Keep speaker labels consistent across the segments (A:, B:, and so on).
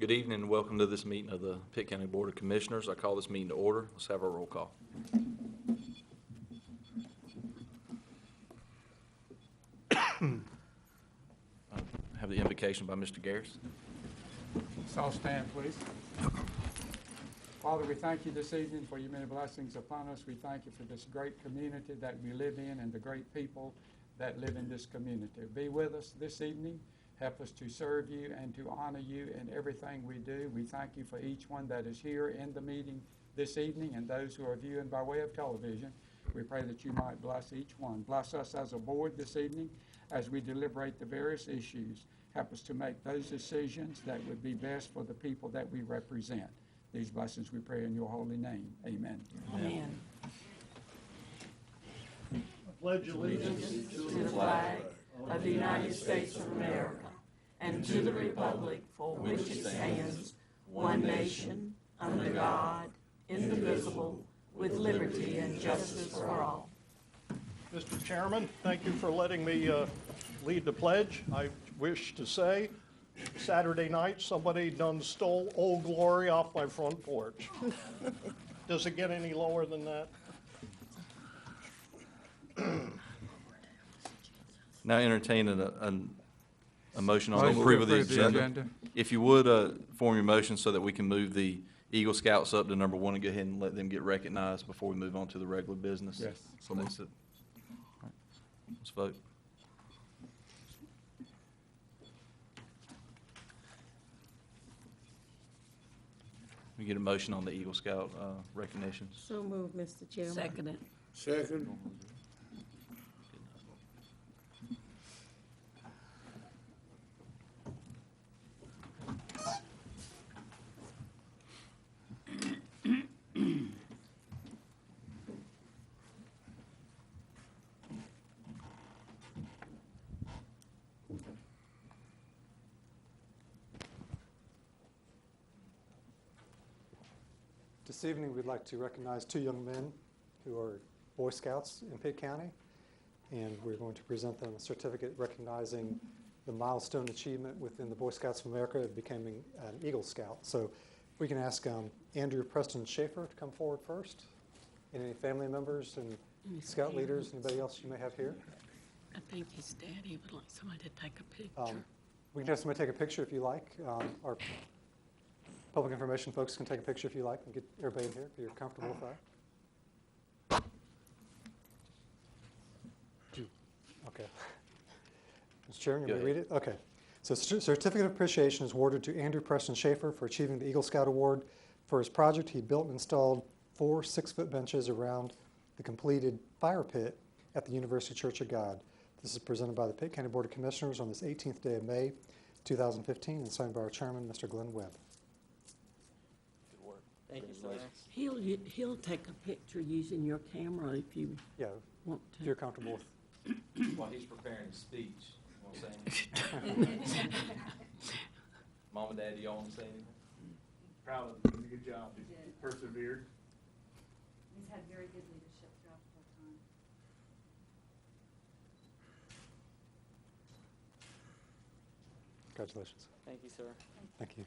A: Good evening and welcome to this meeting of the Pitt County Board of Commissioners. I call this meeting to order. Let's have our roll call. Have the invocation by Mr. Garris.
B: Let's all stand, please. Father, we thank you this evening for your many blessings upon us. We thank you for this great community that we live in and the great people that live in this community. Be with us this evening. Help us to serve you and to honor you in everything we do. We thank you for each one that is here in the meeting this evening and those who are viewing by way of television. We pray that you might bless each one. Bless us as a board this evening as we deliberate the various issues. Help us to make those decisions that would be best for the people that we represent. These blessings we pray in your holy name. Amen.
C: Amen.
D: I pledge allegiance
C: To the flag of the United States of America and to the republic for which it stands, one nation, under God, indivisible, with liberty and justice for all.
D: Mr. Chairman, thank you for letting me lead the pledge. I wish to say, Saturday night, somebody done stole Old Glory off my front porch. Does it get any lower than that?
A: Now entertain a motion on the approval of the agenda. If you would, form your motion so that we can move the Eagle Scouts up to number one and go ahead and let them get recognized before we move on to the regular business.
B: Yes.
A: So that's it. All right. Let's vote. We get a motion on the Eagle Scout recognitions.
C: So moved, Mr. Chairman. Second it.
E: Second.
F: This evening, we'd like to recognize two young men who are Boy Scouts in Pitt County, and we're going to present them a certificate recognizing the milestone achievement within the Boy Scouts of America of becoming an Eagle Scout. So we can ask Andrew Preston Schaefer to come forward first, and any family members and Scout leaders, anybody else you may have here.
C: I think his daddy would like somebody to take a picture.
F: We can have somebody take a picture if you like. Our public information folks can take a picture if you like and get everybody in here if you're comfortable with that. Okay. Mr. Chairman, you may read it? Okay. So certificate of appreciation is awarded to Andrew Preston Schaefer for achieving the Eagle Scout Award. For his project, he built and installed 4 6-foot benches around the completed fire pit at the University Church of God. This is presented by the Pitt County Board of Commissioners on this 18th day of May, 2015, and signed by our chairman, Mr. Glenn Webb.
G: Thank you, sir.
C: He'll take a picture using your camera if you
F: Yeah,
C: want
F: if
C: to.
F: you're comfortable with.
A: While he's preparing his speech, you want to say anything? Mom and Dad, do y'all want to say anything?
H: Proud of him. He did a good job. He persevered.
I: He's had very good leadership throughout the whole time.
F: Congratulations.
G: Thank you, sir.
F: Thank you.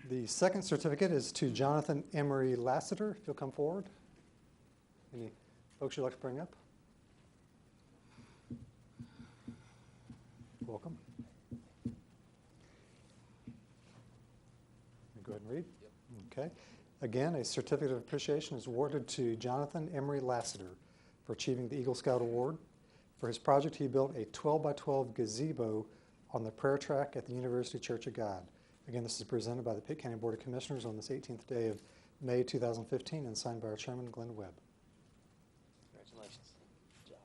F: The second certificate is to Jonathan Emery Lassiter, if you'll come forward. Any folks you'd like to bring up? Welcome. Go ahead and read. Yep. Okay. Again, a certificate of appreciation is awarded to Jonathan Emery Lassiter for achieving the Eagle Scout Award. For his project, he built a 12-by-12 gazebo on the prayer track at the University Church of God. Again, this is presented by the Pitt County Board of Commissioners on this 18th day of May 2015 and signed by our chairman, Glenn Webb.
G: Congratulations. Good job.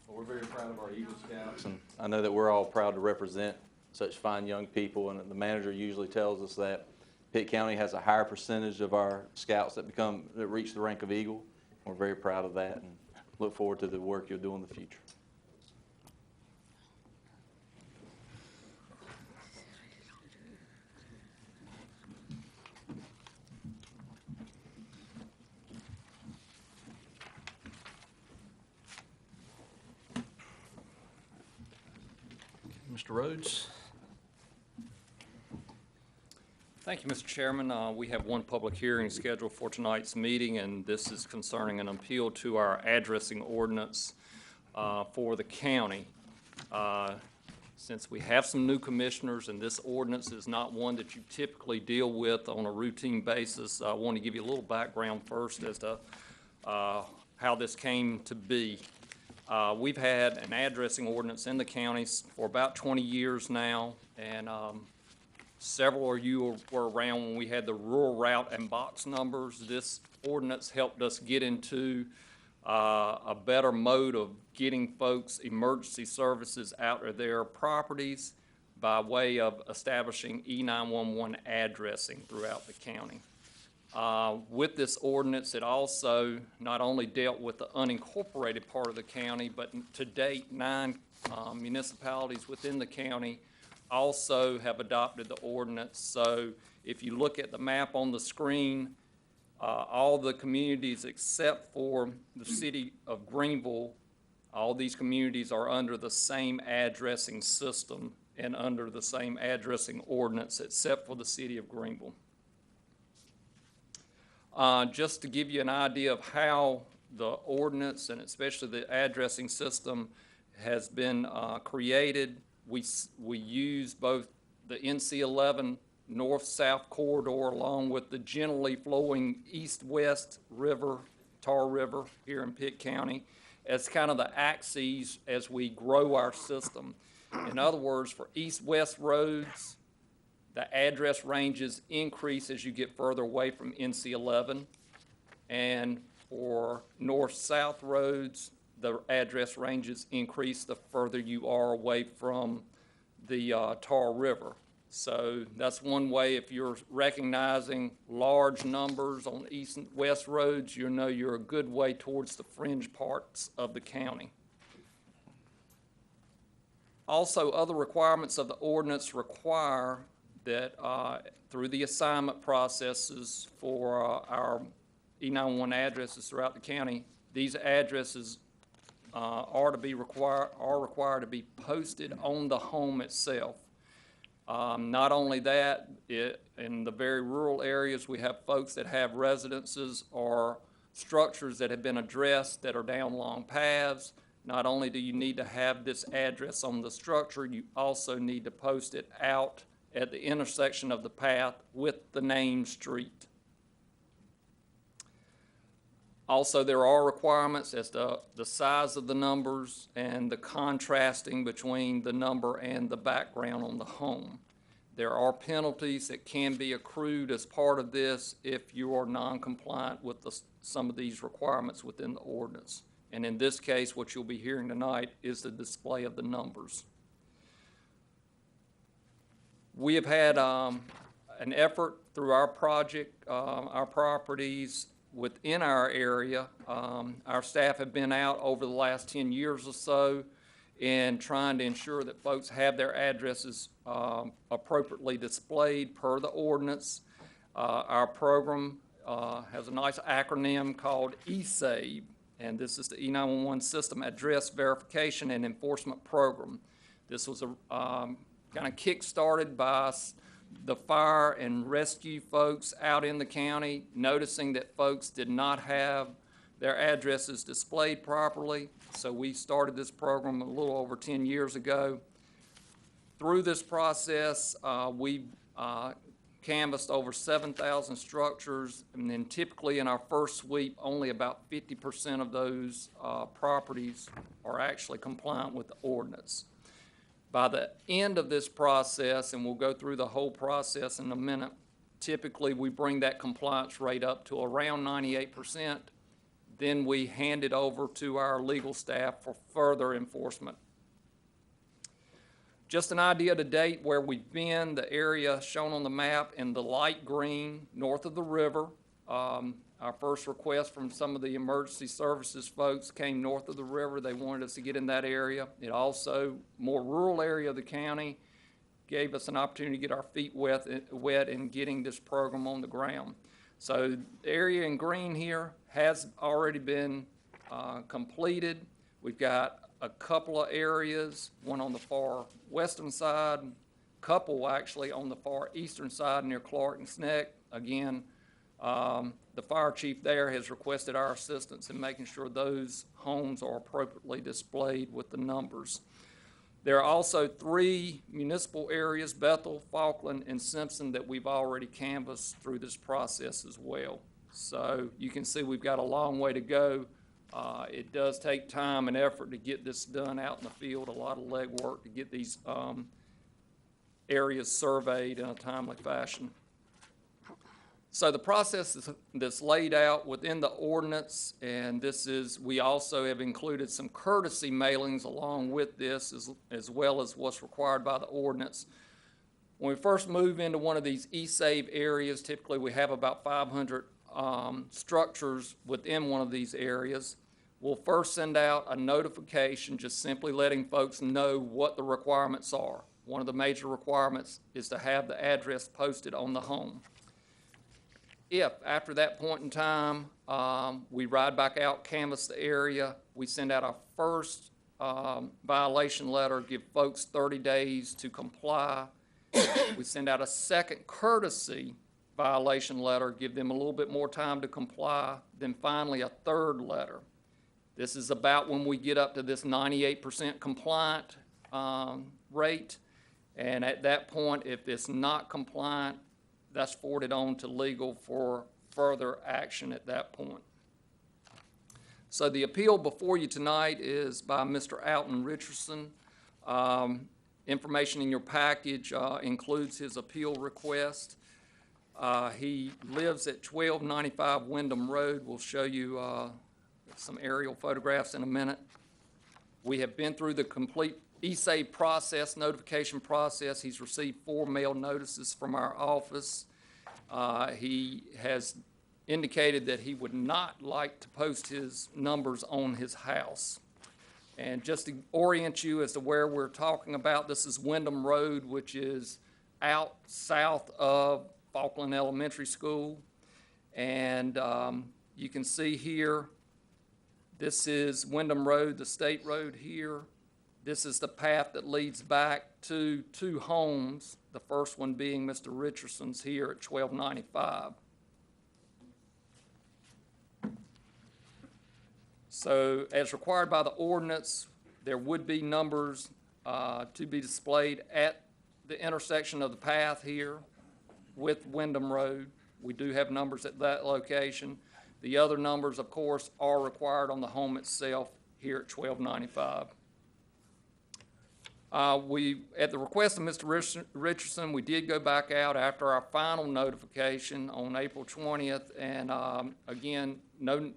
A: Well, we're very proud of our Eagle Scouts, and I know that we're all proud to represent such fine young people, and the manager usually tells us that Pitt County has a higher percentage of our scouts that reach the rank of Eagle. We're very proud of that and look forward to the work you'll do in the future.
E: Mr. Rhodes.
J: Thank you, Mr. Chairman. We have one public hearing scheduled for tonight's meeting, and this is concerning an appeal to our addressing ordinance for the county. Since we have some new commissioners and this ordinance is not one that you typically deal with on a routine basis, I want to give you a little background first as to how this came to be. We've had an addressing ordinance in the county for about 20 years now, and several of you were around when we had the rural route and box numbers. This ordinance helped us get into a better mode of getting folks emergency services out of their properties by way of establishing E911 addressing throughout the county. With this ordinance, it also not only dealt with the unincorporated part of the county, but to date, 9 municipalities within the county also have adopted the ordinance. So if you look at the map on the screen, all the communities except for the city of Greenville, all these communities are under the same addressing system and under the same addressing ordinance except for the city of Greenville. Just to give you an idea of how the ordinance and especially the addressing system has been created, we use both the NC-11 north-south corridor along with the generally flowing east-west river, Tar River here in Pitt County, as kind of the axes as we grow our system. In other words, for east-west roads, the address ranges increase as you get further away from NC-11, and for north-south roads, the address ranges increase the further you are away from the Tar River. So that's one way. If you're recognizing large numbers on east and west roads, you know you're a good way towards the fringe parts of the county. Also, other requirements of the ordinance require that through the assignment processes for our E911 addresses throughout the county, these addresses are required to be posted on the home itself. Not only that, in the very rural areas, we have folks that have residences or structures that have been addressed that are down long paths. Not only do you need to have this address on the structure, you also need to post it out at the intersection of the path with the named street. Also, there are requirements as to the size of the numbers and the contrasting between the number and the background on the home. There are penalties that can be accrued as part of this if you are non-compliant with some of these requirements within the ordinance. And in this case, what you'll be hearing tonight is the display of the numbers. We have had an effort through our project, our properties, within our area. Our staff have been out over the last 10 years or so in trying to ensure that folks have their addresses appropriately displayed per the ordinance. Our program has a nice acronym called eSave, and this is the E911 System Address Verification and Enforcement Program. This was kind of kick-started by the fire and rescue folks out in the county, noticing that folks did not have their addresses displayed properly. So we started this program a little over 10 years ago. Through this process, we canvassed over 7,000 structures, and then typically in our first sweep, only about 50% of those properties are actually compliant with the ordinance. By the end of this process, and we'll go through the whole process in a minute, typically we bring that compliance rate up to around 98%. Then we hand it over to our legal staff for further enforcement. Just an idea to date where we've been, the area shown on the map in the light green north of the river. Our first request from some of the emergency services folks came north of the river. They wanted us to get in that area. It also, more rural area of the county, gave us an opportunity to get our feet wet in getting this program on the ground. So the area in green here has already been completed. We've got a couple of areas, one on the far western side, couple actually on the far eastern side near Clark's Neck. Again, the fire chief there has requested our assistance in making sure those homes are appropriately displayed with the numbers. There are also 3 municipal areas, Bethel, Falkland, and Simpson, that we've already canvassed through this process as well. So you can see we've got a long way to go. It does take time and effort to get this done out in the field, a lot of legwork to get these areas surveyed in a timely fashion. So the process that's laid out within the ordinance, and this is, we also have included some courtesy mailings along with this, as well as what's required by the ordinance. When we first move into one of these E-Save areas, typically we have about 500 structures within one of these areas. We'll first send out a notification, just simply letting folks know what the requirements are. One of the major requirements is to have the address posted on the home. If, after that point in time, we ride back out, canvass the area, we send out our first violation letter, give folks 30 days to comply. We send out a second courtesy violation letter, give them a little bit more time to comply. Then finally, a third letter. This is about when we get up to this 98% compliant rate. And at that point, if it's not compliant, that's forwarded on to legal for further action at that point. So the appeal before you tonight is by Mr. Alton Richardson. Information in your package includes his appeal request. He lives at 1295 Wyndham Road. We'll show you some aerial photographs in a minute. We have been through the complete E-Save process, notification process. He's received 4 mail notices from our office. He has indicated that he would not like to post his numbers on his house. And just to orient you as to where we're talking about, this is Wyndham Road, which is out south of Falkland Elementary School. And you can see here, this is Wyndham Road, the state road here. This is the path that leads back to 2 homes, the first one being Mr. Richardson's here at 1295. So as required by the ordinance, there would be numbers to be displayed at the intersection of the path here with Wyndham Road. We do have numbers at that location. The other numbers, of course, are required on the home itself here at 1295. At the request of Mr. Richardson, we did go back out after our final notification on April 20th, and again, no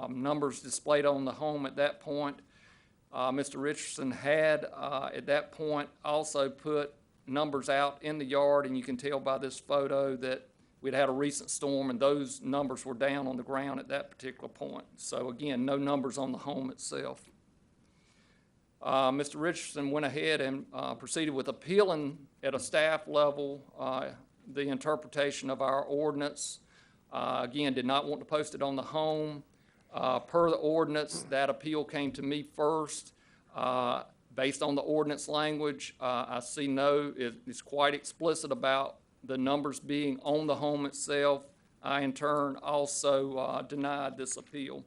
J: numbers displayed on the home at that point. Mr. Richardson had, at that point, also put numbers out in the yard, and you can tell by this photo that we'd had a recent storm, and those numbers were down on the ground at that particular point. So again, no numbers on the home itself. Mr. Richardson went ahead and proceeded with appealing at a staff level the interpretation of our ordinance. Again, did not want to post it on the home. Per the ordinance, that appeal came to me first. Based on the ordinance language, I see it's quite explicit about the numbers being on the home itself. I, in turn, also denied this appeal.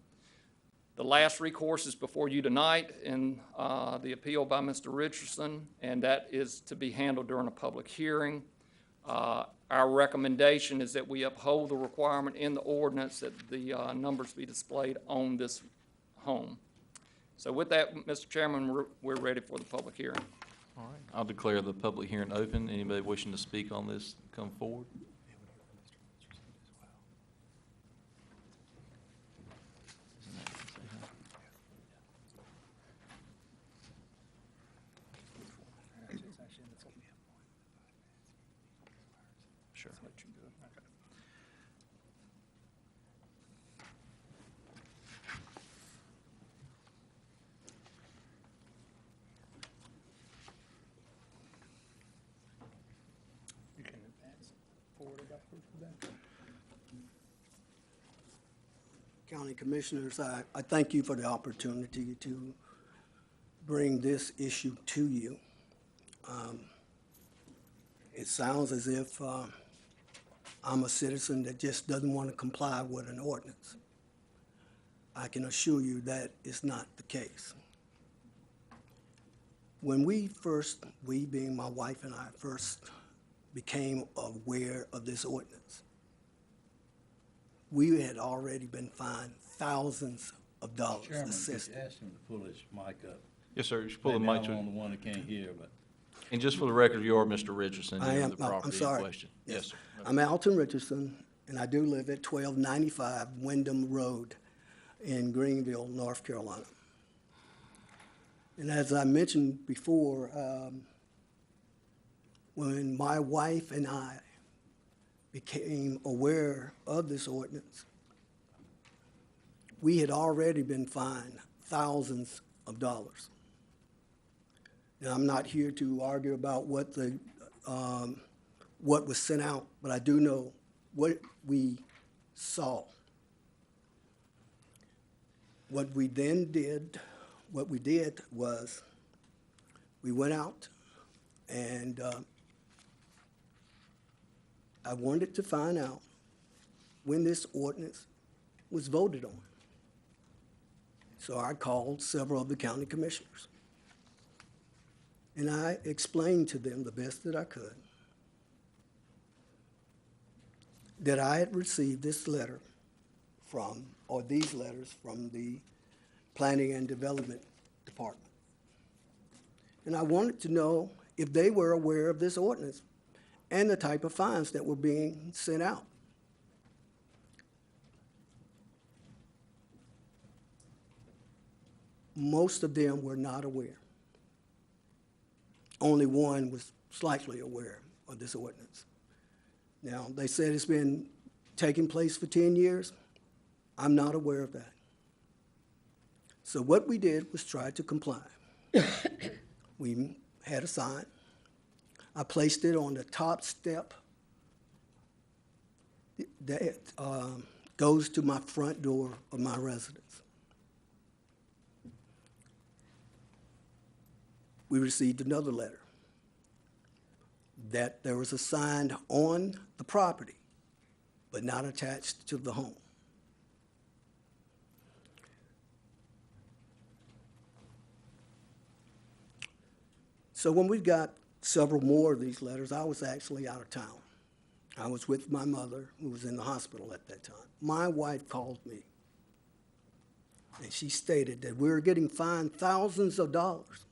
J: The last recourse is before you tonight in the appeal by Mr. Richardson, and that is to be handled during a public hearing. Our recommendation is that we uphold the requirement in the ordinance that the numbers be displayed on this home. So with that, Mr. Chairman, we're ready for the public hearing.
A: All right, I'll declare the public hearing open. Anybody wishing to speak on this, come forward. Sure.
D: You can advance forward or backward for that.
E: County Commissioners, I thank you for the opportunity to bring this issue to you. It sounds as if I'm a citizen that just doesn't want to comply with an ordinance. I can assure you that is not the case. When we being my wife and I, first became aware of this ordinance, we had already been fined thousands of dollars.
K: Chairman, could
E: assessed.
K: you ask him to pull his mic up?
A: Yes, sir. You should pull the
K: Maybe
A: mic
K: I'm
A: to
K: the only one that can't hear, but.
A: And just for the record, you are Mr. Richardson.
E: I
A: You own
E: am,
A: the
E: I'm
A: property in
E: sorry.
A: question. Yes, sir.
E: I'm Alton Richardson, and I do live at 1295 Wyndham Road in Greenville, North Carolina. And as I mentioned before, when my wife and I became aware of this ordinance, we had already been fined thousands of dollars. Now, I'm not here to argue about what was sent out, but I do know what we saw. What we did was we went out and I wanted to find out when this ordinance was voted on. So I called several of the county commissioners. And I explained to them the best that I could that I had received this letter from, or these letters from the Planning and Development Department. And I wanted to know if they were aware of this ordinance and the type of fines that were being sent out. Most of them were not aware. Only one was slightly aware of this ordinance. Now, they said it's been taking place for 10 years. I'm not aware of that. So what we did was try to comply. We had a sign. I placed it on the top step that goes to my front door of my residence. We received another letter that there was a sign on the property, but not attached to the home. So when we got several more of these letters, I was actually out of town. I was with my mother, who was in the hospital at that time. My wife called me, and she stated that we were getting fined thousands of dollars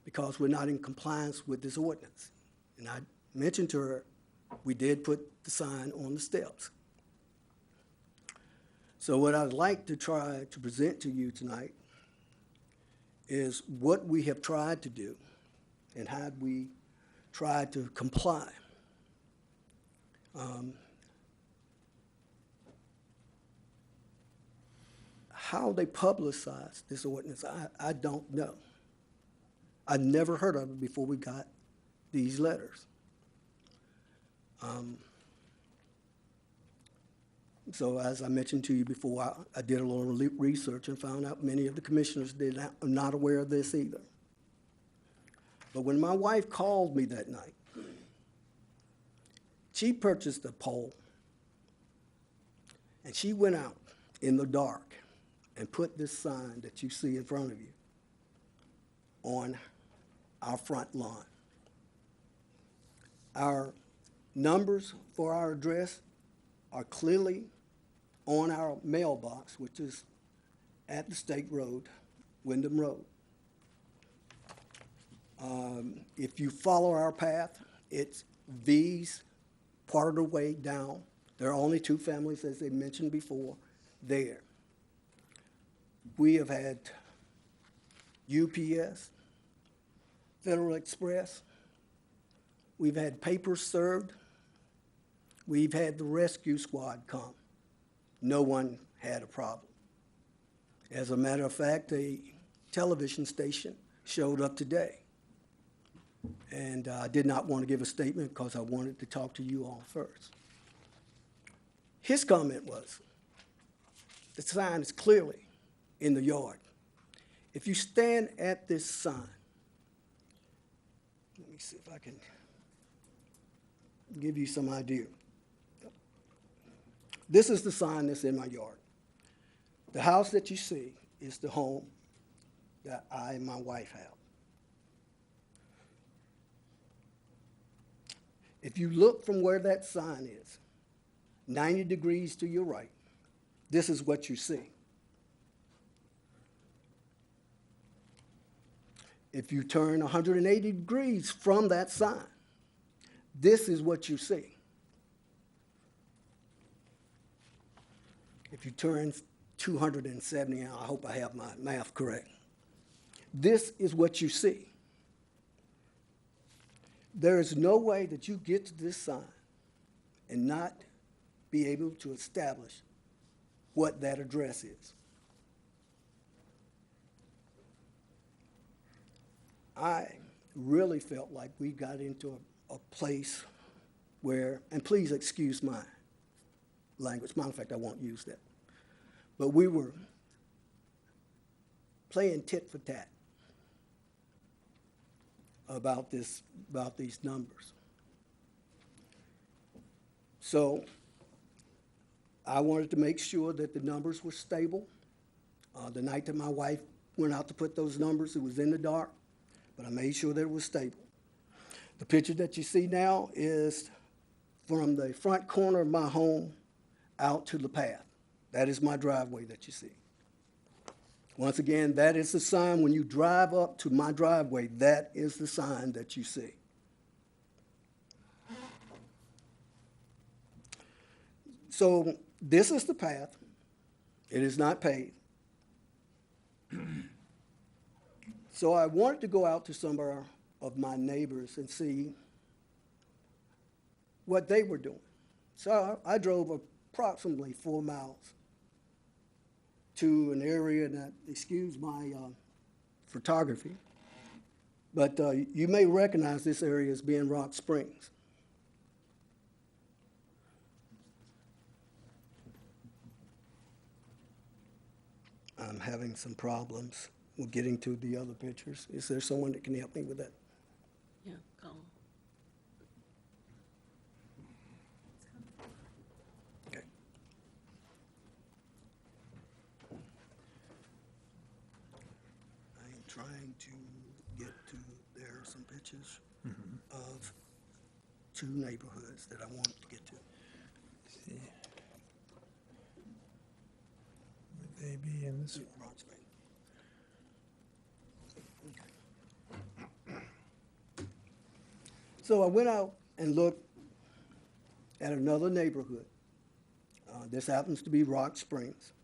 E: because we're not in compliance with this ordinance. And I mentioned to her, we did put the sign on the steps. So what I'd like to try to present to you tonight is what we have tried to do and how we tried to comply. How they publicized this ordinance, I don't know. I'd never heard of it before we got these letters. So as I mentioned to you before, I did a little research and found out many of the commissioners are not aware of this either. But when my wife called me that night, she purchased a pole, and she went out in the dark and put this sign that you see in front of you on our front lawn. Our numbers for our address are clearly on our mailbox, which is at the State Road, Wyndham Road. If you follow our path, it's V's part of the way down. There are only two families, as they mentioned before, there. We have had UPS, Federal Express. We've had papers served. We've had the rescue squad come. No one had a problem. As a matter of fact, a television station showed up today. And I did not want to give a statement because I wanted to talk to you all first. His comment was, the sign is clearly in the yard. If you stand at this sign, let me see if I can give you some idea. This is the sign that's in my yard. The house that you see is the home that I and my wife have. If you look from where that sign is, 90 degrees to your right, this is what you see. If you turn 180 degrees from that sign, this is what you see. If you turn 270, I hope I have my math correct, this is what you see. There is no way that you get to this sign and not be able to establish what that address is. I really felt like we got into a place where, and please excuse my language, matter of fact, I won't use that, but we were playing tit for tat about these numbers. So I wanted to make sure that the numbers were stable. The night that my wife went out to put those numbers, it was in the dark, but I made sure that it was stable. The picture that you see now is from the front corner of my home out to the path. That is my driveway that you see. Once again, that is the sign. When you drive up to my driveway, that is the sign that you see. So this is the path. It is not paved. So I wanted to go out to some of my neighbors and see what they were doing. So I drove approximately 4 miles to an area that, excuse my photography, but you may recognize this area as being Rock Springs. I'm having some problems with getting to the other pictures. Is there someone that can help me with that?
C: Yeah, call.
E: Okay. I am trying to get to, there are some pictures of 2 neighborhoods that I want to get to.
L: Would they be in this?
E: Rock Springs. So I went out and looked at another neighborhood. This happens to be Rock Springs.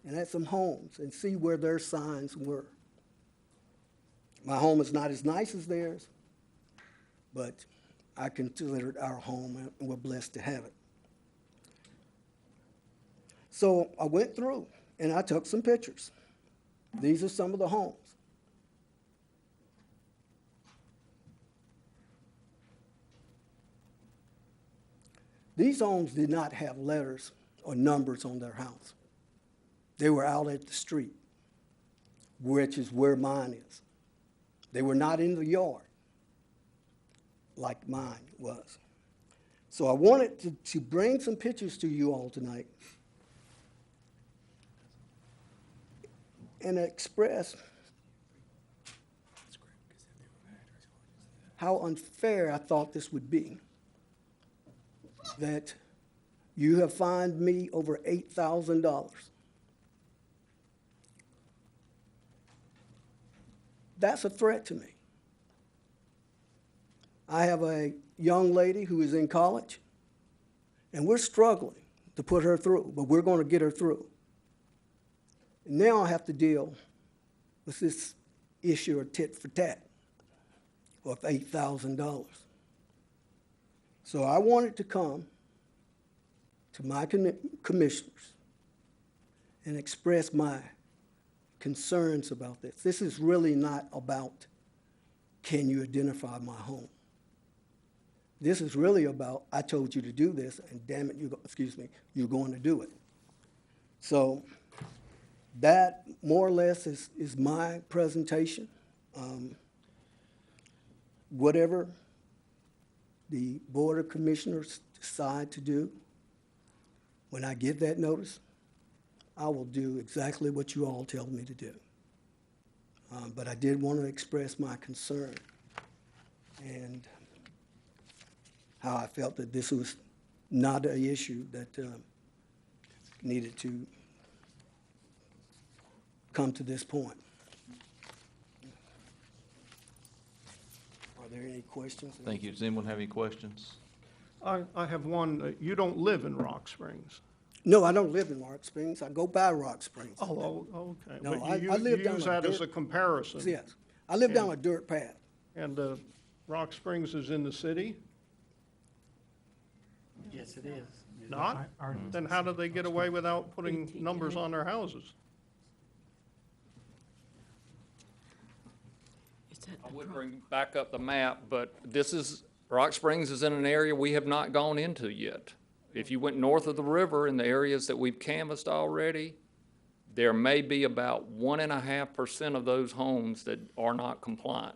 E: And at some homes and see where their signs were. My home is not as nice as theirs, but I considered our home and we're blessed to have it. So I went through and I took some pictures. These are some of the homes. These homes did not have letters or numbers on their house. They were out at the street, which is where mine is. They were not in the yard like mine was. So I wanted to bring some pictures to you all tonight and express how unfair I thought this would be. That you have fined me over $8,000. That's a threat to me. I have a young lady who is in college, and we're struggling to put her through, but we're going to get her through. And now I have to deal with this issue of tit for tat of $8,000. So I wanted to come to my commissioners and express my concerns about this. This is really not about, can you identify my home? This is really about, I told you to do this, and damn it, you're going to do it. So That more or less is my presentation. Whatever the Board of Commissioners decide to do, when I get that notice, I will do exactly what you all tell me to do. But I did want to express my concern and how I felt that this was not an issue that needed to come to this point. Are there any questions?
A: Thank you. Does anyone have any questions?
D: I have one. You don't live in Rock Springs?
E: No, I don't live in Rock Springs. I go by Rock Springs.
D: Oh, okay.
E: No,
D: But
E: I
D: you
E: live down
D: use
E: a
D: that as
E: dirt-
D: a comparison?
E: Yes. I live down a dirt path.
D: And Rock Springs is in the city?
G: Yes, it is.
D: Not? Then how do they get away without putting numbers on their houses?
J: I would bring back up the map, but Rock Springs is in an area we have not gone into yet. If you went north of the river in the areas that we've canvassed already, there may be about 1.5% of those homes that are not compliant.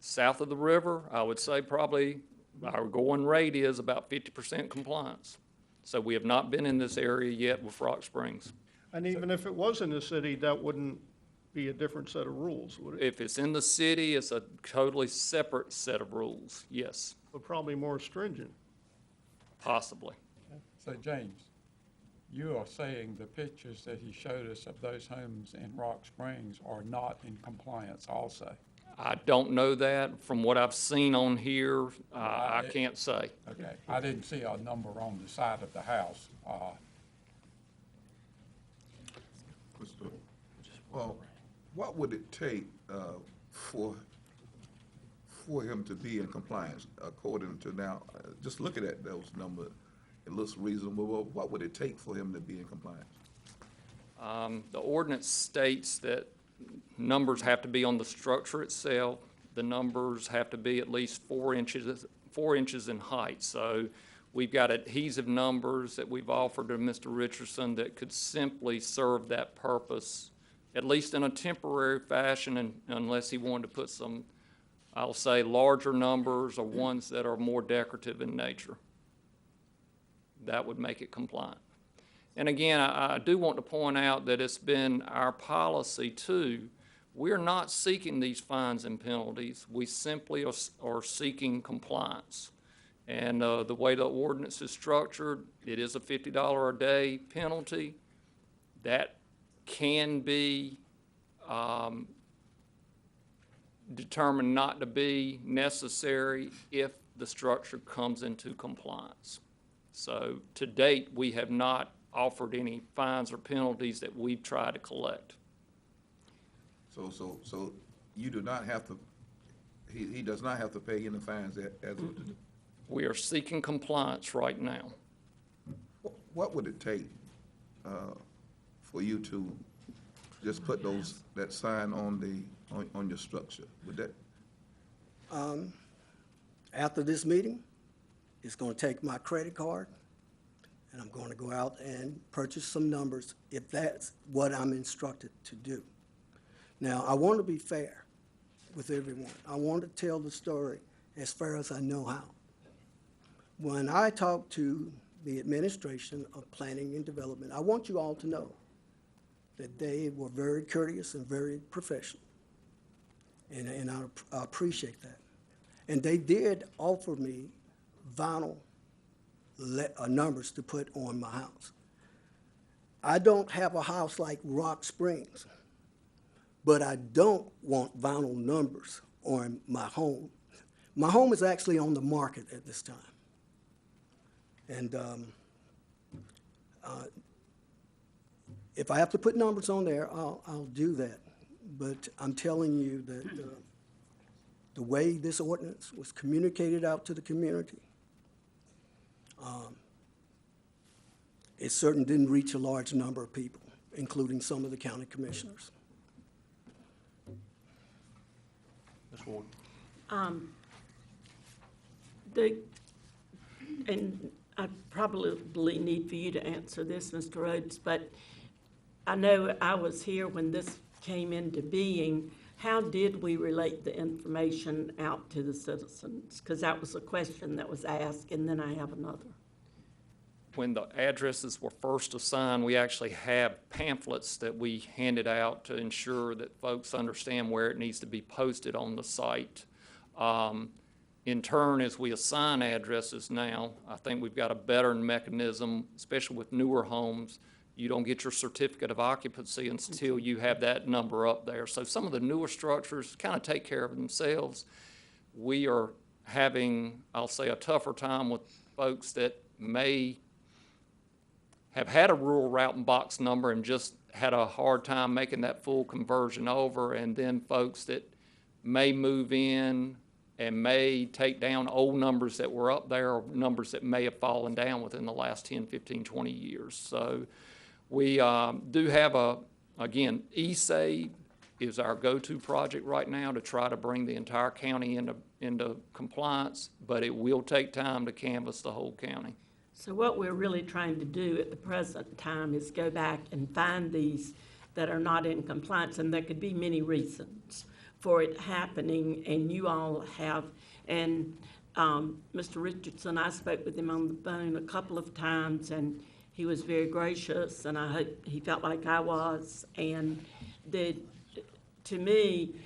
J: South of the river, I would say probably our going rate is about 50% compliance. So we have not been in this area yet with Rock Springs.
D: And even if it was in the city, that wouldn't be a different set of rules, would it?
J: If it's in the city, it's a totally separate set of rules, yes,
D: But probably more stringent.
J: possibly.
B: So James, you are saying the pictures that he showed us of those homes in Rock Springs are not in compliance also?
J: I don't know that. From what I've seen on here, I can't say.
B: Okay, I didn't see a number on the side of the house.
L: Well, what would it take for him to be in compliance according to now, just looking at those numbers, it looks reasonable. Well, what would it take for him to be in compliance?
J: The ordinance states that numbers have to be on the structure itself. The numbers have to be at least 4 inches in height. So we've got adhesive numbers that we've offered to Mr. Richardson that could simply serve that purpose, at least in a temporary fashion, and unless he wanted to put some, I'll say, larger numbers or ones that are more decorative in nature. That would make it compliant. And again, I do want to point out that it's been our policy too. We're not seeking these fines and penalties. We simply are seeking compliance. And the way the ordinance is structured, it is a $50 a day penalty. That can be determined not to be necessary if the structure comes into compliance. So to date, we have not offered any fines or penalties that we've tried to collect.
L: So you do not have to, he does not have to pay any fines as of today?
J: We are seeking compliance right now.
L: What would it take for you to just put that sign on your structure? Would that?
E: After this meeting, it's going to take my credit card, and I'm going to go out and purchase some numbers if that's what I'm instructed to do. Now, I want to be fair with everyone. I want to tell the story as fair as I know how. When I talk to the administration of planning and development, I want you all to know that they were very courteous and very professional, and I appreciate that. And they did offer me vinyl numbers to put on my house. I don't have a house like Rock Springs, but I don't want vinyl numbers on my home. My home is actually on the market at this time. And if I have to put numbers on there, I'll do that. But I'm telling you that the way this ordinance was communicated out to the community, it certainly didn't reach a large number of people, including some of the county commissioners.
A: Ms. Ward?
C: And I probably need for you to answer this, Mr. Rhodes, but I know I was here when this came into being. How did we relate the information out to the citizens? Because that was a question that was asked, and then I have another.
J: When the addresses were first assigned, we actually have pamphlets that we handed out to ensure that folks understand where it needs to be posted on the site. In turn, as we assign addresses now, I think we've got a better mechanism, especially with newer homes. You don't get your certificate of occupancy until you have that number up there. So some of the newer structures kind of take care of themselves. We are having, I'll say, a tougher time with folks that may have had a rural route and box number and just had a hard time making that full conversion over, and then folks that may move in and may take down old numbers that were up there, or numbers that may have fallen down within the last 10, 15, 20 years. So we do have again, eSave is our go-to project right now to try to bring the entire county into compliance, but it will take time to canvass the whole county.
C: So what we're really trying to do at the present time is go back and find these that are not in compliance, and there could be many reasons for it happening, and you all have, and Mr. Richardson, I spoke with him on the phone a couple of times, and he was very gracious, and I hope he felt like I was, and to me,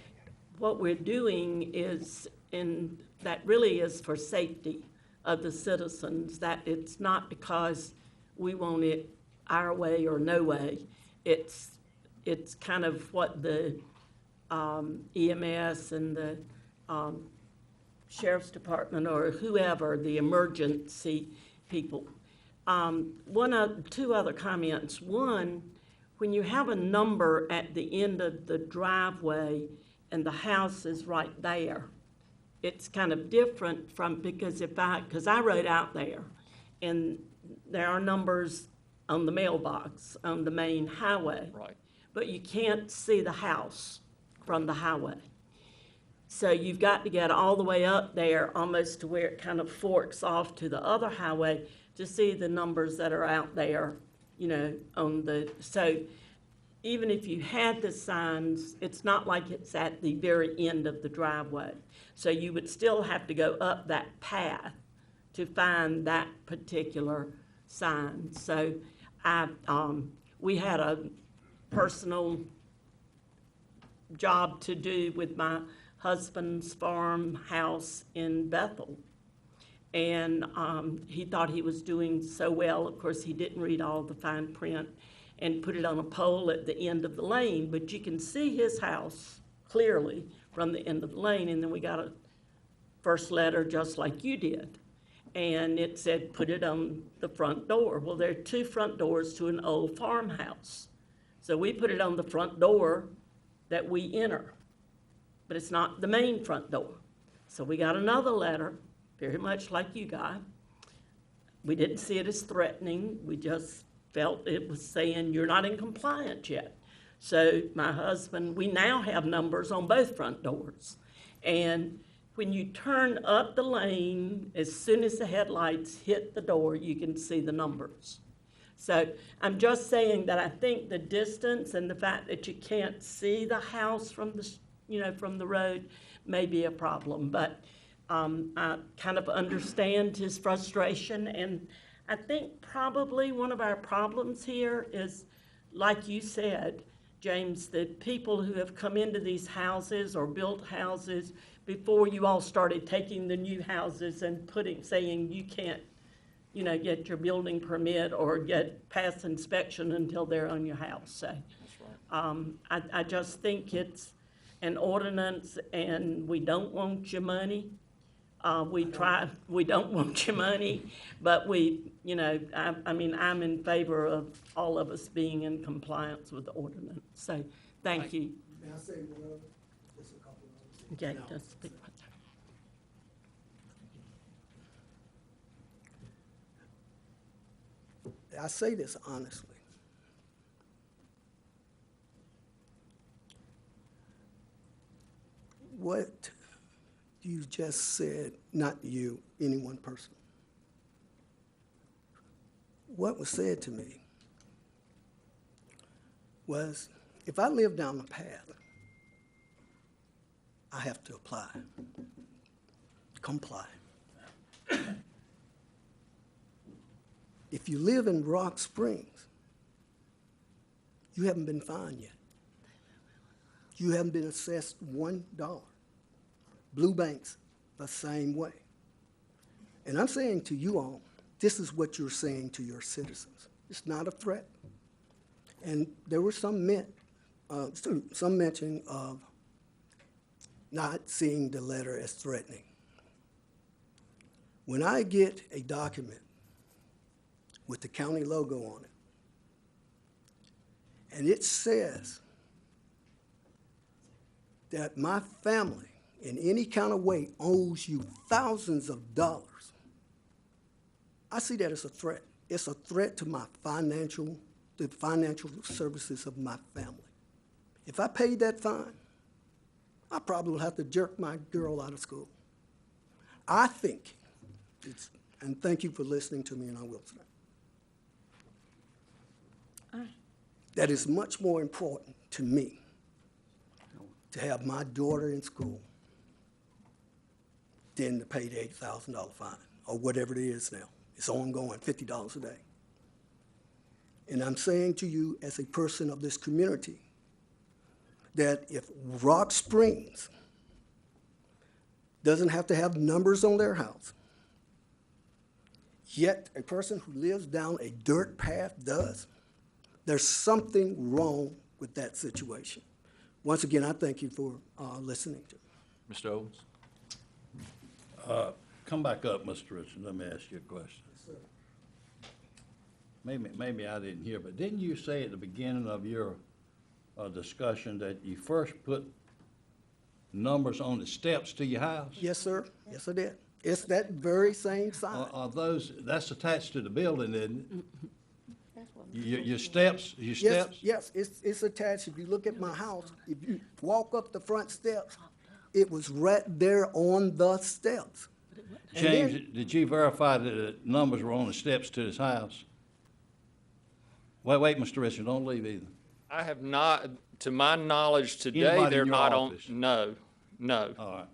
C: what we're doing is, and that really is for safety of the citizens, that it's not because we want it our way or no way. It's kind of what the EMS and the Sheriff's Department or whoever, the emergency people. Two other comments. One, when you have a number at the end of the driveway and the house is right there, it's kind of different from, because I rode out there, and there are numbers on the mailbox on the main highway.
J: Right.
C: But you can't see the house from the highway. So you've got to get all the way up there, almost to where it kind of forks off to the other highway to see the numbers that are out there, so even if you had the signs, it's not like it's at the very end of the driveway. So you would still have to go up that path to find that particular sign. So we had a personal job to do with my husband's farmhouse in Bethel. And he thought he was doing so well. Of course, he didn't read all the fine print and put it on a pole at the end of the lane, but you can see his house clearly from the end of the lane. And then we got a first letter just like you did. And it said, put it on the front door. Well, there are two front doors to an old farmhouse. So we put it on the front door that we enter, but it's not the main front door. So we got another letter, very much like you got. We didn't see it as threatening. We just felt it was saying you're not in compliance yet. So my husband, we now have numbers on both front doors. And when you turn up the lane, as soon as the headlights hit the door, you can see the numbers. So I'm just saying that I think the distance and the fact that you can't see the house from the road may be a problem. But I kind of understand his frustration, and I think probably one of our problems here is, like you said, James, the people who have come into these houses or built houses before you all started taking the new houses and saying you can't, get your building permit or get past inspection until they're on your house. So I just think it's an ordinance, and we don't want your money. We don't want your money, but I'm in favor of all of us being in compliance with the ordinance. So, thank you.
E: May I say one other? Just a couple of
C: Okay, just speak right there.
E: I say this honestly. What you just said, not you, any one person, what was said to me was, if I live down the path, I have to apply, comply. If you live in Rock Springs, you haven't been fined yet. You haven't been assessed $1. Blue Banks, the same way. And I'm saying to you all, this is what you're saying to your citizens. It's not a threat. And there was some mention of not seeing the letter as threatening. When I get a document with the county logo on it, and it says that my family in any kind of way owes you thousands of dollars, I see that as a threat. It's a threat to the financial services of my family. If I paid that fine, I probably would have to jerk my girl out of school. I think and thank you for listening to me, and I will stop. That is much more important to me to have my daughter in school than to pay the $8,000 fine, or whatever it is now. It's ongoing, $50 a day. And I'm saying to you as a person of this community that if Rock Springs doesn't have to have numbers on their house, yet a person who lives down a dirt path does, there's something wrong with that situation. Once again, I thank you for listening to me.
A: Mr. Owens?
K: Come back up, Mr. Richard, let me ask you a question. Maybe I didn't hear, but didn't you say at the beginning of your discussion that you first put numbers on the steps to your house?
E: Yes, sir. Yes, I did. It's that very same sign.
K: Are those, that's attached to the building, isn't it? Your steps,
E: Yes, it's attached. If you look at my house, if you walk up the front steps, it was right there on the steps. And
K: James,
E: then-
K: did you verify that the numbers were on the steps to his house? Wait, Mr. Richard, don't leave either.
J: I have not, to my knowledge today,
K: Anybody
J: they're
K: in your
J: not on,
K: office?
J: no.
K: All right.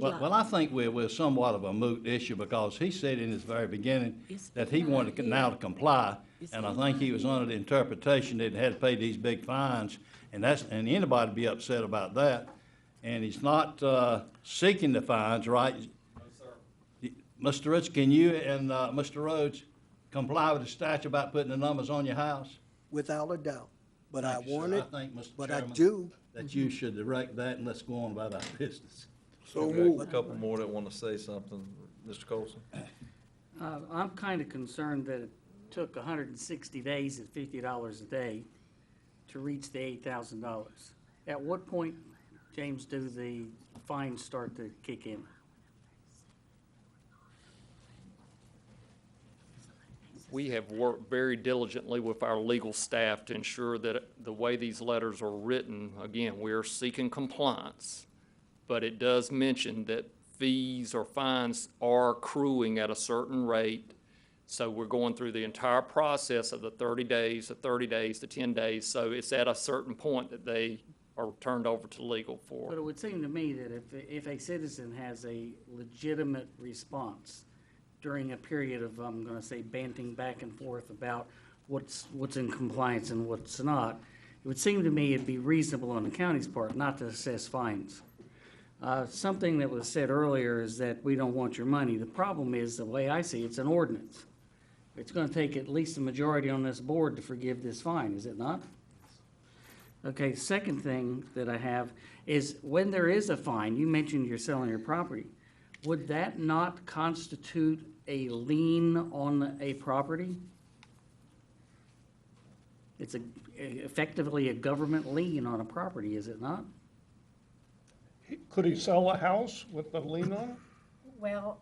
K: Well, I think we're somewhat of a moot issue because he said in his very beginning that he wanted now to comply. And I think he was under the interpretation that he had to pay these big fines. And anybody would be upset about that. And he's not seeking the fines, right? No, sir. Mr. Rich, can you and Mr. Rhodes comply with the statute about putting the numbers on your house?
E: Without a doubt. But I
K: Thank you, sir.
E: want it,
K: I think, Mr.
E: but I
K: Chairman,
E: do.
K: that you should direct that, and let's go on about our business.
A: So a couple more that want to say something. Mr. Colson?
M: I'm kind of concerned that it took 160 days at $50 a day to reach the $8,000. At what point, James, do the fines start to kick in?
J: We have worked very diligently with our legal staff to ensure that the way these letters are written, again, we're seeking compliance, but it does mention that fees or fines are accruing at a certain rate. So we're going through the entire process of the 30 days, the 30 days, the 10 days. So it's at a certain point that they are turned over to legal for.
M: But it would seem to me that if a citizen has a legitimate response during a period of, I'm going to say, banting back and forth about what's in compliance and what's not, it would seem to me it'd be reasonable on the county's part not to assess fines. Something that was said earlier is that we don't want your money. The problem is, the way I see it, it's an ordinance. It's going to take at least a majority on this board to forgive this fine, is it not? Okay, second thing that I have is when there is a fine, you mentioned you're selling your property, would that not constitute a lien on a property? It's effectively a government lien on a property, is it not?
D: Could he sell a house with a lien on it?
I: Well,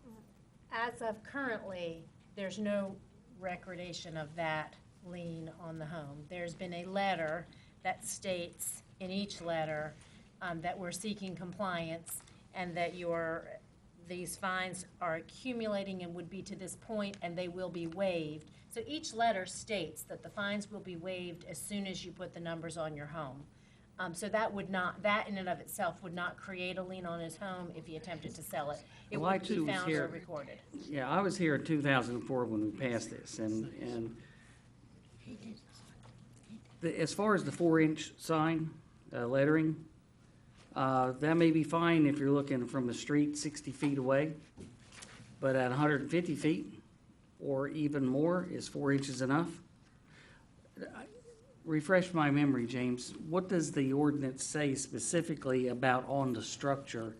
I: as of currently, there's no recordation of that lien on the home. There's been a letter that states in each letter that we're seeking compliance and that these fines are accumulating and would be to this point, and they will be waived. So each letter states that the fines will be waived as soon as you put the numbers on your home. So that would not, that in and of itself would not create a lien on his home if he attempted to sell it. It
M: Well, I
I: would be
M: too was
I: found
M: here.
I: or recorded.
M: Yeah, I was here in 2004 when we passed this, and as far as the 4-inch sign, lettering, that may be fine if you're looking from the street 60 feet away, but at 150 feet or even more, is 4 inches enough? Refresh my memory, James. What does the ordinance say specifically about on the structure?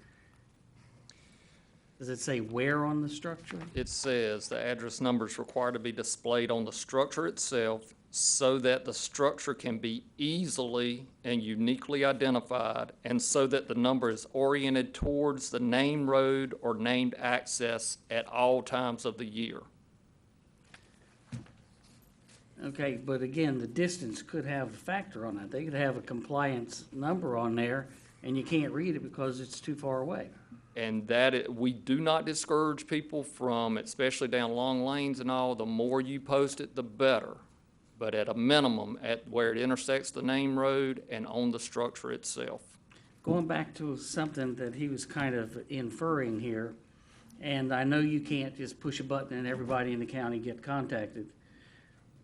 M: Does it say where on the structure?
J: It says the address number is required to be displayed on the structure itself so that the structure can be easily and uniquely identified, and so that the number is oriented towards the named road or named access at all times of the year.
M: Okay, but again, the distance could have a factor on that. They could have a compliance number on there, and you can't read it because it's too far away.
J: And we do not discourage people from, especially down long lanes and all, the more you post it, the better. But at a minimum, at where it intersects the name road and on the structure itself.
M: Going back to something that he was kind of inferring here, and I know you can't just push a button and everybody in the county get contacted,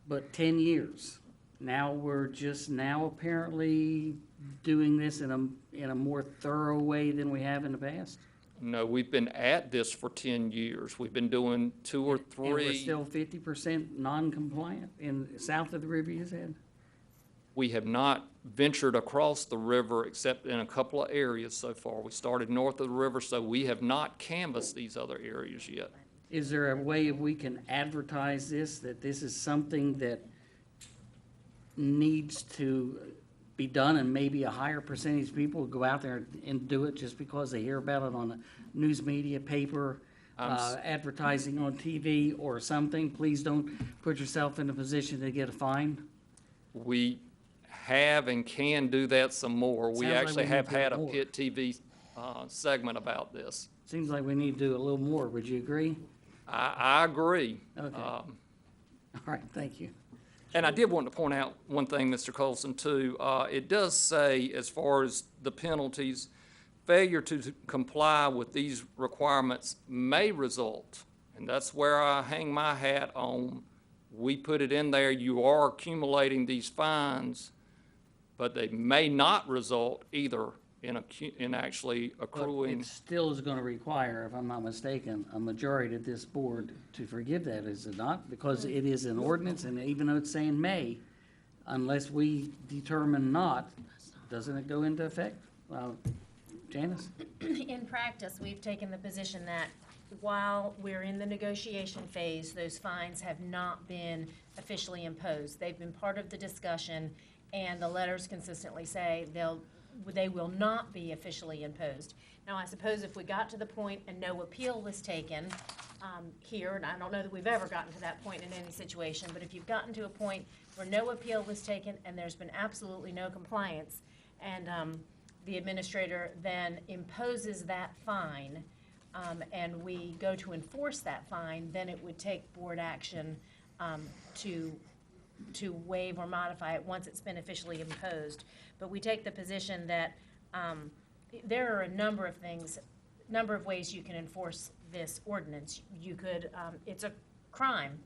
M: but 10 years. Now we're just now apparently doing this in a more thorough way than we have in the past?
J: No, we've been at this for 10 years. We've been doing 2 or 3.
M: And we're still 50% non-compliant south of the river, you said?
J: We have not ventured across the river except in a couple of areas so far. We started north of the river, so we have not canvassed these other areas yet.
M: Is there a way we can advertise this, that this is something that needs to be done, and maybe a higher percentage of people will go out there and do it just because they hear about it on the news media, paper, advertising on TV or something? Please don't put yourself in a position to get a fine.
J: We have and can do that some more. We
M: Sounds like
J: actually
M: we need
J: have
M: to do
J: had a
M: more.
J: PIT TV segment about this.
M: Seems like we need to do a little more. Would you agree?
J: I agree.
M: Okay. All right, thank you.
J: And I did want to point out one thing, Mr. Colson, too. It does say, as far as the penalties, failure to comply with these requirements may result, and that's where I hang my hat on. We put it in there, you are accumulating these fines, but they may not result either in actually
M: But
J: accruing.
M: it still is going to require, if I'm not mistaken, a majority of this board to forgive that, is it not? Because it is an ordinance, and even though it's saying may, unless we determine not, doesn't it go into effect? Janice?
I: In practice, we've taken the position that while we're in the negotiation phase, those fines have not been officially imposed. They've been part of the discussion, and the letters consistently say they will not be officially imposed. Now, I suppose if we got to the point and no appeal was taken here, and I don't know that we've ever gotten to that point in any situation, but if you've gotten to a point where no appeal was taken and there's been absolutely no compliance, and the administrator then imposes that fine, and we go to enforce that fine, then it would take board action to waive or modify it once it's been officially imposed. But we take the position that there are a number of ways you can enforce this ordinance. You could, it's a crime.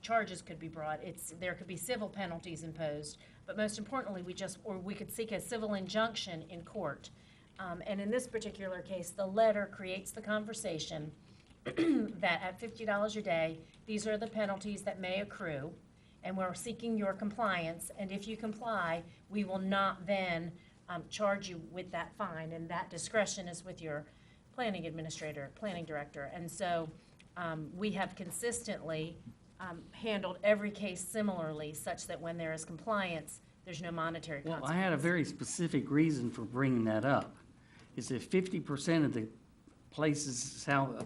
I: Charges could be brought. There could be civil penalties imposed. But most importantly, we could seek a civil injunction in court. And in this particular case, the letter creates the conversation that at $50 a day, these are the penalties that may accrue, and we're seeking your compliance, and if you comply, we will not then charge you with that fine, and that discretion is with your planning director. And so we have consistently handled every case similarly, such that when there is compliance, there's no monetary
M: Well,
I: consequence.
M: I had a very specific reason for bringing that up, is that 50% of the places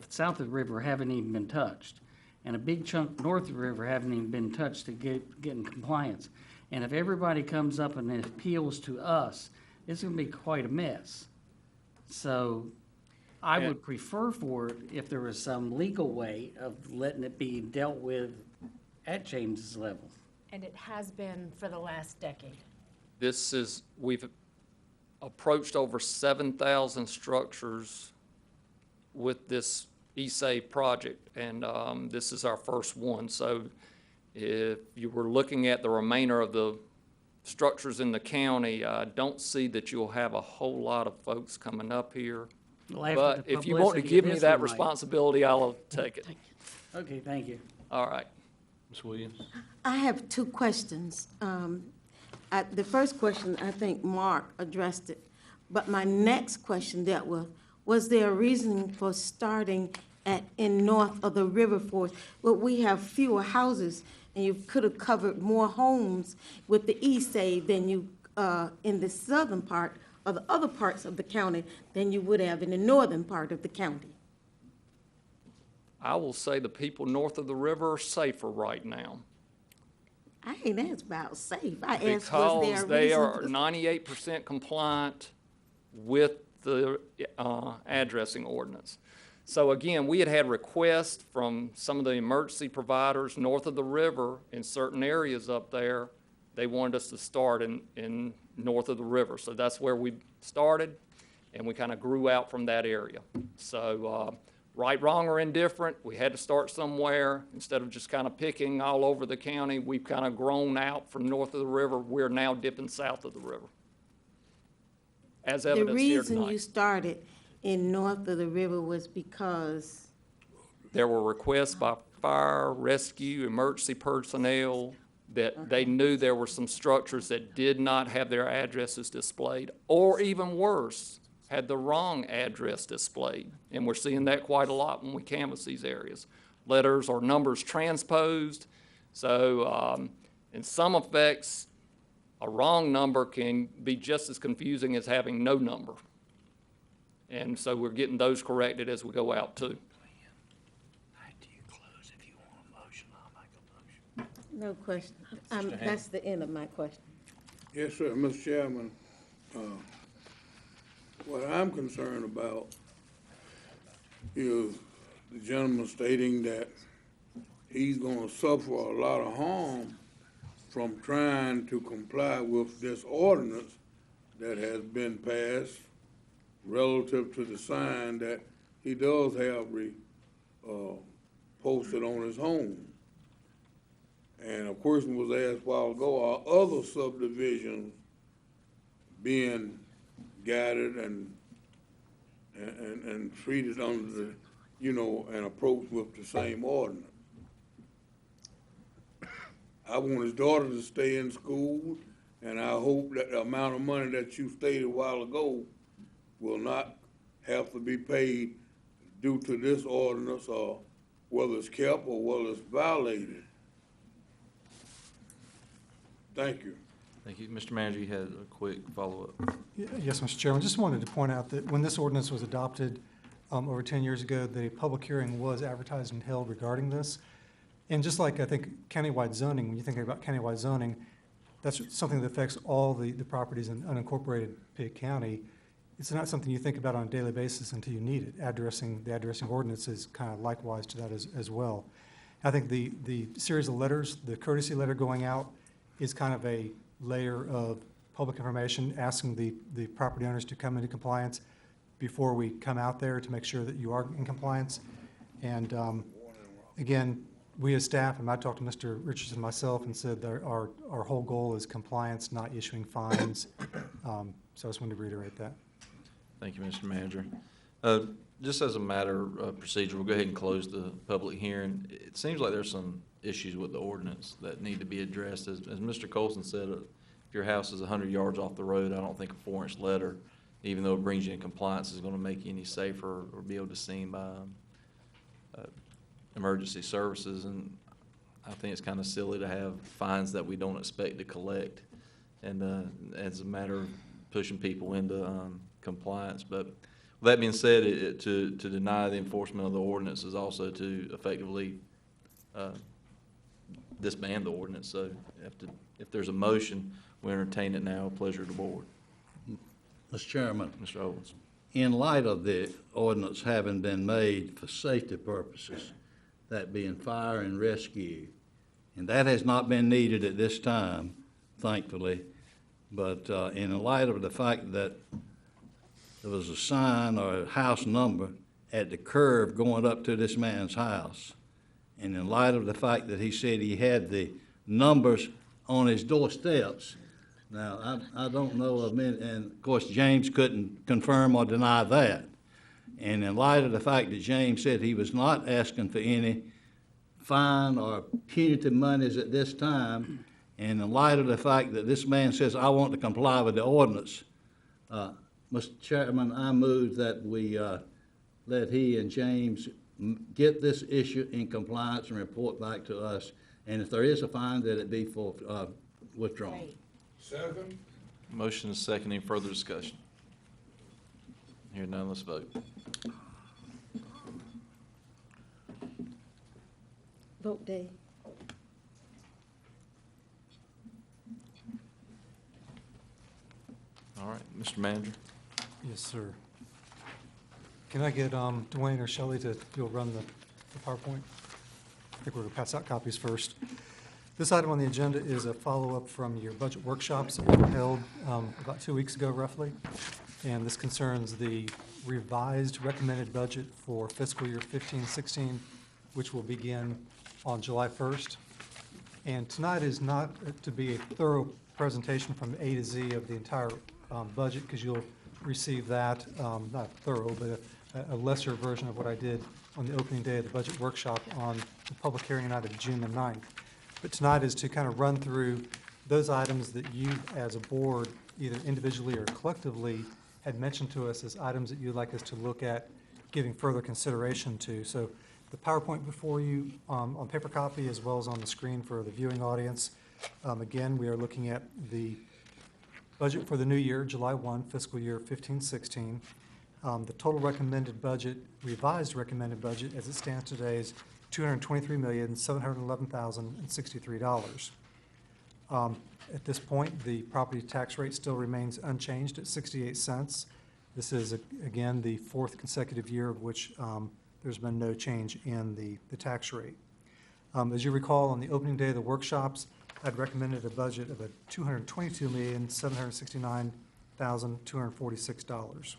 M: south of the river haven't even been touched, and a big chunk north of the river haven't even been touched to get in compliance. And if everybody comes up and appeals to us, it's going to be quite a mess. So I would prefer for it if there was some legal way of letting it be dealt with at James's level.
I: And it has been for the last decade.
J: We've approached over 7,000 structures with this ESAVE project, and this is our first one. So if you were looking at the remainder of the structures in the county, I don't see that you'll have a whole lot of folks coming up here.
M: Well, after
J: But
M: the
J: if you want to
M: publicity
J: give
M: of
J: me
M: this
J: that
M: one, Mike.
J: responsibility, I'll take it.
M: Okay, thank you.
J: All right.
A: Ms. Williams?
C: I have two questions. The first question, I think Mark addressed it, but my next question dealt with, was there a reason for starting in north of the river forest? Well, we have fewer houses, and you could have covered more homes with the ESAVE than you, in the southern part or the other parts of the county than you would have in the northern part of the county.
J: I will say the people north of the river are safer right now.
C: I ain't asked about safe. I asked, was there a
J: Because
C: reason?
J: they are
C: for-
J: 98% compliant with the addressing ordinance. So again, we had requests from some of the emergency providers north of the river in certain areas up there. They wanted us to start in north of the river. So that's where we started, and we kind of grew out from that area. So right, wrong, or indifferent, we had to start somewhere. Instead of just kind of picking all over the county, we've kind of grown out from north of the river. We're now dipping south of the river, as
C: The
J: evidenced here
C: reason you
J: tonight.
C: started in north of the river was because,
J: There were requests by fire, rescue, emergency personnel that they knew there were some structures that did not have their addresses displayed, or even worse, had the wrong address displayed. And we're seeing that quite a lot when we canvass these areas. Letters or numbers transposed. So in some effects, a wrong number can be just as confusing as having no number. And so we're getting those corrected as we go out too.
C: no question. That's the end of my question.
N: Yes, sir, Mr. Chairman. What I'm concerned about is the gentleman stating that he's gonna suffer a lot of harm from trying to comply with this ordinance that has been passed relative to the sign that he does have posted on his home. And a question was asked a while ago, are other subdivisions being guided and treated under the, and approached with the same ordinance? I want his daughter to stay in school, and I hope that the amount of money that you stated a while ago will not have to be paid due to this ordinance, or whether it's kept or whether it's violated. Thank you.
A: Thank you. Mr. Manager, you had a quick follow-up.
F: Yes, Mr. Chairman, just wanted to point out that when this ordinance was adopted over 10 years ago, the public hearing was advertised and held regarding this. And just like I think countywide zoning, when you think about countywide zoning, that's something that affects all the properties in unincorporated Pitt County. It's not something you think about on a daily basis until you need it. The addressing ordinance is kind of likewise to that as well. I think the series of letters, the courtesy letter going out is kind of a layer of public information asking the property owners to come into compliance before we come out there to make sure that you are in compliance. And again, we as staff, and I talked to Mr. Richardson myself and said that our whole goal is compliance, not issuing fines. So I just wanted to reiterate that.
A: Thank you, Mr. Manager. Just as a matter of procedure, we'll go ahead and close the public hearing. It seems like there's some issues with the ordinance that need to be addressed. As Mr. Colson said, if your house is 100 yards off the road, I don't think a 4-inch letter, even though it brings you in compliance, is going to make you any safer or be able to seen by emergency services. And I think it's kind of silly to have fines that we don't expect to collect, and as a matter of pushing people into compliance. But with that being said, to deny the enforcement of the ordinance is also to effectively disband the ordinance. So if there's a motion, we entertain it now. Pleasure of the board.
K: Mr. Chairman,
A: Mr. Owens.
K: in light of the ordinance having been made for safety purposes, that being fire and rescue, and that has not been needed at this time, thankfully, but in light of the fact that there was a sign or a house number at the curve going up to this man's house, and in light of the fact that he said he had the numbers on his doorsteps, now, I don't know of many, and of course, James couldn't confirm or deny that. And in light of the fact that James said he was not asking for any fine or punitive monies at this time, and in light of the fact that this man says, I want to comply with the ordinance, Mr. Chairman, I move that we let he and James get this issue in compliance and report back to us. And if there is a fine, that it be for withdrawn.
L: Second.
A: Motion is second. Any further discussion? Hearing none, let's vote.
C: Vote day.
A: All right, Mr. Manager.
F: Yes, sir. Can I get Dwayne or Shelley to run the PowerPoint? I think we're going to pass out copies first. This item on the agenda is a follow-up from your budget workshops that were held about 2 weeks ago, roughly. And this concerns the revised recommended budget for fiscal year 15-16, which will begin on July 1st. And tonight is not to be a thorough presentation from A to Z of the entire budget, because you'll receive that, not thorough, but a lesser version of what I did on the opening day of the budget workshop on the public hearing night of June the 9th. But tonight is to kind of run through those items that you, as a board, either individually or collectively, had mentioned to us as items that you'd like us to look at giving further consideration to. So the PowerPoint before you on paper copy as well as on the screen for the viewing audience. Again, we are looking at the budget for the new year, July 1, fiscal year 15-16. The total recommended budget, revised recommended budget as it stands today is $223,711,063. At this point, the property tax rate still remains unchanged at 68 cents. This is, again, the fourth consecutive year of which there's been no change in the tax rate. As you recall, on the opening day of the workshops, I'd recommended a budget of $222,769,246.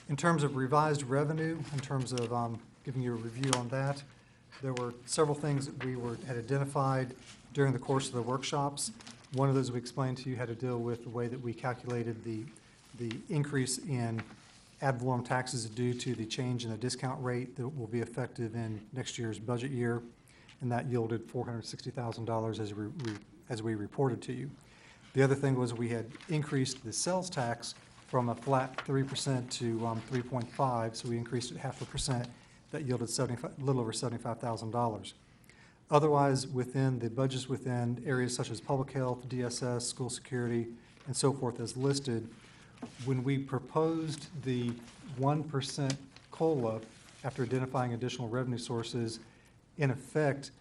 F: In terms of revised revenue, in terms of giving you a review on that, there were several things that we had identified during the course of the workshops. One of those we explained to you had to deal with the way that we calculated the increase in ad valorem taxes due to the change in the discount rate that will be effective in next year's budget year, and that yielded $460,000 as we reported to you. The other thing was we had increased the sales tax from a flat 3% to 3.5%, so we increased it 0.5%. That yielded a little over $75,000. Otherwise, within the budgets within areas such as public health, DSS, school security, and so forth as listed, when we proposed the 1% COLA after identifying additional revenue sources, in effect,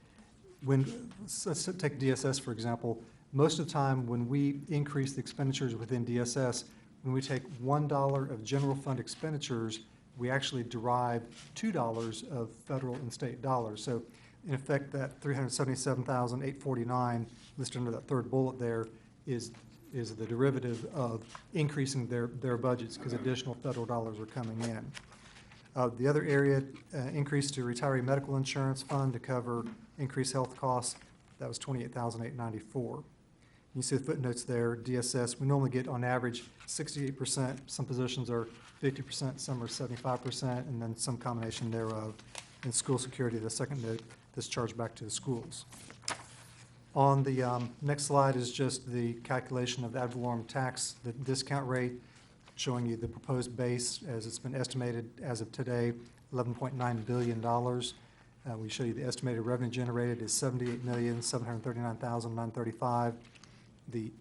F: let's take DSS for example, most of the time when we increase the expenditures within DSS, when we take $1 of general fund expenditures, we actually derive $2 of federal and state dollars. So in effect, that $377,849 listed under that third bullet there is the derivative of increasing their budgets because additional federal dollars are coming in. The other area, increase to retiree medical insurance fund to cover increased health costs, that was $28,894. You see the footnotes there, DSS, we normally get on average 68%, some positions are 50%, some are 75%, and then some combination thereof. In school security, the second note, this charged back to the schools. On the next slide is just the calculation of the ad valorem tax, the discount rate, showing you the proposed base as it's been estimated as of today, $11.9 billion. We show you the estimated revenue generated is $78,739,935. The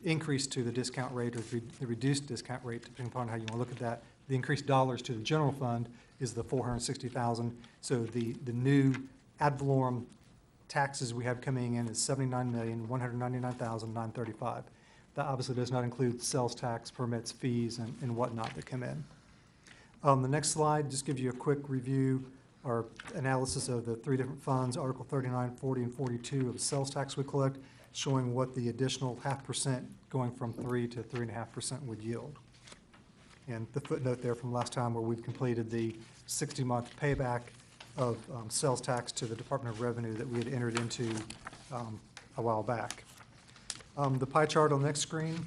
F: increase to the discount rate or the reduced discount rate, depending upon how you want to look at that, the increased dollars to the general fund is the $460,000. So the new ad valorem taxes we have coming in is $79,199,935. That obviously does not include sales tax, permits, fees, and whatnot that come in. The next slide just gives you a quick review or analysis of the three different funds, Article 39, 40, and 42 of the sales tax we collect, showing what the additional 0.5% going from 3 to 3.5% would yield. And the footnote there from last time where we've completed the 60-month payback of sales tax to the Department of Revenue that we had entered into a while back. The pie chart on the next screen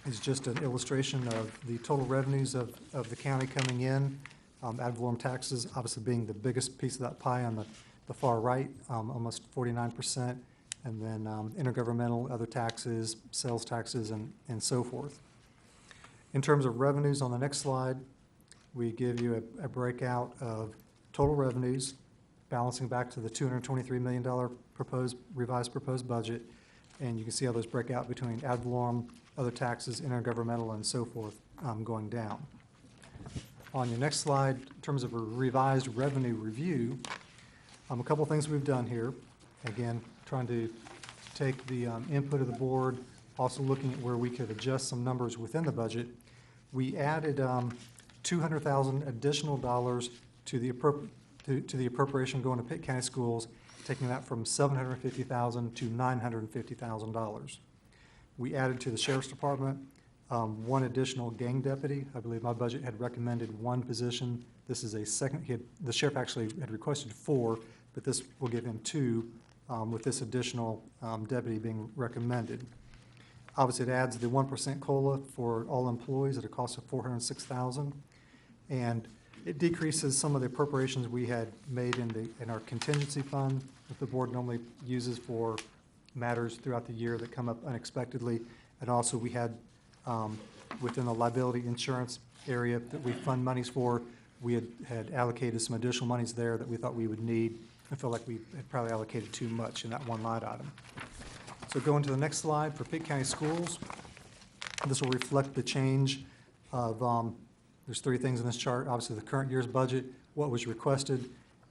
F: is just an illustration of the total revenues of the county coming in. Ad valorem taxes obviously being the biggest piece of that pie on the far right, almost 49%, and then intergovernmental, other taxes, sales taxes, and so forth. In terms of revenues on the next slide, we give you a breakout of total revenues, balancing back to the $223 million revised proposed budget, and you can see how those break out between ad valorem, other taxes, intergovernmental, and so forth, going down. On your next slide, in terms of a revised revenue review, a couple of things we've done here. Again, trying to take the input of the board, also looking at where we could adjust some numbers within the budget. We added $200,000 additional dollars to the appropriation going to Pitt County Schools, taking that from $750,000 to $950,000. We added to the Sheriff's Department one additional gang deputy. I believe my budget had recommended one position. This is a second. The sheriff actually had requested 4, but this will give him 2 with this additional deputy being recommended. Obviously, it adds the 1% COLA for all employees at a cost of $406,000, and it decreases some of the appropriations we had made in our contingency fund that the board normally uses for matters throughout the year that come up unexpectedly. And also we had within the liability insurance area that we fund monies for, we had allocated some additional monies there that we thought we would need. I feel like we had probably allocated too much in that one line item. So going to the next slide for Pitt County Schools. This will reflect the change of, there's 3 things in this chart. Obviously the current year's budget, what was requested,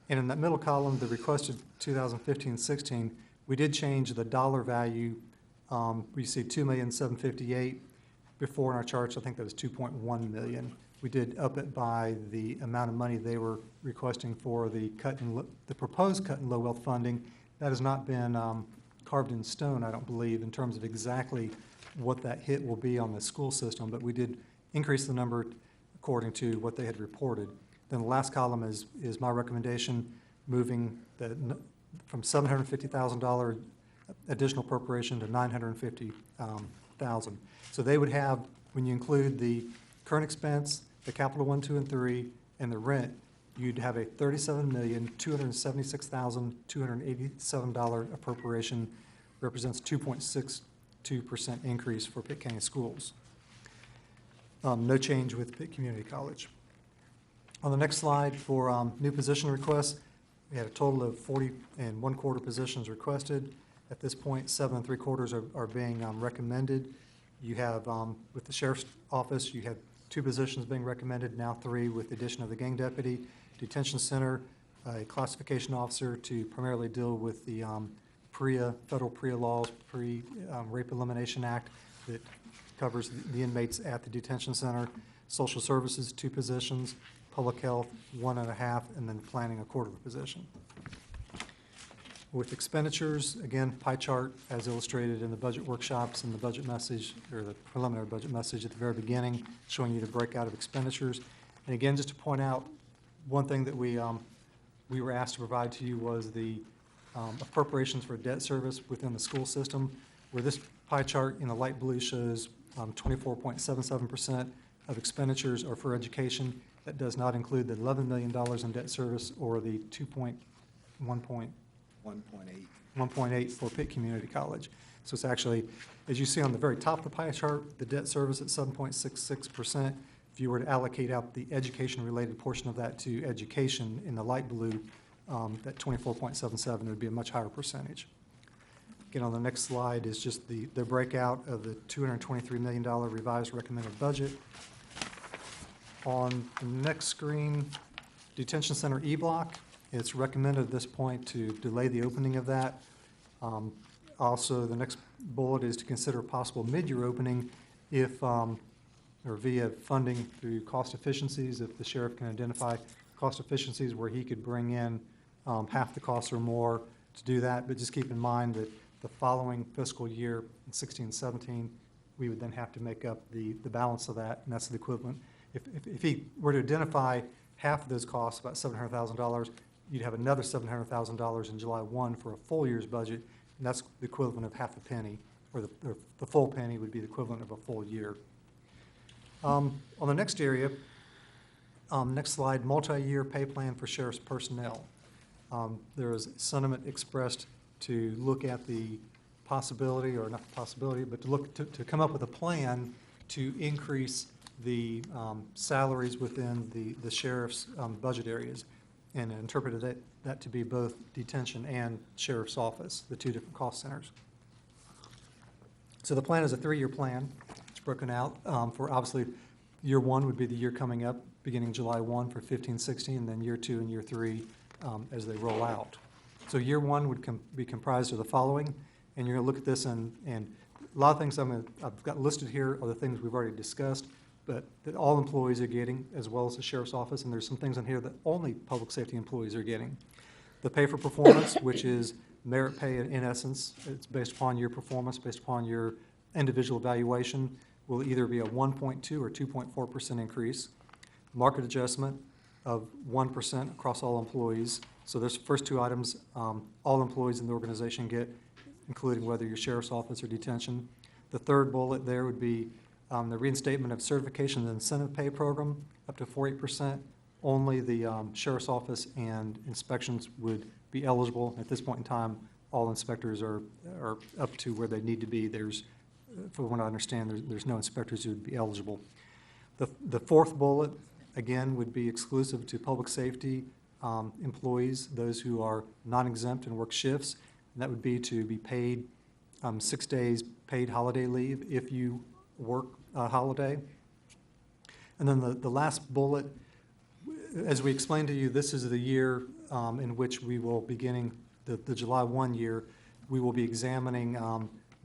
F: and in that middle column, the requested 2015-16, we did change the dollar value. We see $2,758,000. Before in our charts, I think that was $2.1 million. We did up it by the amount of money they were requesting for the proposed cut in low wealth funding. That has not been carved in stone, I don't believe, in terms of exactly what that hit will be on the school system, but we did increase the number according to what they had reported. Then the last column is my recommendation, moving from $750,000 additional appropriation to $950,000. So they would have, when you include the current expense, the capital 1, 2, and 3, and the rent, you'd have a $37,276,287 appropriation, represents 2.62% increase for Pitt County Schools. No change with Pitt Community College. On the next slide for new position requests, we had a total of 40 1/4 positions requested. At this point, 7 3/4 are being recommended. You have, with the Sheriff's Office, you have 2 positions being recommended, now 3 with the addition of the gang deputy. Detention Center, a classification officer to primarily deal with the PREA, federal PREA laws, Rape Elimination Act that covers the inmates at the detention center. Social Services, 2 positions. Public Health, 1.5, and then Planning, a 1/4 position. With expenditures, again, pie chart as illustrated in the budget workshops and the budget message, or the preliminary budget message at the very beginning, showing you the breakout of expenditures. And again, just to point out, one thing that we were asked to provide to you was the appropriations for debt service within the school system, where this pie chart in the light blue shows 24.77% of expenditures are for education. That does not include the $11 million in debt service or the 1.8 for Pitt Community College. So it's actually, as you see on the very top of the pie chart, the debt service at 7.66%. If you were to allocate out the education-related portion of that to education in the light blue, that 24.77 would be a much higher percentage. Again, on the next slide is just the breakout of the $223 million revised recommended budget. On the next screen, Detention Center E-Block. It's recommended at this point to delay the opening of that. Also, the next bullet is to consider possible mid-year opening if, or via funding through cost efficiencies, if the sheriff can identify cost efficiencies where he could bring in half the cost or more to do that. But just keep in mind that the following fiscal year, in 16, 17, we would then have to make up the balance of that, and that's the equivalent. If he were to identify half of those costs, about $700,000, you'd have another $700,000 in July 1 for a full year's budget, and that's the equivalent of half a penny, or the full penny would be the equivalent of a full year. On the next area, next slide, multi-year pay plan for sheriff's personnel. There is sentiment expressed to look at the possibility, or not the possibility, but to come up with a plan to increase the salaries within the sheriff's budget areas, and interpreted that to be both detention and sheriff's office, the two different cost centers. So the plan is a 3-year plan. It's broken out for, obviously, year 1 would be the year coming up, beginning July 1 for 15, 16, and then year 2 and year 3 as they roll out. So year 1 would be comprised of the following, and you're going to look at this, and a lot of things I've got listed here are the things we've already discussed, but that all employees are getting, as well as the sheriff's office, and there's some things in here that only public safety employees are getting. The pay for performance, which is merit pay in essence. It's based upon your performance, based upon your individual evaluation, will either be a 1.2 or 2.4% increase. Market adjustment of 1% across all employees. So those first two items, all employees in the organization get, including whether you're sheriff's office or detention. The third bullet there would be the reinstatement of certification and incentive pay program, up to 48%. Only the sheriff's office and inspections would be eligible. At this point in time, all inspectors are up to where they need to be. There's, from what I understand, there's no inspectors who would be eligible. The fourth bullet, again, would be exclusive to public safety employees, those who are non-exempt and work shifts. And that would be to be paid 6 days paid holiday leave if you work a holiday. And then the last bullet, as we explained to you, this is the year in which we will, beginning the July 1 year, we will be examining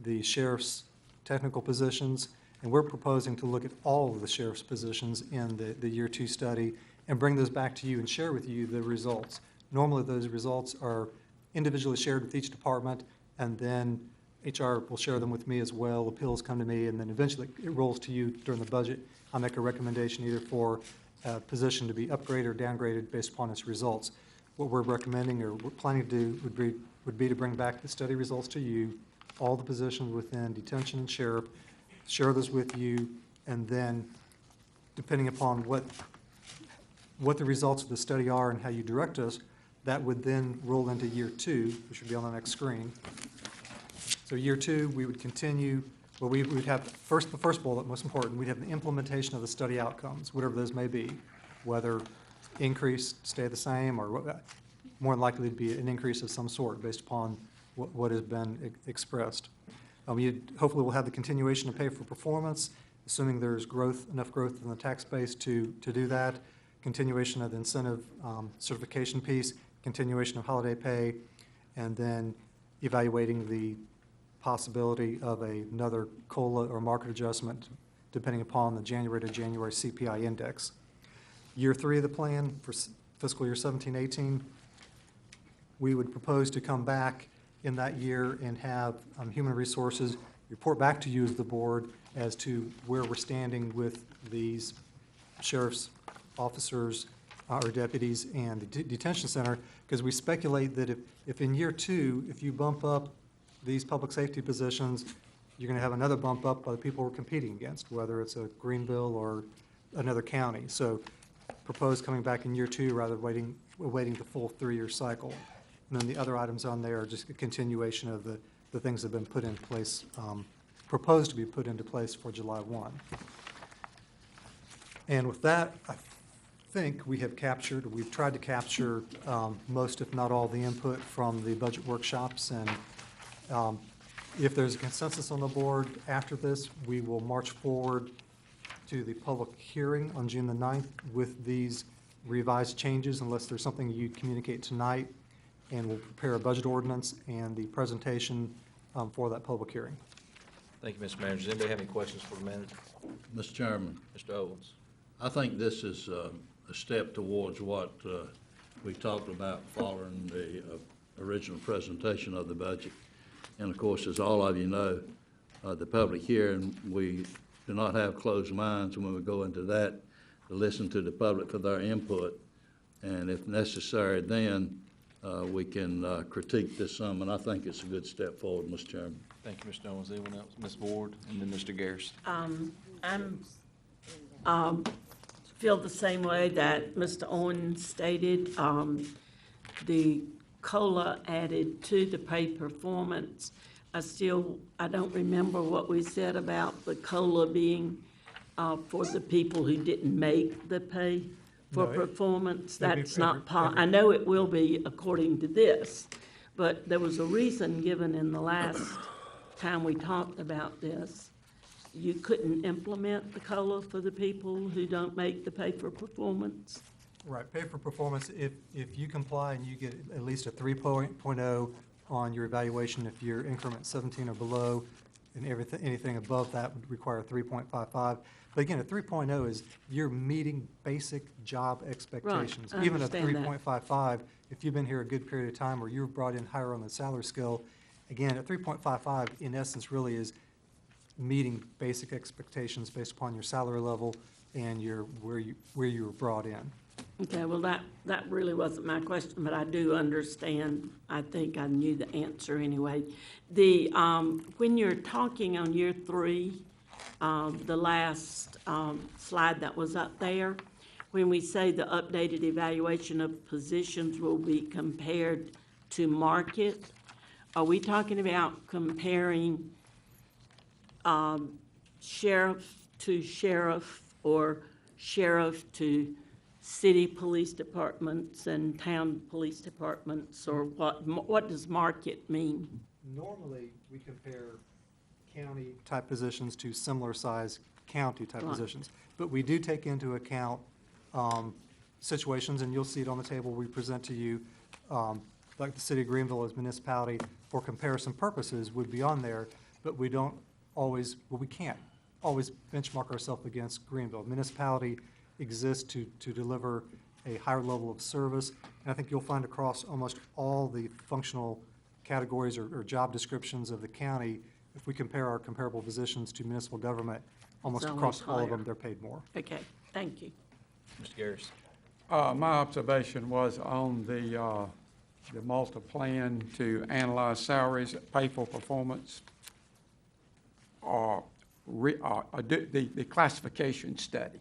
F: the sheriff's technical positions, and we're proposing to look at all of the sheriff's positions in the year 2 study and bring those back to you and share with you the results. Normally those results are individually shared with each department, and then HR will share them with me as well. Appeals come to me, and then eventually it rolls to you during the budget. I'll make a recommendation either for a position to be upgraded or downgraded based upon its results. What we're recommending or we're planning to do would be to bring back the study results to you, all the positions within detention and sheriff, share those with you, and then depending upon what the results of the study are and how you direct us, that would then roll into year 2, which would be on the next screen. So year 2, we would continue, well, we would have the first bullet, most important, we'd have the implementation of the study outcomes, whatever those may be, whether increase, stay the same, or more than likely to be an increase of some sort based upon what has been expressed. Hopefully we'll have the continuation of pay for performance, assuming there's enough growth in the tax base to do that, continuation of the incentive certification piece, continuation of holiday pay, and then evaluating the possibility of another COLA or market adjustment depending upon the January to January CPI index. Year 3 of the plan for fiscal year 17-18, we would propose to come back in that year and have Human Resources report back to you as the board as to where we're standing with these sheriff's officers or deputies and the detention center, because we speculate that if in year 2, if you bump up these public safety positions, you're going to have another bump up by the people we're competing against, whether it's a Greenville or another county. So propose coming back in year 2 rather than waiting the full 3-year cycle. And then the other items on there are just a continuation of the things that have been put in place, proposed to be put into place for July 1. And with that, I think we've tried to capture most, if not all, the input from the budget workshops. And if there's a consensus on the board after this, we will march forward to the public hearing on June the 9th with these revised changes, unless there's something you communicate tonight. And we'll prepare a budget ordinance, and the presentation for that public hearing.
O: Thank you, Mr. Manager. Does anybody have any questions for the manager?
K: Mr. Chairman,
O: Mr. Owens?
K: I think this is a step towards what we talked about following the original presentation of the budget. And of course, as all of you know, the public hearing, we do not have closed minds when we go into that to listen to the public for their input. And if necessary, then we can critique this some, and I think it's a good step forward, Mr. Chairman.
A: Thank you, Mr. Owens. Anyone else? Ms. Ward, and then Mr. Garris.
C: I'm feel the same way that Mr. Owens stated. The COLA added to the pay performance. I don't remember what we said about the COLA being for the people who didn't make the pay for
F: No,
C: performance.
F: it'll be
C: That's not
F: every-
C: I know it will be according to this, but there was a reason given in the last time we talked about this. You couldn't implement the COLA for the people who don't make the pay for performance?
F: Right, pay for performance, if you comply and you get at least a 3.0 on your evaluation, if you're increment 17 or below, and anything above that would require 3.55. But again, a 3.0 is you're meeting basic job expectations.
C: I
F: Even a
C: understand that.
F: 3.55, if you've been here a good period of time or you're brought in higher on the salary scale, again, a 3.55 in essence really is meeting basic expectations based upon your salary level and where you were brought in.
C: Okay, well, that really wasn't my question, but I do understand. I think I knew the answer anyway. When you're talking on year 3, the last slide that was up there, when we say the updated evaluation of positions will be compared to market, are we talking about comparing sheriff to sheriff or sheriff to city police departments and town police departments, or what does market mean?
F: Normally, we compare county-type positions to similar-sized county-type
C: Right.
F: positions. But we do take into account situations, and you'll see it on the table we present to you, like the city of Greenville as municipality, for comparison purposes, would be on there, but we don't always, well, we can't always benchmark ourselves against Greenville. Municipality exists to deliver a higher level of service, and I think you'll find across almost all the functional categories or job descriptions of the county, if we compare our comparable positions to municipal government, almost
C: It's
F: across
C: almost
F: all of
C: higher.
F: them, they're paid more.
C: Okay, thank you.
O: Mr. Garris?
B: My observation was on the Malta plan to analyze salaries, pay for performance, the classification study.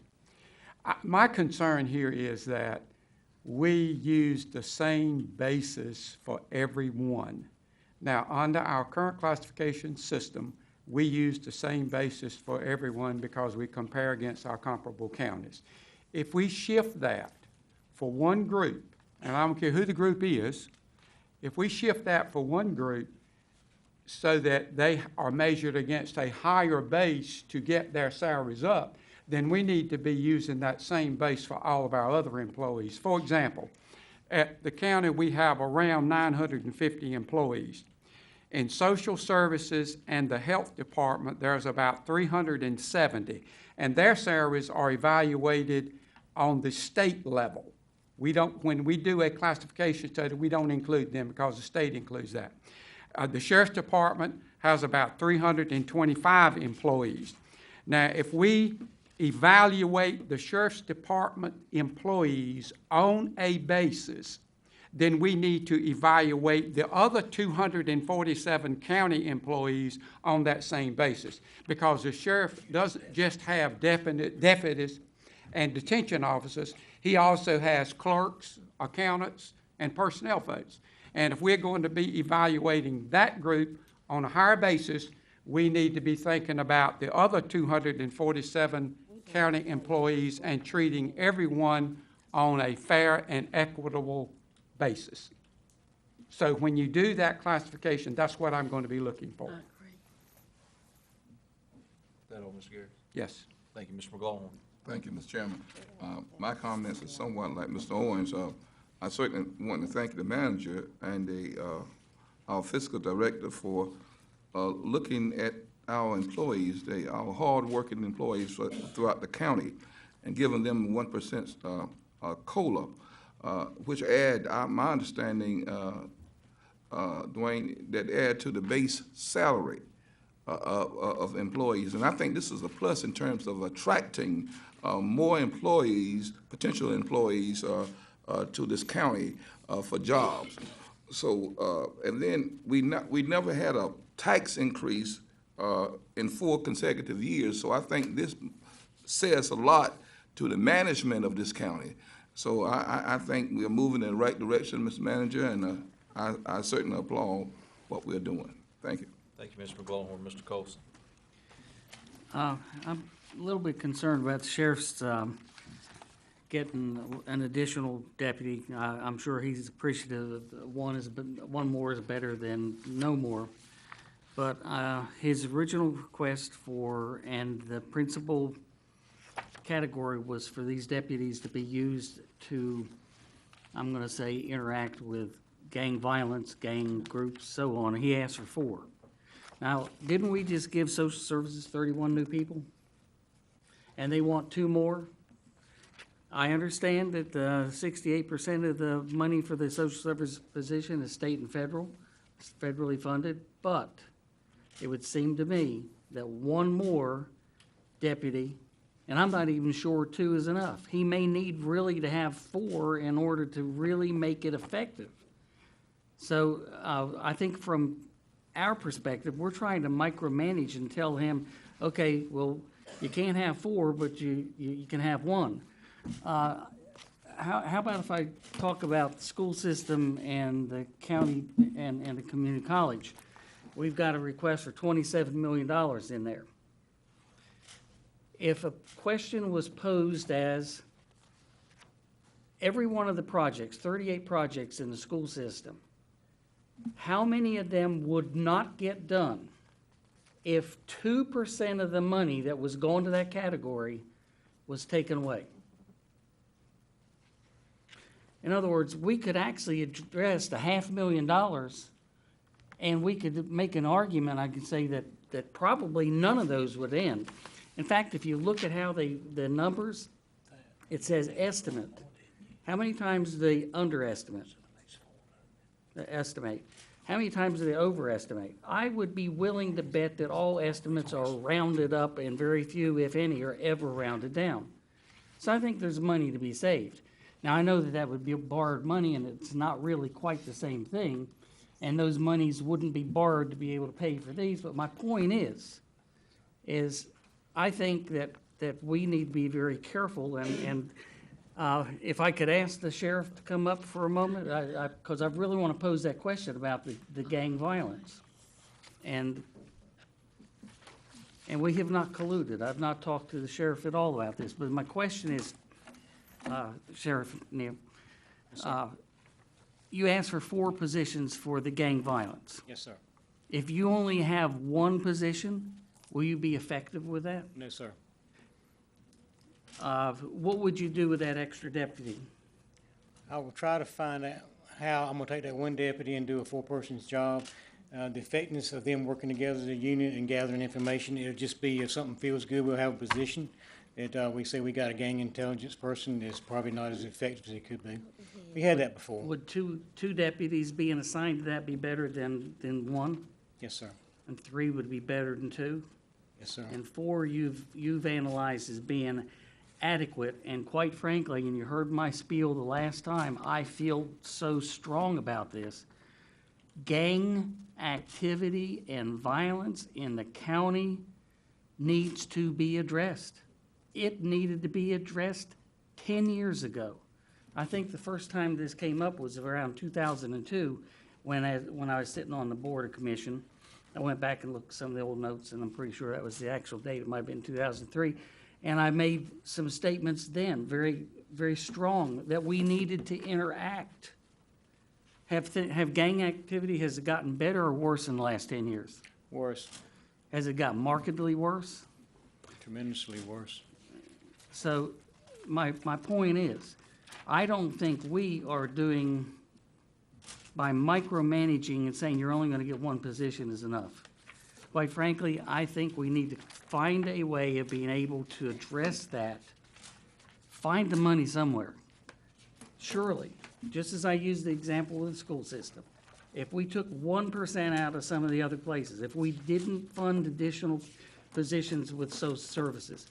B: My concern here is that we use the same basis for everyone. Now, under our current classification system, we use the same basis for everyone because we compare against our comparable counties. If we shift that for one group, and I don't care who the group is, if we shift that for one group so that they are measured against a higher base to get their salaries up, then we need to be using that same base for all of our other employees. For example, at the county, we have around 950 employees. In social services and the health department, there's about 370, and their salaries are evaluated on the state level. When we do a classification study, we don't include them because the state includes that. The sheriff's department has about 325 employees. Now, if we evaluate the sheriff's department employees on a basis, then we need to evaluate the other 247 county employees on that same basis, because the sheriff doesn't just have deputies and detention officers, he also has clerks, accountants, and personnel folks. And if we're going to be evaluating that group on a higher basis, we need to be thinking about the other 247 county employees and treating everyone on a fair and equitable basis. So when you do that classification, that's what I'm going to be looking for.
O: That all, Mr. Garris?
B: Yes.
O: Thank you, Mr. McGlaughlin.
L: Thank you, Mr. Chairman. My comments are somewhat like Mr. Owens. I certainly want to thank the manager and our fiscal director for looking at our employees, our hard-working employees throughout the county, and giving them 1% COLA, which add, my understanding, Dwayne, that add to the base salary of employees. And I think this is a plus in terms of attracting more employees, potential employees, to this county for jobs. So, and then we never had a tax increase in 4 consecutive years. So I think this says a lot to the management of this county. So I think we're moving in the right direction, Mr. Manager, and I certainly applaud what we're doing. Thank you.
O: Thank you, Mr. McGlohorn. Mr. Colson.
M: I'm a little bit concerned about the sheriff's getting an additional deputy. I'm sure he's appreciative of one more is better than no more. But his original request for, and the principal category was for these deputies to be used to, I'm gonna say, interact with gang violence, gang groups, so on. He asked for 4. Now, didn't we just give social services 31 new people? And they want 2 more? I understand that 68% of the money for the social service position is state and federal, it's federally funded, but it would seem to me that 1 more deputy, and I'm not even sure 2 is enough. He may need really to have 4 in order to really make it effective. So I think from our perspective, we're trying to micromanage and tell him, okay, well, you can't have 4, but you can have 1. How about if I talk about the school system and the county and the community college? We've got a request for $27 million in there. If a question was posed as every one of the projects, 38 projects in the school system, how many of them would not get done if 2% of the money that was going to that category was taken away? In other words, we could actually address the $500,000, and we could make an argument, I could say that probably none of those would end. In fact, if you look at how the numbers, it says estimate. How many times do they underestimate? Estimate. How many times do they overestimate? I would be willing to bet that all estimates are rounded up and very few, if any, are ever rounded down. So I think there's money to be saved. Now, I know that that would be borrowed money, and it's not really quite the same thing, and those monies wouldn't be borrowed to be able to pay for these, but my point is I think that we need to be very careful, and if I could ask the sheriff to come up for a moment, because I really want to pose that question about the gang violence. And we have not colluded. I've not talked to the sheriff at all about this, but my question is, Sheriff Neal, you asked for 4 positions for the gang violence.
P: Yes, sir.
M: If you only have 1 position, will you be effective with that?
P: No, sir.
M: What would you do with that extra deputy?
P: I will try to find out how I'm gonna take that 1 deputy and do a 4-person's job. The effectiveness of them working together as a unit and gathering information, it'll just be if something feels good, we'll have a position. That we say we got a gang intelligence person is probably not as effective as it could be. We had that before.
M: Would two deputies being assigned to that be better than 1?
P: Yes, sir.
M: And 3 would be better than 2?
P: Yes, sir.
M: And 4 you've analyzed as being adequate, and quite frankly, and you heard my spiel the last time, I feel so strong about this. Gang activity and violence in the county needs to be addressed. It needed to be addressed 10 years ago. I think the first time this came up was around 2002 when I was sitting on the board of commission. I went back and looked at some of the old notes, and I'm pretty sure that was the actual date. It might have been 2003. And I made some statements then, very, very strong, that we needed to interact. Have gang activity, has it gotten better or worse in the last 10 years?
P: Worse.
M: Has it gotten markedly worse?
P: Tremendously worse.
M: So my point is, I don't think we are doing, by micromanaging and saying you're only going to get 1 position is enough. Quite frankly, I think we need to find a way of being able to address that. Find the money somewhere. Surely, just as I used the example of the school system, if we took 1% out of some of the other places, if we didn't fund additional positions with social services,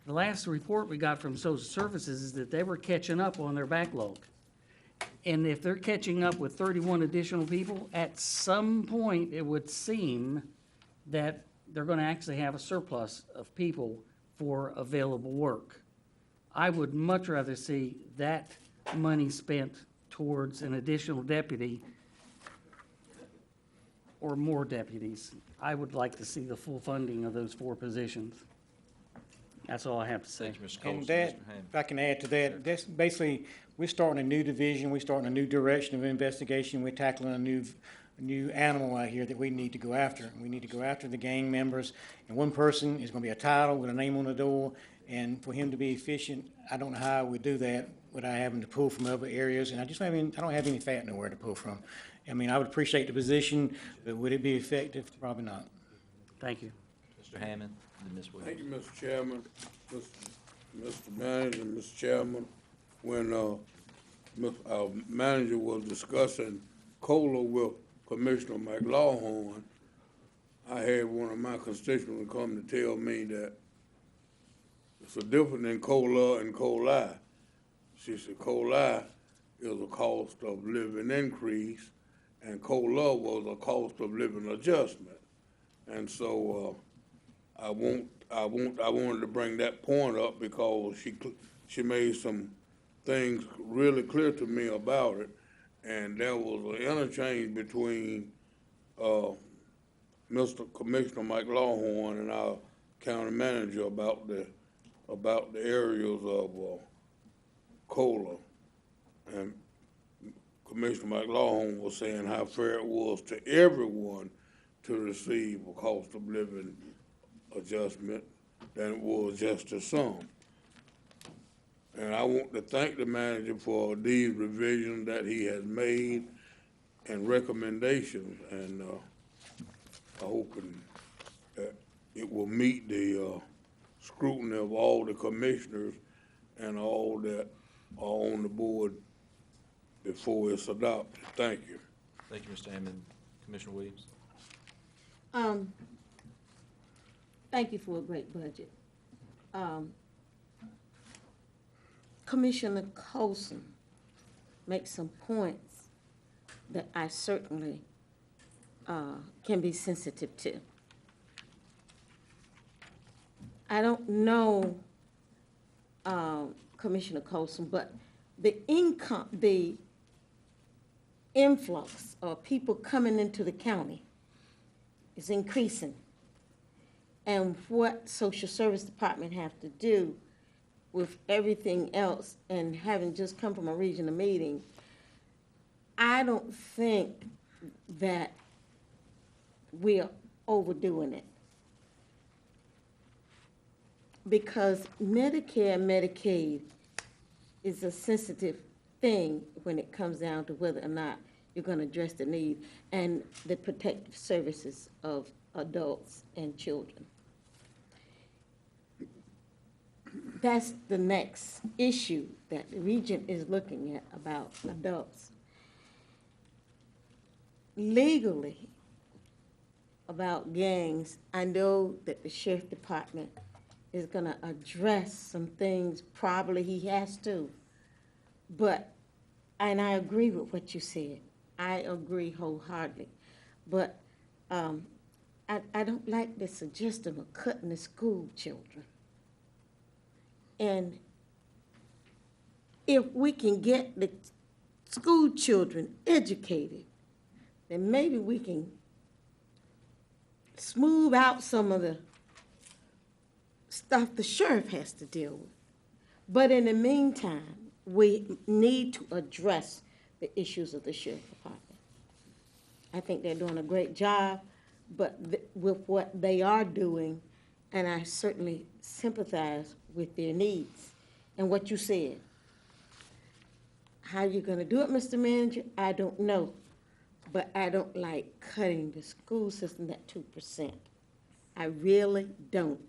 M: the last report we got from social services is that they were catching up on their backlog. And if they're catching up with 31 additional people, at some point, it would seem that they're gonna actually have a surplus of people for available work. I would much rather see that money spent towards an additional deputy or more deputies. I would like to see the full funding of those 4 positions. That's all I have to say.
O: Thank you, Mr. Colson.
P: And that,
O: Mr. Hammond.
P: if I can add to that, that's basically, we're starting a new division, we're starting a new direction of investigation, we're tackling a new animal out here that we need to go after. We need to go after the gang members, and one person is gonna be a title with a name on the door, and for him to be efficient, I don't know how I would do that without having to pull from other areas, and I don't have any fat nowhere to pull from. I mean, I would appreciate the position, but would it be effective? Probably not.
M: Thank you.
A: Mr. Hammond, and Ms. Williams.
N: Thank you, Mr. Chairman, Mr. Manager, Mr. Chairman. When, our manager was discussing COLA with Commissioner McLaughlin, I had one of my constituents come to tell me that it's a difference in COLA and COLI. She said COLI is a cost of living increase, and COLA was a cost of living adjustment. And so, I wanted to bring that point up because she made some things really clear to me about it. And there was an interchange between, Mr. Commissioner Mike Lawhorn and our county manager about the areas of, COLA. And Commissioner Mike Lawhorn was saying how fair it was to everyone to receive a cost of living adjustment than it was just to some. And I want to thank the manager for these revisions that he has made and recommendations, and I hope that it will meet the scrutiny of all the commissioners and all that are on the board before it's adopted. Thank you.
O: Thank you, Mr. Hammond. Commissioner Williams.
C: Thank you for a great budget. Commissioner Colson makes some points that I certainly can be sensitive to. I don't know, Commissioner Colson, but the influx of people coming into the county is increasing. And what Social Service Department have to do with everything else, and having just come from a regional meeting, I don't think that we're overdoing it. Because Medicare and Medicaid is a sensitive thing when it comes down to whether or not you're going to address the need and the protective services of adults and children. That's the next issue that the region is looking at about adults. Legally, about gangs, I know that the sheriff department is going to address some things, probably he has to, but, and I agree with what you said. I agree wholeheartedly, but I don't like the suggestion of cutting the school children. And if we can get the school children educated, then maybe we can smooth out some of the stuff the sheriff has to deal with. But in the meantime, we need to address the issues of the sheriff department. I think they're doing a great job, but with what they are doing, and I certainly sympathize with their needs and what you said. How you're gonna do it, Mr. Manager, I don't know, but I don't like cutting the school system that 2%. I really don't.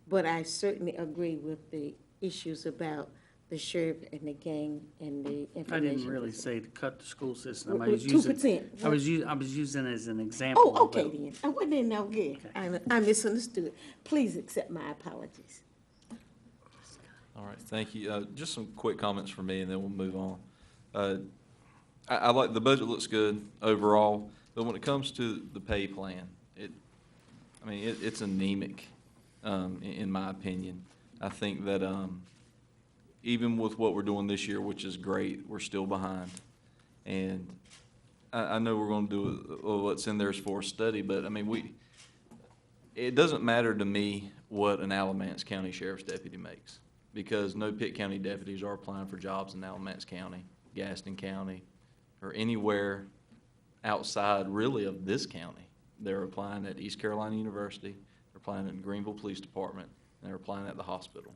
C: But I certainly agree with the issues about the sheriff and the gang and the
M: I
C: information.
M: didn't really say to cut the school system. I
C: Well,
M: was using
C: 2%.
M: I was using it as an example.
C: Oh,
M: of
C: okay
M: it.
C: then. I wasn't no good. I misunderstood. Please accept my apologies.
O: All right, thank you. Just some quick comments from me, and then we'll move on. I like, the budget looks good overall, but when it comes to the pay plan, it's anemic, in my opinion. I think that, even with what we're doing this year, which is great, we're still behind. And I know we're gonna do, what's in there is for a study, but it doesn't matter to me what an Alamance County Sheriff's deputy makes, because no Pitt County deputies are applying for jobs in Alamance County, Gaston County, or anywhere outside really of this county. They're applying at East Carolina University, they're applying at Greenville Police Department, and they're applying at the hospital.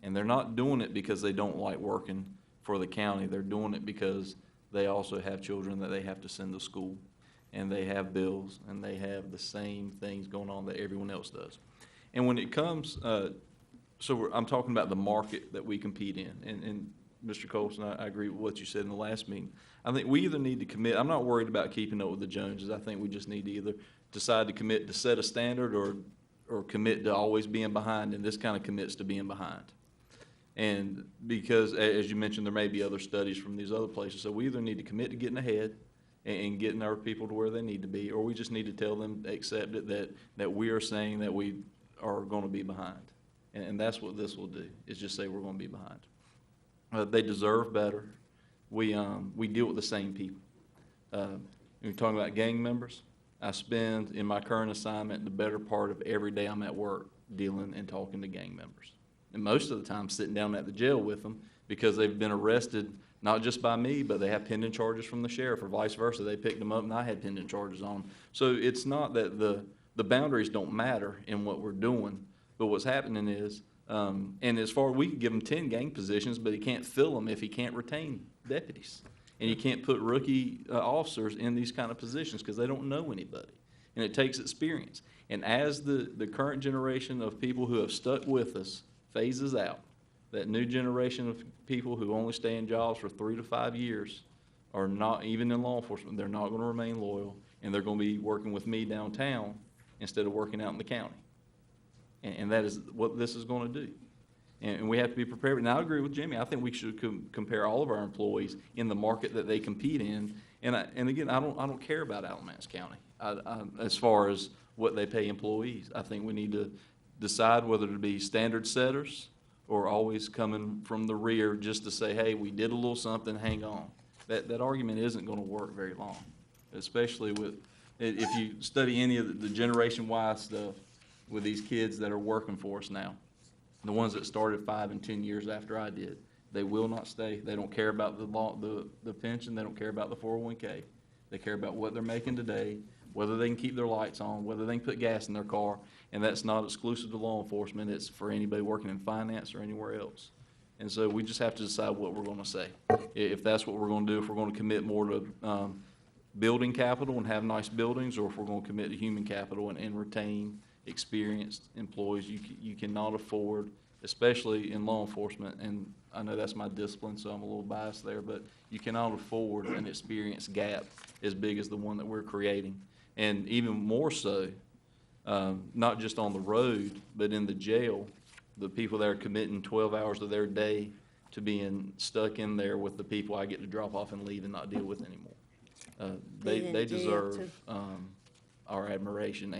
O: And they're not doing it because they don't like working for the county. They're doing it because they also have children that they have to send to school, and they have bills, and they have the same things going on that everyone else does. And when it comes, I'm talking about the market that we compete in. And Mr. Colson, I agree with what you said in the last meeting. I think we either need to commit, I'm not worried about keeping up with the Joneses. I think we just need to either decide to commit to set a standard or commit to always being behind, and this kind of commits to being behind. And because, as you mentioned, there may be other studies from these other places, so we either need to commit to getting ahead and getting our people to where they need to be, or we just need to tell them, accept it, that we are saying that we are going to be behind. And that's what this will do, is just say we're going to be behind. They deserve better. We deal with the same people. When you're talking about gang members, I spend, in my current assignment, the better part of every day I'm at work dealing and talking to gang members. And most of the time sitting down at the jail with them because they've been arrested, not just by me, but they have pending charges from the sheriff, or vice versa. They picked them up and I had pending charges on them. So it's not that the boundaries don't matter in what we're doing, but what's happening is, and as far, we can give him 10 gang positions, but he can't fill them if he can't retain deputies. And you can't put rookie officers in these kind of positions because they don't know anybody. And it takes experience. And as the current generation of people who have stuck with us phases out, that new generation of people who only stay in jobs for 3 to 5 years are not, even in law enforcement, they're not going to remain loyal, and they're going to be working with me downtown instead of working out in the county. And that is what this is going to do. And we have to be prepared. And I agree with Jimmy. I think we should compare all of our employees in the market that they compete in. And again, I don't care about Alamance County as far as what they pay employees. I think we need to decide whether to be standard setters or always coming from the rear just to say, hey, we did a little something, hang on. That argument isn't going to work very long, especially if you study any of the Generation Y stuff with these kids that are working for us now. The ones that started 5 and 10 years after I did, they will not stay. They don't care about the pension. They don't care about the 401k. They care about what they're making today, whether they can keep their lights on, whether they can put gas in their car. And that's not exclusive to law enforcement. It's for anybody working in finance or anywhere else. And so we just have to decide what we're going to say. If that's what we're going to do, if we're going to commit more to building capital and have nice buildings, or if we're going to commit to human capital and retain experienced employees. You cannot afford, especially in law enforcement, and I know that's my discipline, so I'm a little biased there, but you cannot afford an experience gap as big as the one that we're creating. And even more so, not just on the road, but in the jail, the people that are committing 12 hours of their day to being stuck in there with the people I get to drop off and leave and not deal with anymore. They deserve our admiration,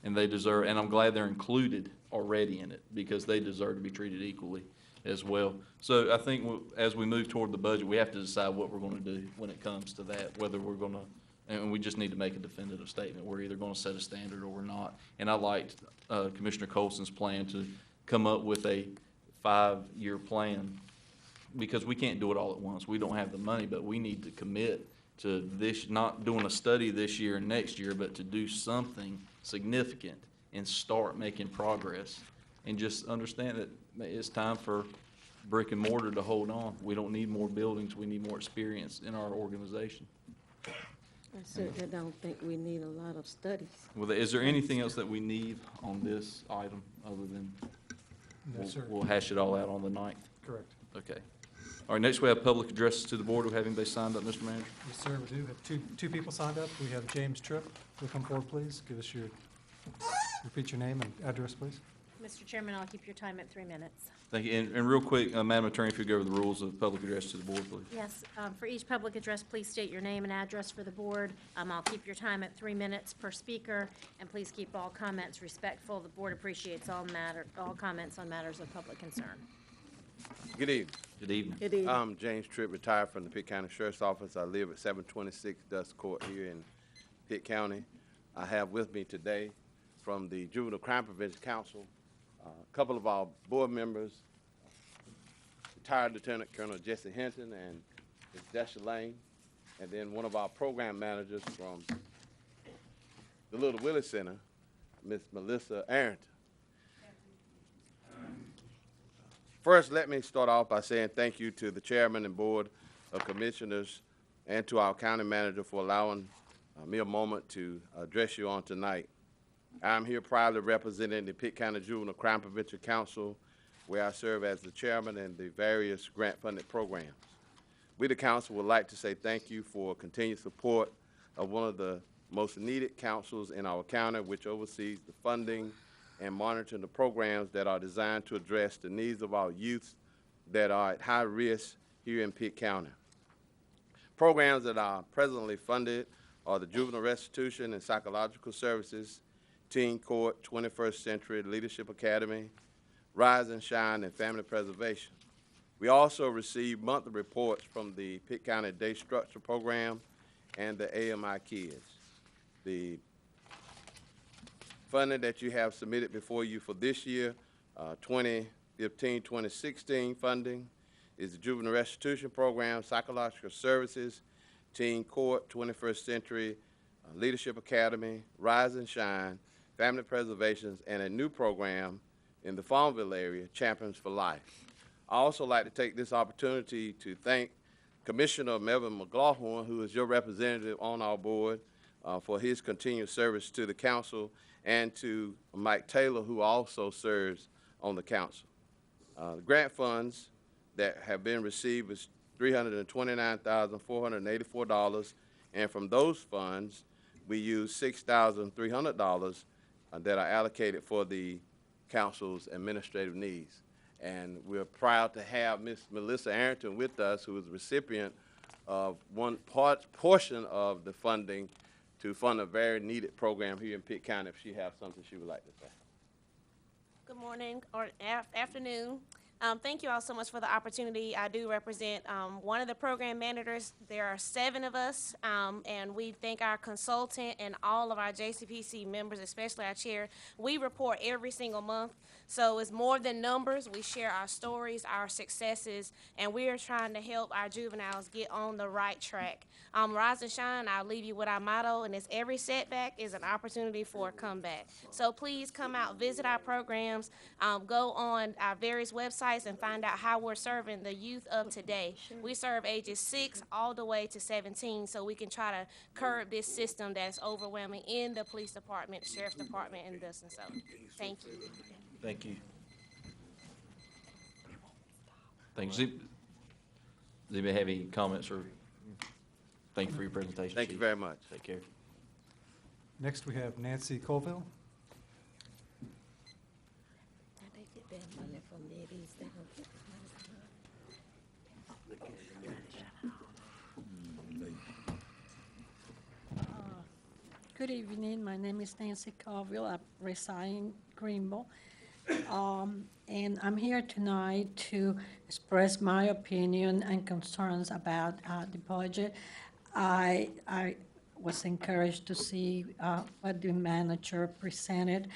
O: and they deserve, and I'm glad they're included already in it, because they deserve to be treated equally as well. So I think as we move toward the budget, we have to decide what we're going to do when it comes to that, whether we're going to, and we just need to make a definitive statement. We're either going to set a standard or we're not. And I liked Commissioner Colson's plan to come up with a 5-year plan, because we can't do it all at once. We don't have the money, but we need to commit to this, not doing a study this year and next year, but to do something significant and start making progress. And just understand that it's time for brick and mortar to hold on. We don't need more buildings. We need more experience in our organization.
C: certainly don't think we need a lot of studies.
O: Well, is there anything else that we need on this item other than?
F: No, sir.
O: We'll hash it all out on the 9th?
F: Correct.
O: Okay. All right, next we have public addresses to the board. Do we have anybody signed up, Mr. Manager?
F: Yes, sir, we do have two people signed up. We have James Tripp. Will come forward, please. Repeat your name and address, please.
I: Mr. Chairman, I'll keep your time at 3 minutes.
O: Thank you. And real quick, Madam Attorney, if you go over the rules of public address to the board, please.
I: Yes, for each public address, please state your name and address for the board. I'll keep your time at 3 minutes per speaker, and please keep all comments respectful. The board appreciates all comments on matters of public concern.
Q: Good evening.
O: Good evening.
C: Good evening.
Q: I'm James Tripp, retired from the Pitt County Sheriff's Office. I live at 726 Dust Court here in Pitt County. I have with me today from the Juvenile Crime Prevention Council a couple of our board members, retired Lieutenant Colonel Jesse Hinton and Ms. Desha Lane, and then one of our program managers from the Little Willie Center, Ms. Melissa Arrington. First, let me start off by saying thank you to the Chairman and Board of Commissioners and to our County Manager for allowing me a moment to address you on tonight. I'm here proudly representing the Pitt County Juvenile Crime Prevention Council, where I serve as the chairman in the various grant-funded programs. We, the council, would like to say thank you for continued support of one of the most needed councils in our county, which oversees the funding and monitoring the programs that are designed to address the needs of our youth that are at high risk here in Pitt County. Programs that are presently funded are the Juvenile Restitution and Psychological Services, Teen Court, 21st Century Leadership Academy, Rise and Shine, and Family Preservation. We also receive monthly reports from the Pitt County Day Structure Program and the AMI Kids. The funding that you have submitted before you for this year, 2015-2016 funding, is the Juvenile Restitution Program, Psychological Services, Teen Court, 21st Century Leadership Academy, Rise and Shine, Family Preservations, and a new program in the Farmville area, Champions for Life. I also like to take this opportunity to thank Commissioner Melvin McLaughlin, who is your representative on our board, for his continued service to the council, and to Mike Taylor, who also serves on the council. The grant funds that have been received is $329,484, and from those funds, we use $6,300 that are allocated for the council's administrative needs. And we're proud to have Ms. Melissa Arrington with us, who is the recipient of one portion of the funding to fund a very needed program here in Pitt County, if she has something she would like to say.
R: Good morning or afternoon. Thank you all so much for the opportunity. I do represent one of the program managers. There are 7 of us, and we thank our consultant and all of our JCPC members, especially our chair. We report every single month, so it's more than numbers. We share our stories, our successes, and we are trying to help our juveniles get on the right track. Rise and Shine, I'll leave you with our motto, and it's every setback is an opportunity for a comeback. So please come out, visit our programs, go on our various websites, and find out how we're serving the youth of today. We serve ages 6 all the way to 17, so we can try to curb this system that's overwhelming in the police department, sheriff's department, and thus and so. Thank you.
O: Thank you. Thank you. Does anybody have any comments or thank you for your presentation?
Q: Thank you very much.
O: Take care.
F: Next, we have Nancy Colville.
S: Good evening. My name is Nancy Colville. I reside in Greenville. And I'm here tonight to express my opinion and concerns about the budget. I was encouraged to see what the manager presented.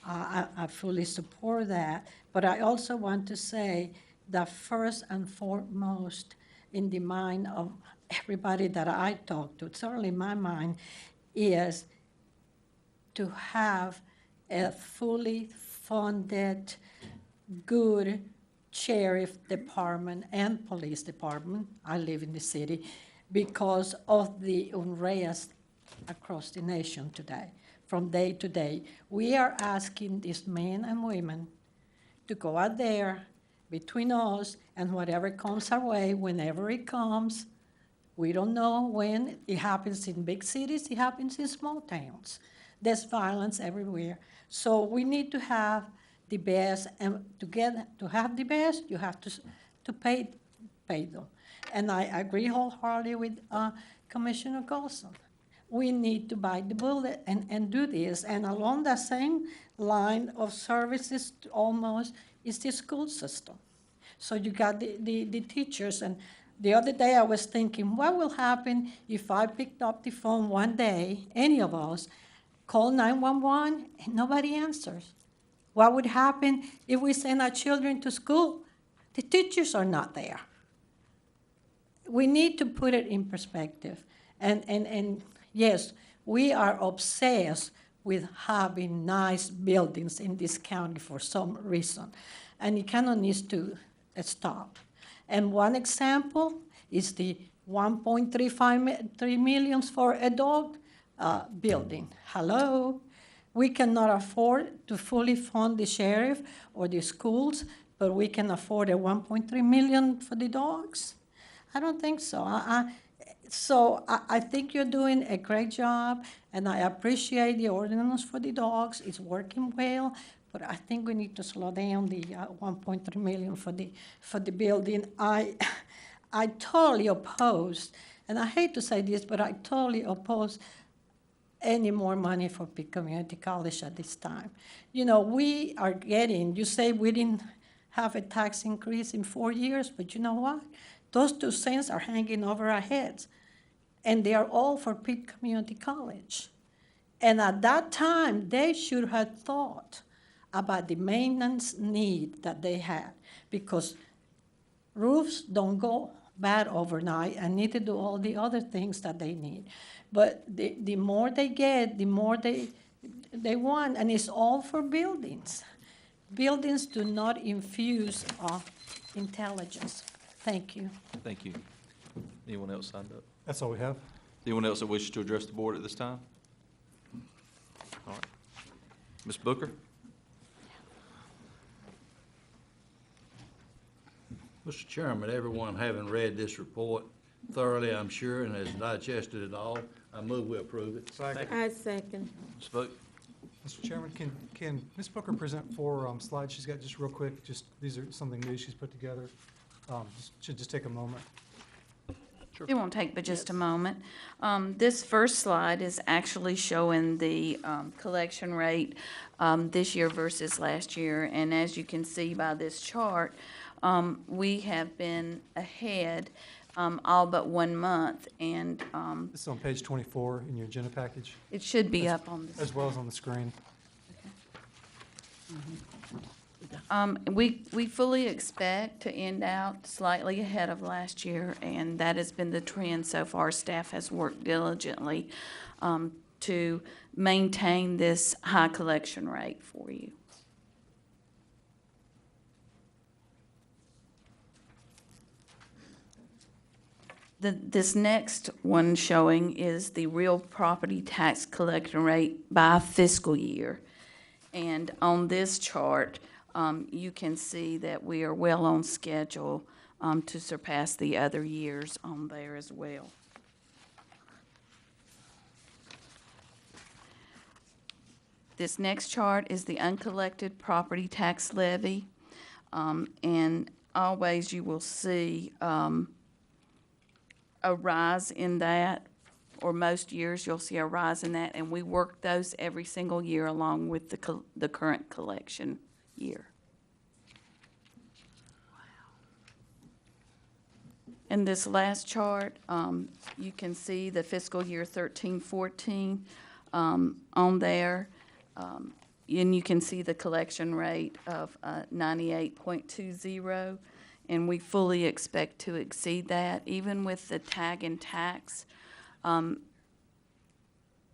S: I fully support that. But I also want to say that first and foremost in the mind of everybody that I talk to, certainly my mind, is to have a fully funded, good sheriff department and police department. I live in the city because of the unrest across the nation today, from day to day. We are asking these men and women to go out there between us and whatever comes our way, whenever it comes. We don't know when. It happens in big cities, it happens in small towns. There's violence everywhere. So we need to have the best, and to have the best, you have to pay them. And I agree wholeheartedly with Commissioner Golson. We need to bite the bullet and do this. And along that same line of services almost is the school system. So you got the teachers. And the other day I was thinking, what will happen if I picked up the phone one day, any of us, call 911 and nobody answers? What would happen if we send our children to school? The teachers are not there. We need to put it in perspective. And yes, we are obsessed with having nice buildings in this county for some reason. And it kind of needs to stop. And one example is the 1.3 million for a dog building. Hello? We cannot afford to fully fund the sheriff or the schools, but we can afford a 1.3 million for the dogs? I don't think so. I think you're doing a great job, and I appreciate the ordinance for the dogs. It's working well, but I think we need to slow down the 1.3 million for the building. I totally oppose, and I hate to say this, but I totally oppose any more money for Pitt Community College at this time. You know, we are getting, you say we didn't have a tax increase in 4 years, but you know what? Those 2 cents are hanging over our heads, and they are all for Pitt Community College. And at that time, they should have thought about the maintenance need that they had, because roofs don't go bad overnight and need to do all the other things that they need. But the more they get, the more they want, and it's all for buildings. Buildings do not infuse intelligence. Thank you.
O: Thank you. Anyone else signed up?
F: That's all we have.
O: Anyone else that wishes to address the board at this time? All right. Ms. Booker?
K: Mr. Chairman, everyone having read this report thoroughly, I'm sure, and has digested it all, I move we approve it.
C: I second.
O: Ms. Vogt?
F: Mr. Chairman, can Ms. Booker present 4 slides she's got just real quick? Just, these are something new she's put together. Should just take a moment.
O: Sure.
T: It won't take but just a moment. This first slide is actually showing the collection rate this year versus last year. And as you can see by this chart, we have been ahead all but 1 month. And
F: This is on page 24 in your agenda package.
T: it should be up on the
F: as well as on the screen.
T: We fully expect to end out slightly ahead of last year, and that has been the trend so far. Staff has worked diligently to maintain this high collection rate for you. This next one showing is the real property tax collection rate by fiscal year. And on this chart, you can see that we are well on schedule to surpass the other years on there as well. This next chart is the uncollected property tax levy. And always you will see a rise in that, or most years you'll see a rise in that, and we work those every single year along with the current collection year. In this last chart, you can see the fiscal year 13-14 on there, and you can see the collection rate of 98.20. And we fully expect to exceed that, even with the tag and tax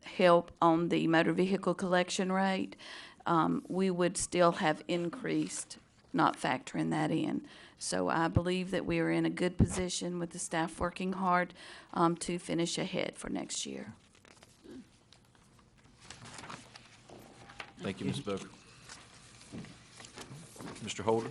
T: help on the motor vehicle collection rate. We would still have increased, not factoring that in. So I believe that we are in a good position with the staff working hard to finish ahead for next year.
O: Thank you, Ms. Booker. Mr. Holder?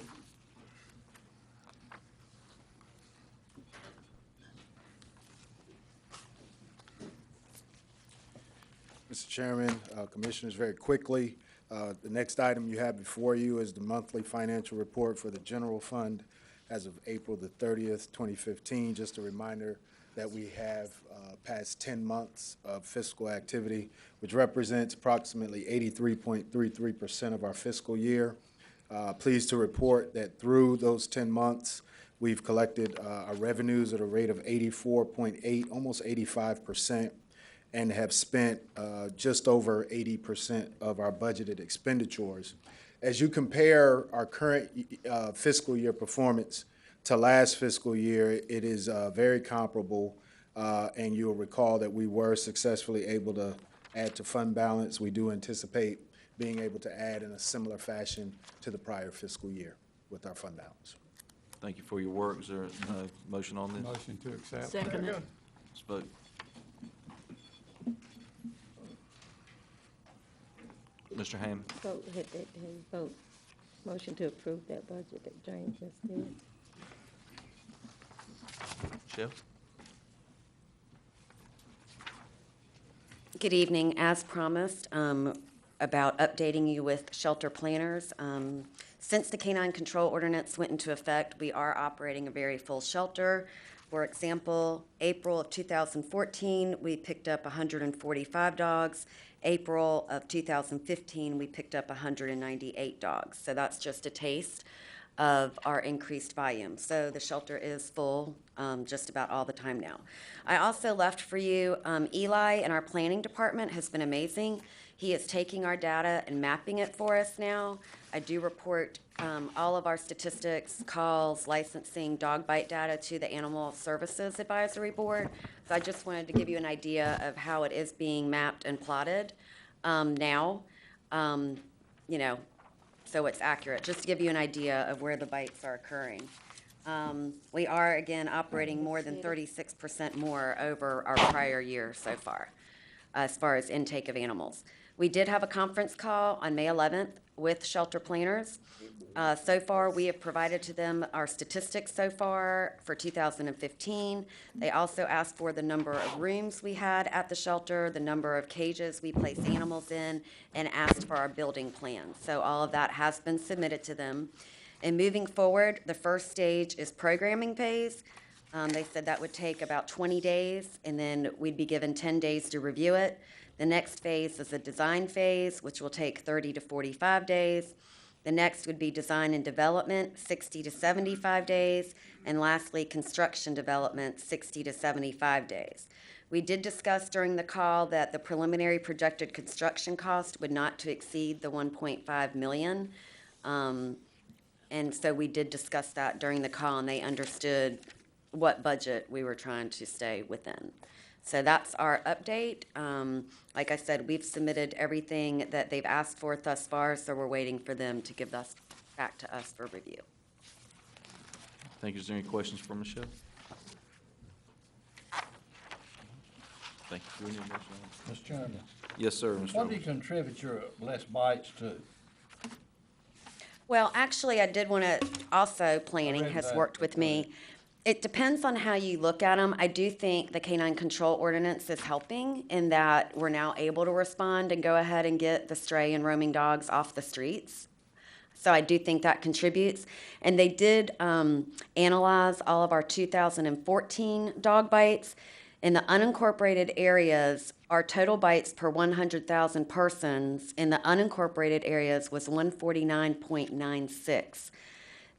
U: Mr. Chairman, Commissioners, very quickly, the next item you have before you is the monthly financial report for the general fund as of April the 30th, 2015. Just a reminder that we have past 10 months of fiscal activity, which represents approximately 83.33% of our fiscal year. Pleased to report that through those 10 months, we've collected our revenues at a rate of 84.8, almost 85%, and have spent just over 80% of our budgeted expenditures. As you compare our current fiscal year performance to last fiscal year, it is very comparable, and you'll recall that we were successfully able to add to fund balance. We do anticipate being able to add in a similar fashion to the prior fiscal year with our fund balance.
O: Thank you for your work. Is there a motion on this?
B: Motion to accept.
C: Second it.
O: Ms. Booker? Mr. Hammond?
V: Vote, hit that, vote. Motion to approve that budget that James just did.
O: Michelle?
W: Good evening. As promised, about updating you with shelter planners. Since the Canine Control Ordinance went into effect, we are operating a very full shelter. For example, April of 2014, we picked up 145 dogs. April of 2015, we picked up 198 dogs. So that's just a taste of our increased volume. So the shelter is full just about all the time now. I also left for you, Eli in our planning department has been amazing. He is taking our data and mapping it for us now. I do report all of our statistics, calls, licensing, dog bite data to the Animal Services Advisory Board. So I just wanted to give you an idea of how it is being mapped and plotted now, you know, so it's accurate, just to give you an idea of where the bites are occurring. We are, again, operating more than 36% more over our prior year so far as intake of animals. We did have a conference call on May 11th with shelter planners. So far, we have provided to them our statistics so far for 2015. They also asked for the number of rooms we had at the shelter, the number of cages we place animals in, and asked for our building plan. So all of that has been submitted to them. And moving forward, the first stage is programming phase. They said that would take about 20 days, and then we'd be given 10 days to review it. The next phase is a design phase, which will take 30 to 45 days. The next would be design and development, 60 to 75 days. And lastly, construction development, 60 to 75 days. We did discuss during the call that the preliminary projected construction cost would not to exceed the 1.5 million. And so we did discuss that during the call, and they understood what budget we were trying to stay within. So that's our update. Like I said, we've submitted everything that they've asked for thus far, so we're waiting for them to give us back to us for review.
O: Thank you. Is there any questions for Michelle? Thank you. Do we need a motion on this?
K: Mr. Chairman.
O: Yes, sir, Mr.
K: What do you
O: Owens.
K: contribute your less bites to?
W: Well, actually, I did want to, also planning
K: read
W: has
K: that.
W: worked with me. It depends on how you look at them. I do think the Canine Control Ordinance is helping in that we're now able to respond and go ahead and get the stray and roaming dogs off the streets. So I do think that contributes. And they did analyze all of our 2014 dog bites. In the unincorporated areas, our total bites per 100,000 persons in the unincorporated areas was 149.96.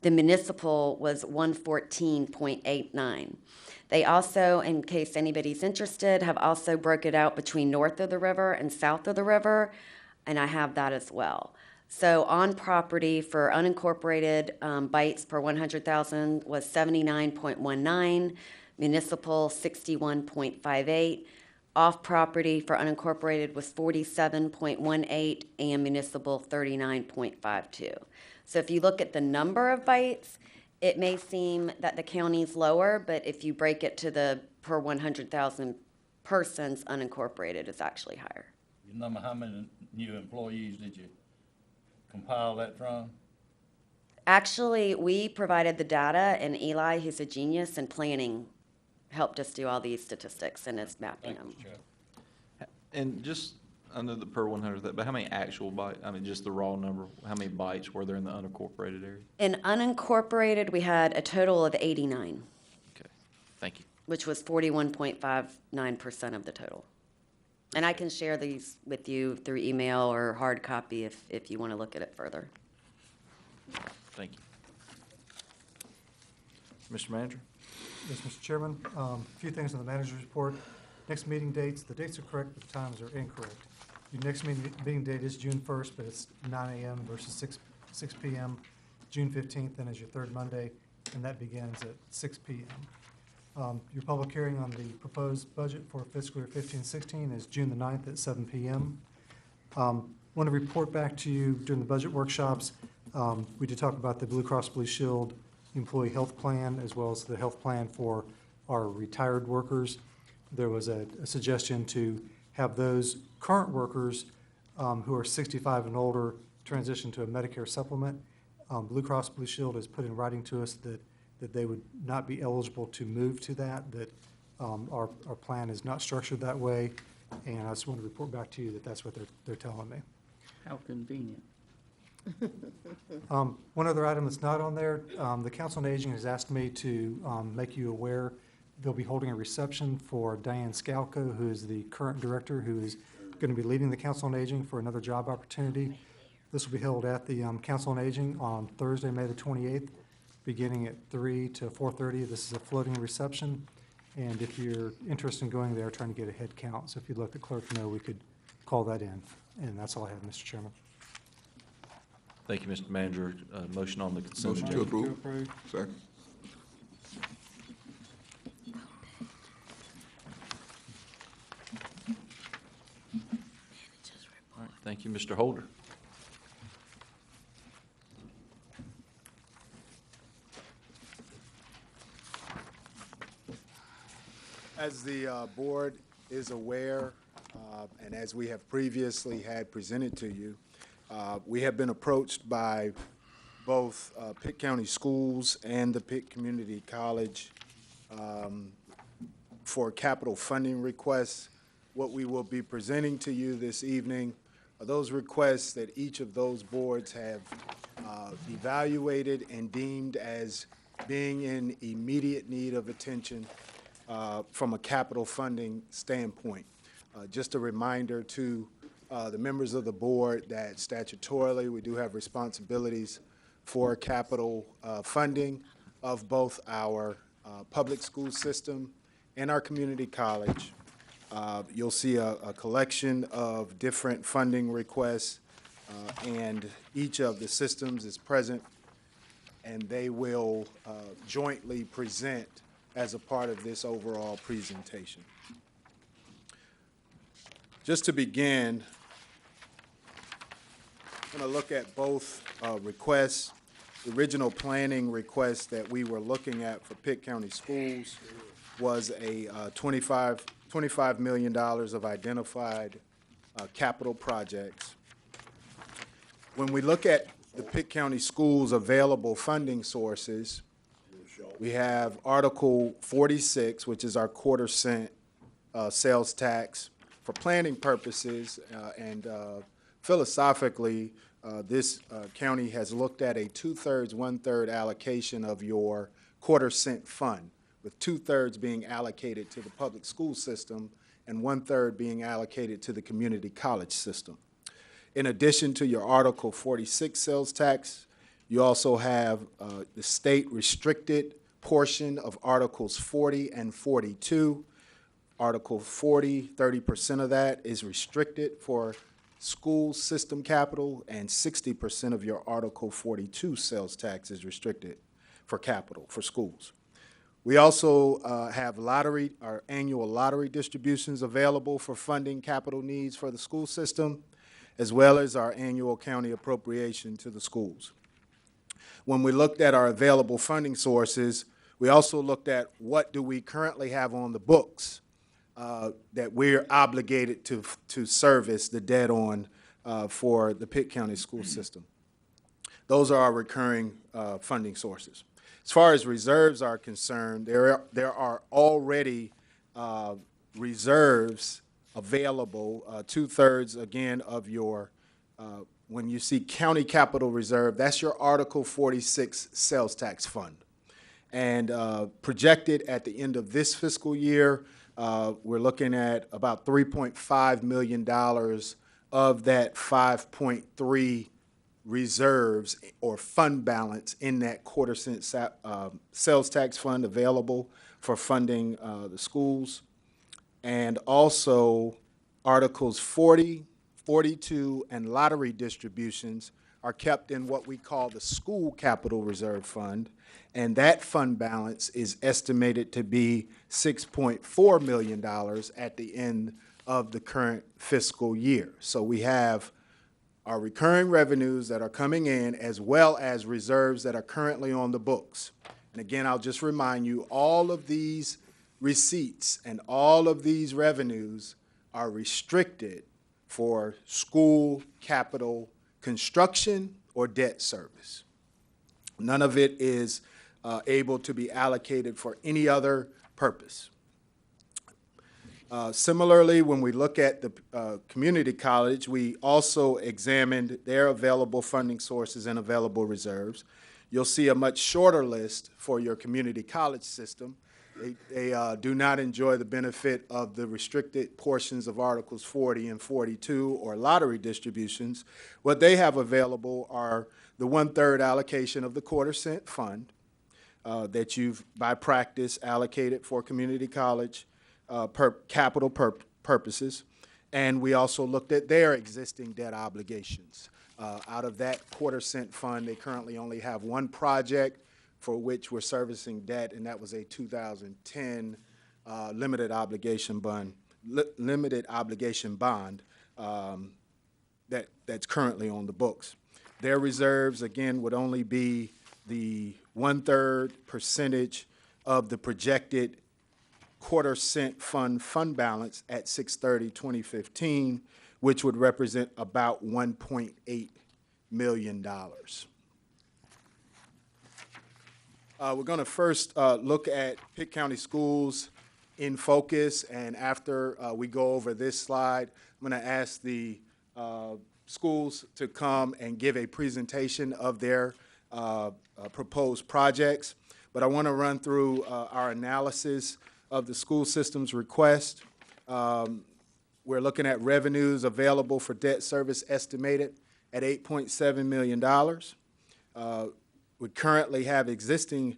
W: The municipal was 114.89. They also, in case anybody's interested, have also broke it out between north of the river and south of the river, and I have that as well. So on property for unincorporated bites per 100,000 was 79.19, municipal 61.58, off property for unincorporated was 47.18, and municipal 39.52. So if you look at the number of bites, it may seem that the county's lower, but if you break it to the per 100,000 persons, unincorporated is actually higher.
K: You number how many new employees did you compile that from?
W: Actually, we provided the data, and Eli, who's a genius in planning, helped us do all these statistics and is mapping them.
O: And just, I know the per 100, but how many actual bytes, I mean, just the raw number, how many bytes were there in the unincorporated area?
W: In unincorporated, we had a total of 89.
O: Okay, thank you.
W: Which was 41.59% of the total. And I can share these with you through email or hard copy if you want to look at it further.
O: Thank you. Mr. Manager?
F: Yes, Mr. Chairman. A few things on the manager's report. Next meeting dates, the dates are correct, but the times are incorrect. Your next meeting date is June 1st, but it's 9 a.m. versus 6 p.m. June 15th then is your third Monday, and that begins at 6 p.m. Your public hearing on the proposed budget for fiscal year 15-16 is June the 9th at 7 p.m. Want to report back to you during the budget workshops. We did talk about the Blue Cross Blue Shield employee health plan as well as the health plan for our retired workers. There was a suggestion to have those current workers who are 65 and older transition to a Medicare supplement. Blue Cross Blue Shield has put in writing to us that they would not be eligible to move to that our plan is not structured that way, and I just want to report back to you that that's what they're telling me.
M: How convenient.
F: One other item that's not on there, the Council on Aging has asked me to make you aware they'll be holding a reception for Diane Scalco, who is the current director, who is going to be leaving the Council on Aging for another job opportunity. This will be held at the Council on Aging on Thursday, May the 28th, beginning at 3 to 4:30. This is a floating reception, and if you're interested in going there, trying to get a head count. So if you'd let the clerk know, we could call that in. And that's all I have, Mr. Chairman.
O: Thank you, Mr. Manager. Motion on the consent
L: Motion
O: agenda.
L: to approve. Second.
O: All right, thank you, Mr. Holder.
U: As the board is aware, and as we have previously had presented to you, we have been approached by both Pitt County Schools and the Pitt Community College for capital funding requests. What we will be presenting to you this evening are those requests that each of those boards have evaluated and deemed as being in immediate need of attention from a capital funding standpoint. Just a reminder to the members of the board that statutorily we do have responsibilities for capital funding of both our public school system and our community college. You'll see a collection of different funding requests, and each of the systems is present, and they will jointly present as a part of this overall presentation. Just to begin, I'm going to look at both requests. The original planning request that we were looking at for Pitt County Schools was a $25 million of identified capital projects. When we look at the Pitt County Schools' available funding sources, we have Article 46, which is our quarter-cent sales tax. For planning purposes and philosophically, this county has looked at a 2/3, 1/3 allocation of your quarter-cent fund, with 2/3 being allocated to the public school system and 1/3 being allocated to the community college system. In addition to your Article 46 sales tax, you also have the state restricted portion of Articles 40 and 42. Article 40, 30% of that is restricted for school system capital, and 60% of your Article 42 sales tax is restricted for capital for schools. We also have our annual lottery distributions available for funding capital needs for the school system, as well as our annual county appropriation to the schools. When we looked at our available funding sources, we also looked at what do we currently have on the books that we're obligated to service the debt on for the Pitt County school system. Those are our recurring funding sources. As far as reserves are concerned, there are already reserves available, 2/3 again of your, when you see county capital reserve, that's your Article 46 sales tax fund. And projected at the end of this fiscal year, we're looking at about $3.5 million of that 5.3 reserves or fund balance in that quarter-cent sales tax fund available for funding the schools. And also Articles 40, 42, and lottery distributions are kept in what we call the School Capital Reserve Fund, and that fund balance is estimated to be $6.4 million at the end of the current fiscal year. So we have our recurring revenues that are coming in as well as reserves that are currently on the books. And again, I'll just remind you, all of these receipts and all of these revenues are restricted for school capital construction or debt service. None of it is able to be allocated for any other purpose. Similarly, when we look at the community college, we also examined their available funding sources and available reserves. You'll see a much shorter list for your community college system. They do not enjoy the benefit of the restricted portions of Articles 40 and 42 or lottery distributions. What they have available are the 1/3 allocation of the quarter-cent fund that you've, by practice, allocated for community college capital purposes. And we also looked at their existing debt obligations. Out of that quarter-cent fund, they currently only have one project for which we're servicing debt, and that was a 2010 limited obligation bond that's currently on the books. Their reserves, again, would only be the 1/3 percentage of the projected quarter-cent fund balance at 6/30/2015, which would represent about $1.8 million. We're going to first look at Pitt County Schools in focus, and after we go over this slide, I'm going to ask the schools to come and give a presentation of their proposed projects. But I want to run through our analysis of the school system's request. We're looking at revenues available for debt service estimated at $8.7 million. We currently have existing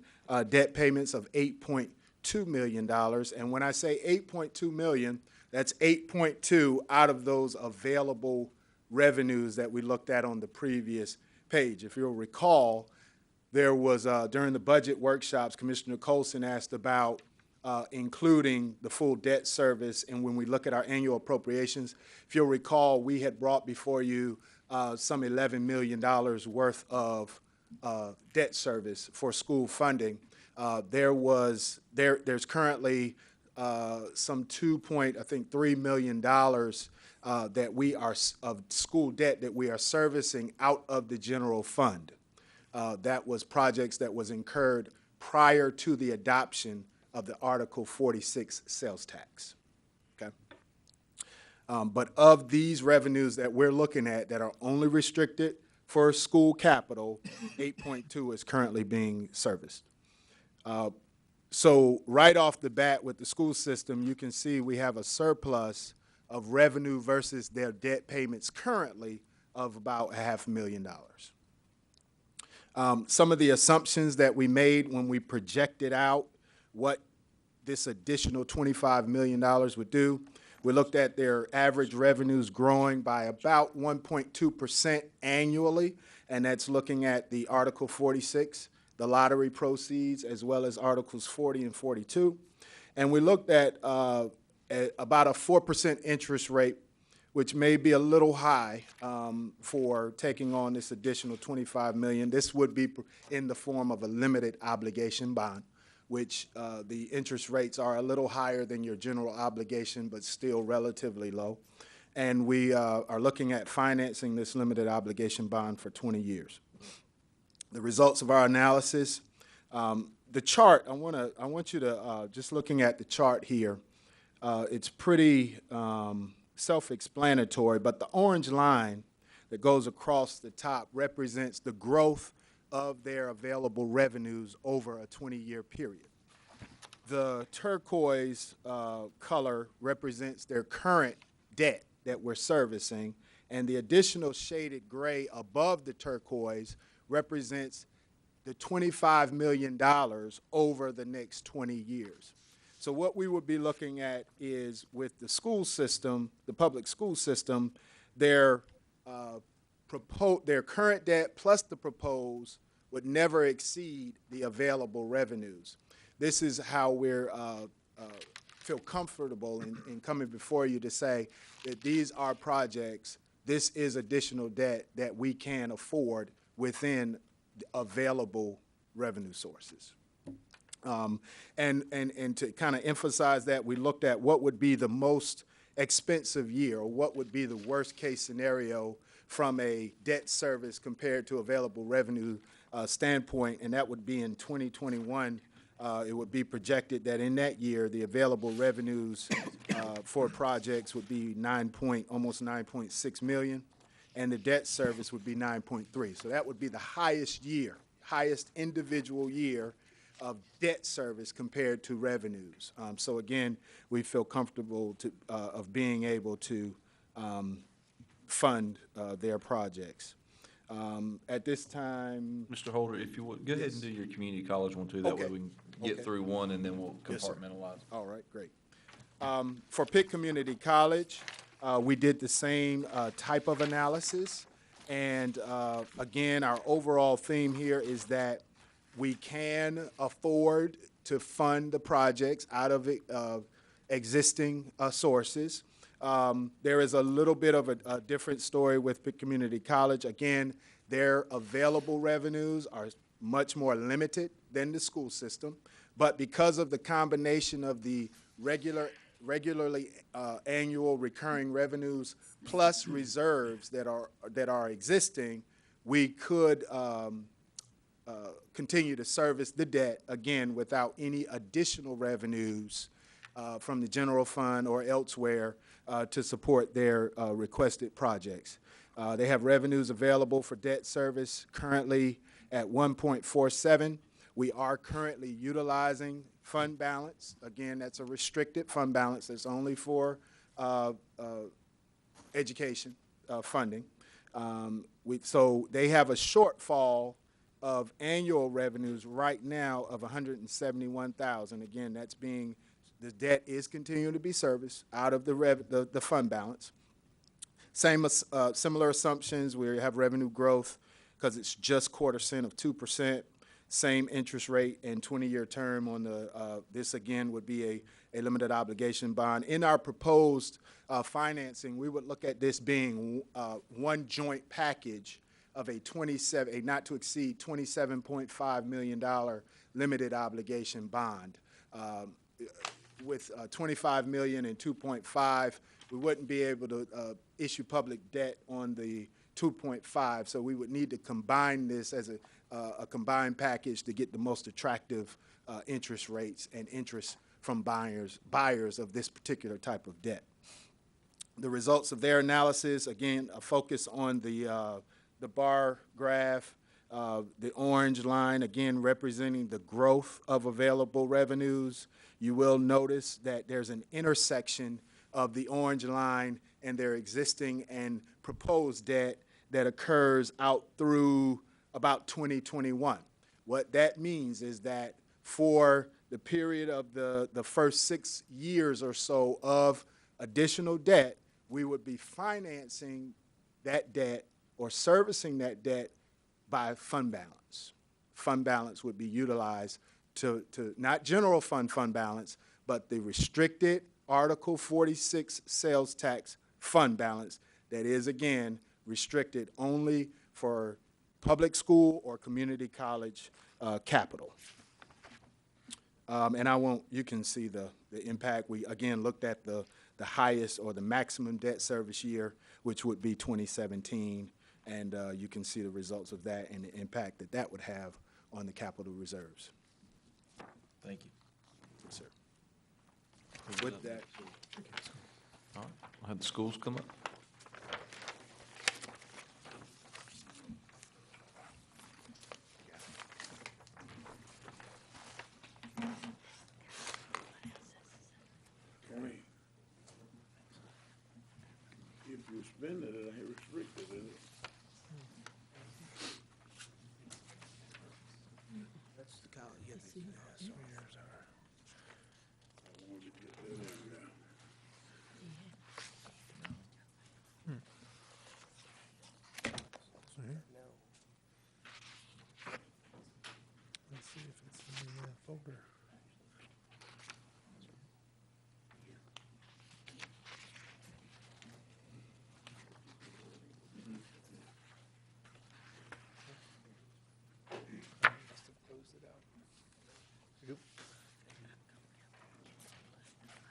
U: debt payments of $8.2 million. And when I say $8.2 million, that's 8.2 out of those available revenues that we looked at on the previous page. If you'll recall, there was, during the budget workshops, Commissioner Colson asked about including the full debt service. And when we look at our annual appropriations, if you'll recall, we had brought before you some $11 million worth of debt service for school funding. There's currently some $2.3 million that we are of school debt that we are servicing out of the general fund. That was projects that was incurred prior to the adoption of the Article 46 sales tax. Okay. But of these revenues that we're looking at that are only restricted for school capital, 8.2 is currently being serviced. So right off the bat with the school system, you can see we have a surplus of revenue versus their debt payments currently of about $500,000. Some of the assumptions that we made when we projected out what this additional $25 million would do, we looked at their average revenues growing by about 1.2% annually, and that's looking at the Article 46, the lottery proceeds, as well as Articles 40 and 42. And we looked at about a 4% interest rate, which may be a little high for taking on this additional $25 million. This would be in the form of a limited obligation bond. which the interest rates are a little higher than your general obligation, but still relatively low. And we are looking at financing this limited obligation bond for 20 years. The results of our analysis, the chart, I want you to, just looking at the chart here, it's pretty self-explanatory, but the orange line that goes across the top represents the growth of their available revenues over a 20-year period. The turquoise color represents their current debt that we're servicing, and the additional shaded gray above the turquoise represents the $25 million over the next 20 years. So what we would be looking at is, with the school system, the public school system, their current debt plus the proposed would never exceed the available revenues. This is how we're feel comfortable in coming before you to say that these are projects, this is additional debt that we can afford within available revenue sources. And to kind of emphasize that, we looked at what would be the most expensive year, or what would be the worst case scenario from a debt service compared to available revenue standpoint, and that would be in 2021. It would be projected that in that year, the available revenues for projects would be almost 9.6 million, and the debt service would be 9.3. So that would be the highest individual year of debt service compared to revenues. So again, we feel comfortable of being able to fund their projects. At this time,
O: Mr. Holder, if you would, go ahead and do your community college one too. That way we can get through one and then we'll compartmentalize.
U: All right, great. For Pitt Community College, we did the same type of analysis. And again, our overall theme here is that we can afford to fund the projects out of existing sources. There is a little bit of a different story with Pitt Community College. Again, their available revenues are much more limited than the school system, but because of the combination of the regularly annual recurring revenues plus reserves that are existing, we could continue to service the debt, again, without any additional revenues from the general fund or elsewhere to support their requested projects. They have revenues available for debt service currently at 1.47. We are currently utilizing fund balance. Again, that's a restricted fund balance that's only for education funding. So they have a shortfall of annual revenues right now of $171,000. Again, that's being, the debt is continuing to be serviced out of the fund balance. Similar assumptions, we have revenue growth because it's just $0.25 of 2%. Same interest rate and 20-year term on the, this again would be a limited obligation bond. In our proposed financing, we would look at this being one joint package of a not to exceed $27.5 million limited obligation bond. With $25 million and 2.5, we wouldn't be able to issue public debt on the 2.5, so we would need to combine this as a combined package to get the most attractive interest rates and interest from buyers of this particular type of debt. The results of their analysis, again, a focus on the bar graph, the orange line, again, representing the growth of available revenues. You will notice that there's an intersection of the orange line and their existing and proposed debt that occurs out through about 2021. What that means is that for the period of the first 6 years or so of additional debt, we would be financing that debt or servicing that debt by fund balance. Fund balance would be utilized to not general fund balance, but the restricted Article 46 sales tax fund balance that is, again, restricted only for public school or community college capital. And you can see the impact. We, again, looked at the highest or the maximum debt service year, which would be 2017, and you can see the results of that and the impact that that would have on the capital reserves.
O: Thank you.
U: Yes, sir. With that.
O: All right, I'll have the schools come up.
N: If you spend it, it ain't restricted, is it?
E: That's the college, yeah,
N: I wanted to get that in there.
E: Let's see if it's in the folder.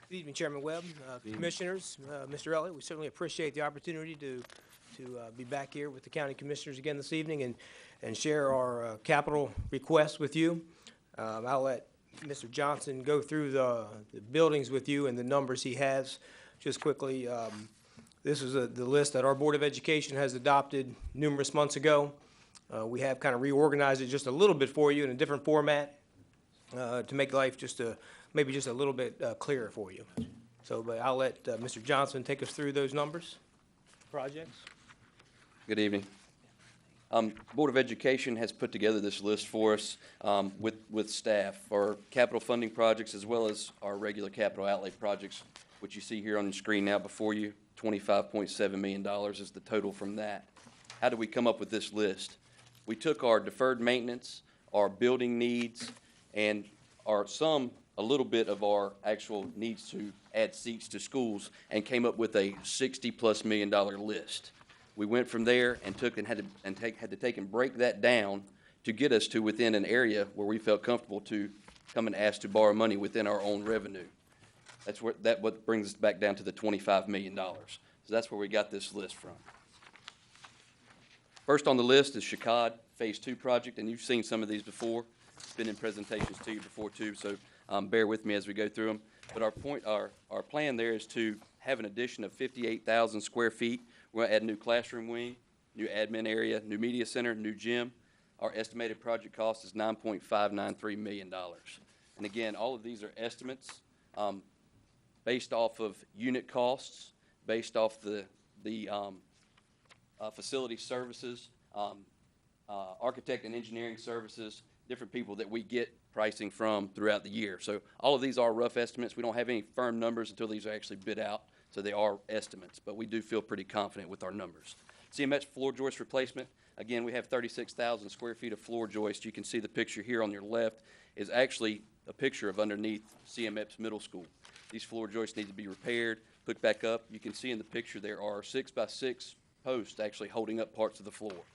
G: Good evening, Chairman Webb, Commissioners, Mr. Elliott. We certainly appreciate the opportunity to be back here with the county commissioners again this evening and share our capital requests with you. I'll let Mr. Johnson go through the buildings with you and the numbers he has. Just quickly, this is the list that our Board of Education has adopted numerous months ago. We have kind of reorganized it just a little bit for you in a different format to make life maybe just a little bit clearer for you. So, but I'll let Mr. Johnson take us through those numbers, projects.
H: Good evening. Board of Education has put together this list for us with staff for capital funding projects as well as our regular capital outlay projects, which you see here on the screen now before you. $25.7 million is the total from that. How did we come up with this list? We took our deferred maintenance, our building needs, and a little bit of our actual needs to add seats to schools and came up with a $60+ million list. We went from there and had to take and break that down to get us to within an area where we felt comfortable to come and ask to borrow money within our own revenue. What brings us back down to the $25 million. So that's where we got this list from. First on the list is Shakad Phase 2 project, and you've seen some of these before. It's been in presentations to you before too, so bear with me as we go through them. But our plan there is to have an addition of 58,000 square feet. We're going to add a new classroom wing, new admin area, new media center, new gym. Our estimated project cost is $9.593 million. And again, all of these are estimates based off of unit costs, based off the facility services, architect and engineering services, different people that we get pricing from throughout the year. So all of these are rough estimates. We don't have any firm numbers until these are actually bid out, so they are estimates, but we do feel pretty confident with our numbers. CMX floor joist replacement, again, we have 36,000 square feet of floor joist. You can see the picture here on your left is actually a picture of underneath CMX Middle School. These floor joists need to be repaired, put back up. You can see in the picture there are 6x6 posts actually holding up parts of the floor.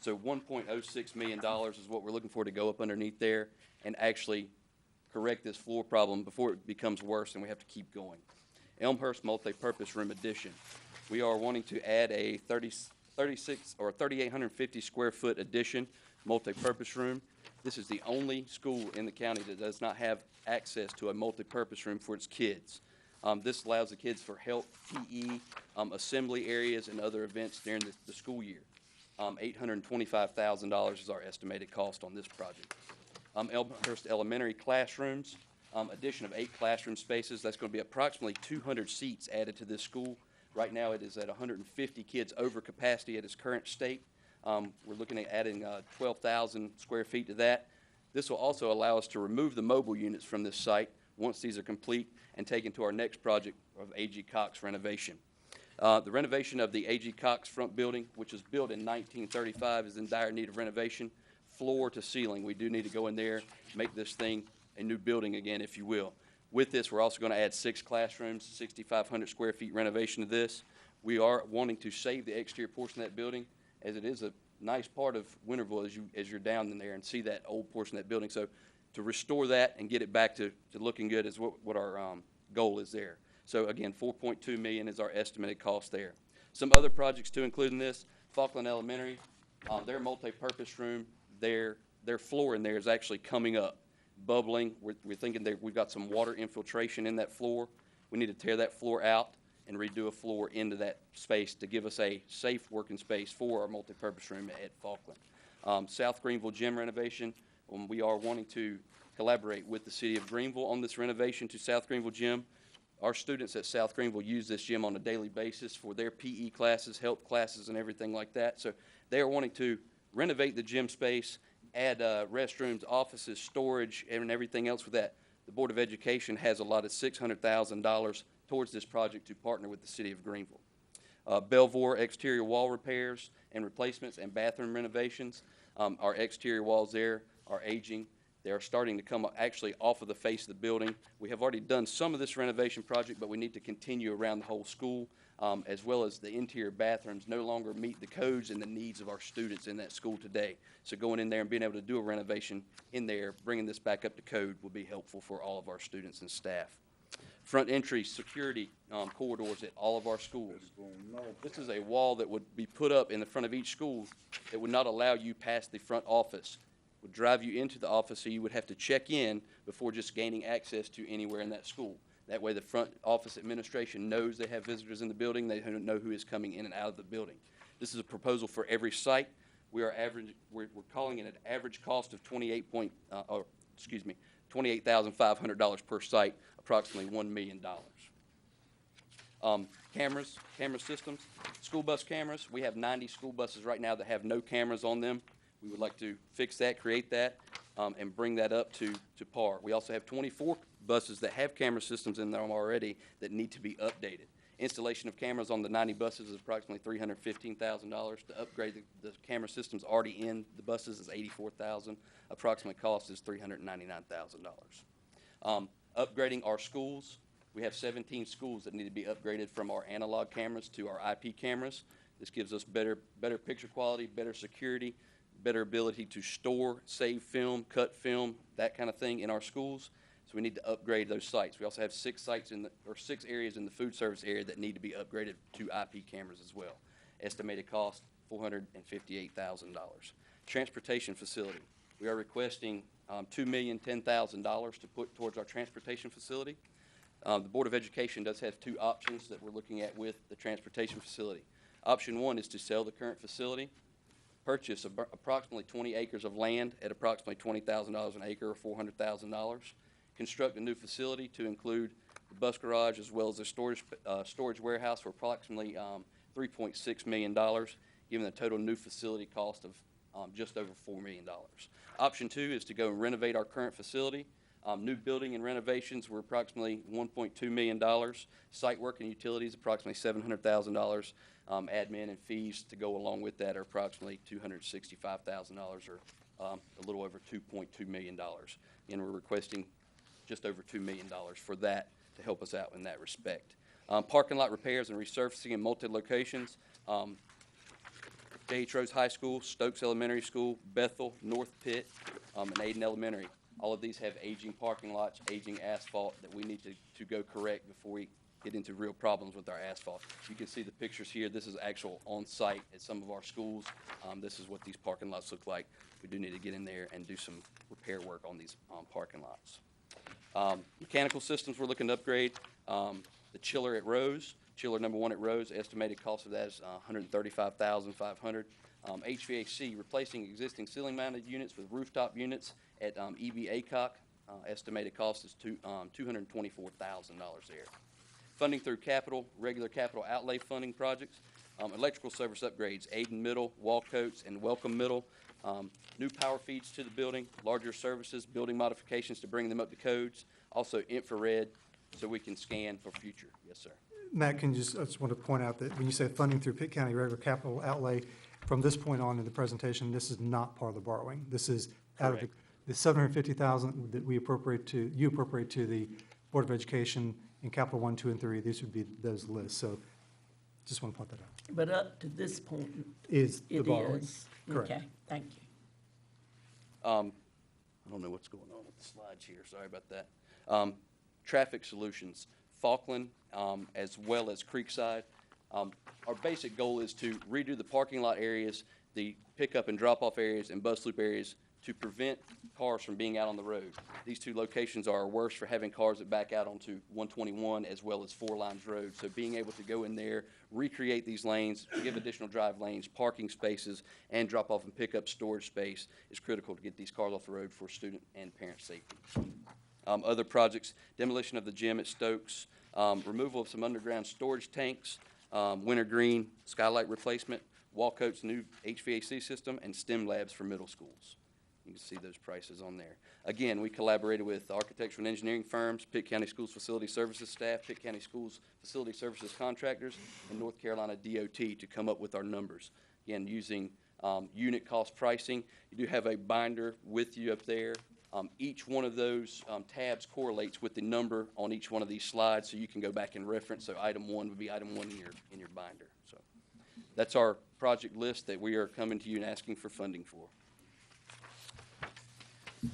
H: So $1.06 million is what we're looking for to go up underneath there and actually correct this floor problem before it becomes worse and we have to keep going. Elmhurst multi-purpose room addition. We are wanting to add a 3,850 square foot addition multi-purpose room. This is the only school in the county that does not have access to a multi-purpose room for its kids. This allows the kids for health, PE, assembly areas, and other events during the school year. $825,000 is our estimated cost on this project. Elmhurst Elementary classrooms, addition of 8 classroom spaces. That's going to be approximately 200 seats added to this school. Right now it is at 150 kids over capacity at its current state. We're looking at adding 12,000 square feet to that. This will also allow us to remove the mobile units from this site once these are complete and taken to our next project of A.G. Cox renovation. The renovation of the A.G. Cox front building, which was built in 1935, is in dire need of renovation, floor to ceiling. We do need to go in there, make this thing a new building again, if you will. With this, we're also going to add 6 classrooms, 6,500 square feet renovation of this. We are wanting to save the exterior portion of that building, as it is a nice part of Winterville as you're down in there and see that old portion of that building. So to restore that and get it back to looking good is what our goal is there. So again, $4.2 million is our estimated cost there. Some other projects to include in this, Falkland Elementary, their multi-purpose room, their floor in there is actually coming up, bubbling. We're thinking that we've got some water infiltration in that floor. We need to tear that floor out and redo a floor into that space to give us a safe working space for our multi-purpose room at Falkland. South Greenville gym renovation, we are wanting to collaborate with the city of Greenville on this renovation to South Greenville gym. Our students at South Greenville use this gym on a daily basis for their PE classes, health classes, and everything like that. So they are wanting to renovate the gym space, add restrooms, offices, storage, and everything else with that. The Board of Education has allotted $600,000 towards this project to partner with the city of Greenville. Belvoir exterior wall repairs and replacements and bathroom renovations. Our exterior walls there are aging. They are starting to come actually off of the face of the building. We have already done some of this renovation project, but we need to continue around the whole school, as well as the interior bathrooms no longer meet the codes and the needs of our students in that school today. So going in there and being able to do a renovation in there, bringing this back up to code will be helpful for all of our students and staff. Front entry security corridors at all of our schools. This is a wall that would be put up in the front of each school that would not allow you past the front office. Would drive you into the office, so you would have to check in before just gaining access to anywhere in that school. That way the front office administration knows they have visitors in the building, they know who is coming in and out of the building. This is a proposal for every site. We're calling it an average cost of $28,500 per site, approximately $1 million. Camera systems, school bus cameras. We have 90 school buses right now that have no cameras on them. We would like to fix that, create that, and bring that up to par. We also have 24 buses that have camera systems in them already that need to be updated. Installation of cameras on the 90 buses is approximately $315,000. To upgrade the camera systems already in the buses is $84,000. Approximate cost is $399,000. Upgrading our schools. We have 17 schools that need to be upgraded from our analog cameras to our IP cameras. This gives us better picture quality, better security, better ability to store, save film, cut film, that kind of thing in our schools. So we need to upgrade those sites. We also have 6 areas in the food service area that need to be upgraded to IP cameras as well. Estimated cost, $458,000. Transportation facility. We are requesting $2,010,000 to put towards our transportation facility. The Board of Education does have 2 options that we're looking at with the transportation facility. Option 1 is to sell the current facility, purchase approximately 20 acres of land at approximately $20,000 an acre or $400,000, construct a new facility to include the bus garage as well as a storage warehouse for approximately $3.6 million, giving the total new facility cost of just over $4 million. Option 2 is to go and renovate our current facility. New building and renovations were approximately $1.2 million. Site work and utilities, approximately $700,000. Admin and fees to go along with that are approximately $265,000 or a little over $2.2 million. And we're requesting just over $2 million for that to help us out in that respect. Parking lot repairs and resurfacing in multi-locations. J.H. Rose High School, Stokes Elementary School, Bethel, North Pitt, and Aiden Elementary. All of these have aging parking lots, aging asphalt that we need to go correct before we get into real problems with our asphalt. You can see the pictures here. This is actual on-site at some of our schools. This is what these parking lots look like. We do need to get in there and do some repair work on these parking lots. Mechanical systems we're looking to upgrade. The chiller at Rose, chiller number 1 at Rose, estimated cost of that is $135,500. HVAC, replacing existing ceiling-mounted units with rooftop units at EB Aycock. Estimated cost is $224,000 there. Funding through regular capital outlay funding projects. Electrical service upgrades, Aiden Middle, Wall Coats, and Welcome Middle. New power feeds to the building, larger services, building modifications to bring them up to codes. Also infrared, so we can scan for future. Yes, sir.
F: Matt, I just want to point out that when you say funding through Pitt County regular capital outlay, from this point on in the presentation, this is not part of the borrowing. This is out of the $750,000 that you appropriate to the Board of Education in Capital 1, 2, and 3. These would be those lists. So just want to point that out.
C: But up to this point,
F: Is the
C: it
F: borrowing.
C: is.
F: Correct.
C: Okay, thank you.
H: I don't know what's going on with the slides here, sorry about that. Traffic Solutions, Falkland, as well as Creekside. Our basic goal is to redo the parking lot areas, the pickup and drop-off areas, and bus loop areas to prevent cars from being out on the road. These two locations are worse for having cars that back out onto 121 as well as Four Lines Road. So being able to go in there, recreate these lanes, give additional drive lanes, parking spaces, and drop-off and pickup storage space is critical to get these cars off the road for student and parent safety. Other projects, demolition of the gym at Stokes, removal of some underground storage tanks, winter green skylight replacement, Walcoat's new HVAC system, and STEM labs for middle schools. You can see those prices on there. Again, we collaborated with architectural and engineering firms, Pitt County Schools Facility Services staff, Pitt County Schools Facility Services contractors, and North Carolina DOT to come up with our numbers. Again, using unit cost pricing. You do have a binder with you up there. Each one of those tabs correlates with the number on each one of these slides, so you can go back and reference. So item 1 would be item 1 in your binder. So that's our project list that we are coming to you and asking for funding for.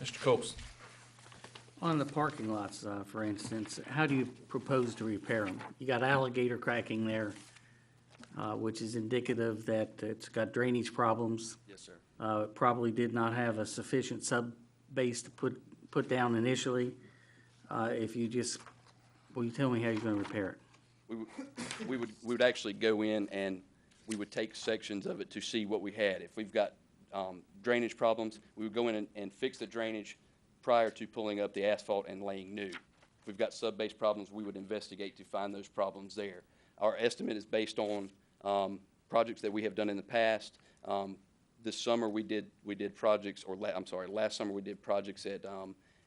O: Mr. Coles.
M: On the parking lots, for instance, how do you propose to repair them? You got alligator cracking there, which is indicative that it's got drainage problems.
H: Yes, sir.
M: It probably did not have a sufficient sub-base to put down initially. If you just, will you tell me how you're gonna repair it?
H: We would actually go in and we would take sections of it to see what we had. If we've got drainage problems, we would go in and fix the drainage prior to pulling up the asphalt and laying new. If we've got sub-base problems, we would investigate to find those problems there. Our estimate is based on projects that we have done in the past. This summer we did projects, or last summer we did projects at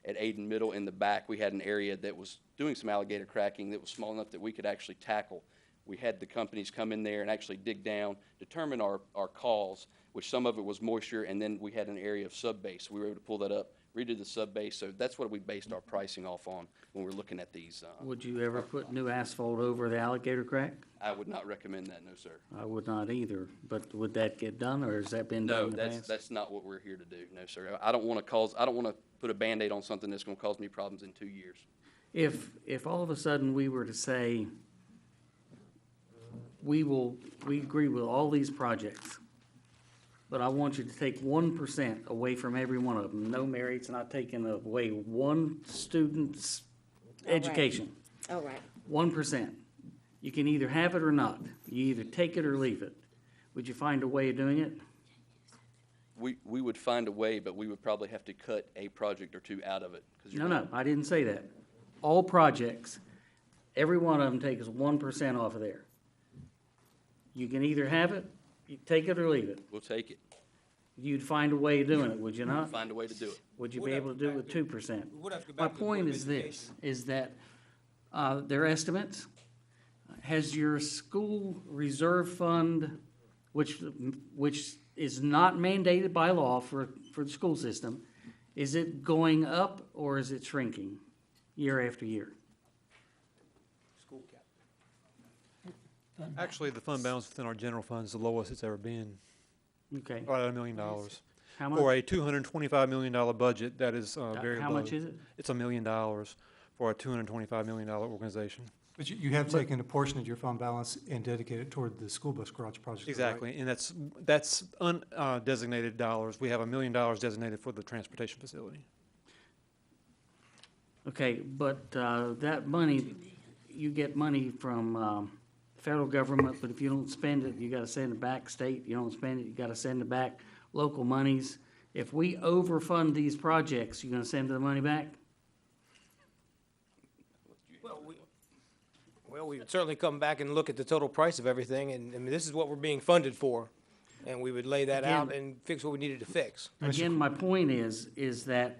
H: Aden Middle in the back. We had an area that was doing some alligator cracking that was small enough that we could actually tackle. We had the companies come in there and actually dig down, determine our cause, which some of it was moisture, and then we had an area of sub-base. We were able to pull that up, redo the sub-base, so that's what we based our pricing off on when we're looking at these.
M: Would you ever put new asphalt over the alligator crack?
H: I would not recommend that, no, sir.
M: I would not either, but would that get done, or has that been done
H: No,
M: in the past?
H: that's not what we're here to do, no, sir. I don't want to put a Band-Aid on something that's going to cause me problems in 2 years.
M: If all of a sudden we were to say, we agree with all these projects, but I want you to take 1% away from every one of them. No, Mary, it's not taking away one student's education.
W: All right.
M: 1%. You can either have it or not. You either take it or leave it. Would you find a way of doing it?
H: We would find a way, but we would probably have to cut a project or two out of it. 'Cause you're
M: No, I didn't say that. All projects, every one of them takes 1% off of there. You can either have it, you take it or leave it.
H: We'll take it.
M: You'd find a way of doing it, would you not?
H: Find a way to do it.
M: Would you be able to do it with 2%?
G: We'd have to go
M: My
G: back to the Board
M: point
G: of
M: is this, is that their estimates, has your school reserve fund, which is not mandated by law for the school system, is it going up or is it shrinking year after year?
G: School cap.
E: Actually, the fund balance within our general fund is the lowest it's ever been,
M: Okay.
E: right at $1 million.
M: How much?
E: For a $225 million budget, that is very low.
M: How much is it?
E: It's $1 million for a $225 million organization.
F: But you have taken a portion of your fund balance and dedicated it toward the school bus garage project. right?
E: Exactly, and that's undesignated dollars. We have $1 million designated for the transportation facility.
M: Okay, but that money, you get money from federal government, but if you don't spend it, you gotta send it back. State, you don't spend it, you gotta send it back. Local monies. If we overfund these projects, you gonna send the money back?
G: Well, we would certainly come back and look at the total price of everything, and I mean, this is what we're being funded for. And we would lay that out and fix what we needed to fix.
M: Again, my point is that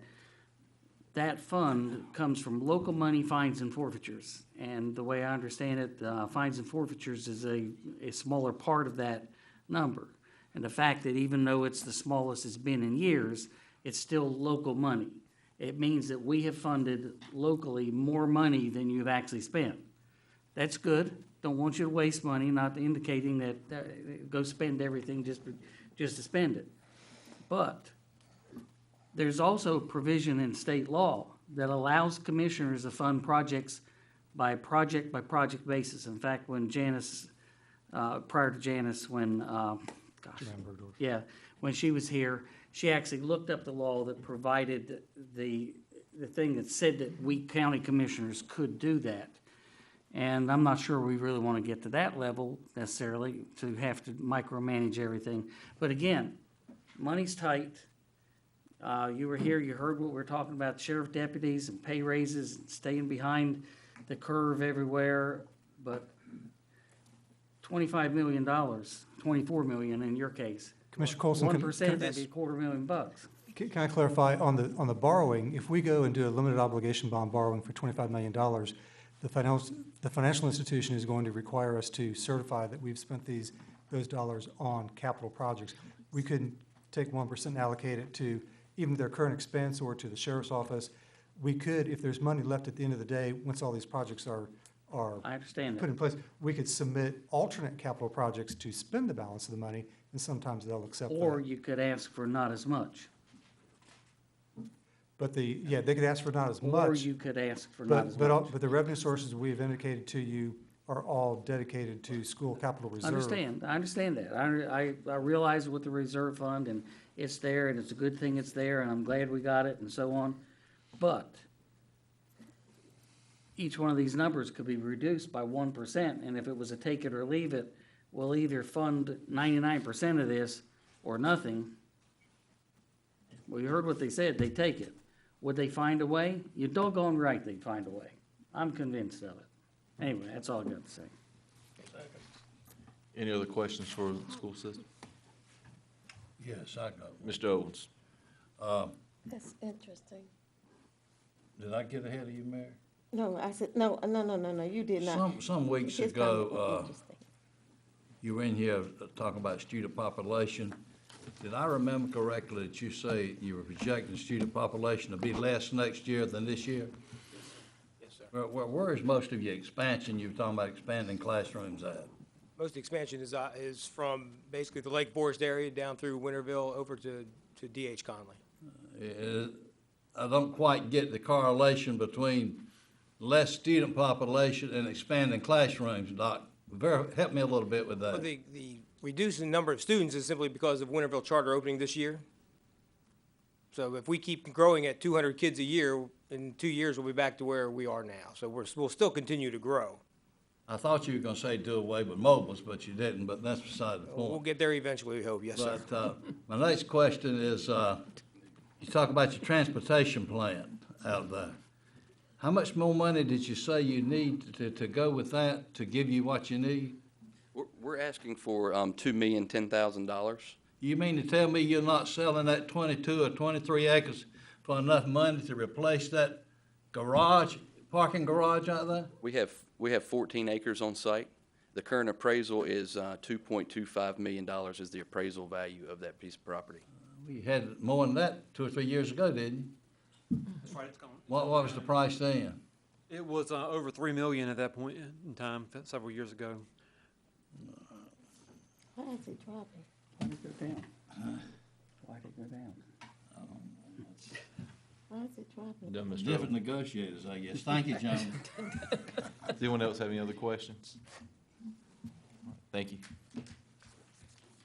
M: fund comes from local money, fines and forfeitures. And the way I understand it, fines and forfeitures is a smaller part of that number. And the fact that even though it's the smallest it's been in years, it's still local money. It means that we have funded locally more money than you've actually spent. That's good. Don't want you to waste money, not indicating that go spend everything just to spend it. But There's also a provision in state law that allows commissioners to fund projects by project basis. In fact, when Janice, prior to Janice, when, when she was here, she actually looked up the law that provided the thing that said that we county commissioners could do that. And I'm not sure we really want to get to that level necessarily, to have to micromanage everything. But again, money's tight. You were here, you heard what we were talking about, sheriff deputies and pay raises, and staying behind the curve everywhere. But $25 million, $24 million in your case.
F: Commissioner Colson,
M: 1%, that'd be $250,000.
F: Can I clarify on the borrowing? If we go and do a limited obligation bond borrowing for $25 million, the financial institution is going to require us to certify that we've spent those dollars on capital projects. We couldn't take 1% and allocate it to even their current expense or to the sheriff's office. We could, if there's money left at the end of the day, once all these projects are
M: I understand
F: put
M: that.
F: in place, we could submit alternate capital projects to spend the balance of the money, and sometimes they'll accept that.
M: Or you could ask for not as much.
F: But they could ask for not as much.
M: Or you could ask for not as much.
F: But the revenue sources we've indicated to you are all dedicated to school capital reserve.
M: I understand that. I realize with the reserve fund, and it's there, and it's a good thing it's there, and I'm glad we got it, and so on. But each one of these numbers could be reduced by 1%, and if it was a take it or leave it, we'll either fund 99% of this or nothing. Well, you heard what they said, they take it. Would they find a way? You're doggone right they'd find a way. I'm convinced of it. Anyway, that's all I got to say.
O: Any other questions for the school system?
K: Yes, I got one.
O: Mr. Owens?
V: That's interesting.
K: Did I get ahead of you, Mary?
V: No, I said, no, you did not.
K: Some weeks
V: It's kind of
K: ago,
V: interesting.
K: you were in here talking about student population. Did I remember correctly that you say you were projecting student population to be less next year than this year?
G: Yes, sir.
K: Where is most of your expansion? You were talking about expanding classrooms at?
G: Most of the expansion is from basically the Lake Forest area down through Winterville over to D.H. Conley.
K: I don't quite get the correlation between less student population and expanding classrooms, Doc. Help me a little bit with that.
G: Well, the reducing number of students is simply because of Winterville Charter opening this year. So if we keep growing at 200 kids a year, in 2 years, we'll be back to where we are now. So we'll still continue to grow.
K: I thought you were gonna say do away with mobiles, but you didn't, but that's beside the point.
G: We'll get there eventually, we hope, yes, sir.
K: But, my next question is, you talk about your transportation plan out there. How much more money did you say you need to go with that to give you what you need?
H: We're asking for $2,010,000.
K: You mean to tell me you're not selling that 22 or 23 acres for enough money to replace that garage, parking garage out there?
H: We have 14 acres on site. The current appraisal is $2.25 million is the appraisal value of that piece of property.
K: We had more than that 2 or 3 years ago, didn't you?
E: That's right, it's gone.
K: What was the price then?
E: It was over $3 million at that point in time, several years ago.
V: Why is it dropping?
M: Why did it go down? Why did it go down?
V: Why is it dropping?
O: Done, Mr.
K: Different
O: Owens.
K: negotiators, I guess. Thank you, gentlemen.
O: Does anyone else have any other questions? Thank you.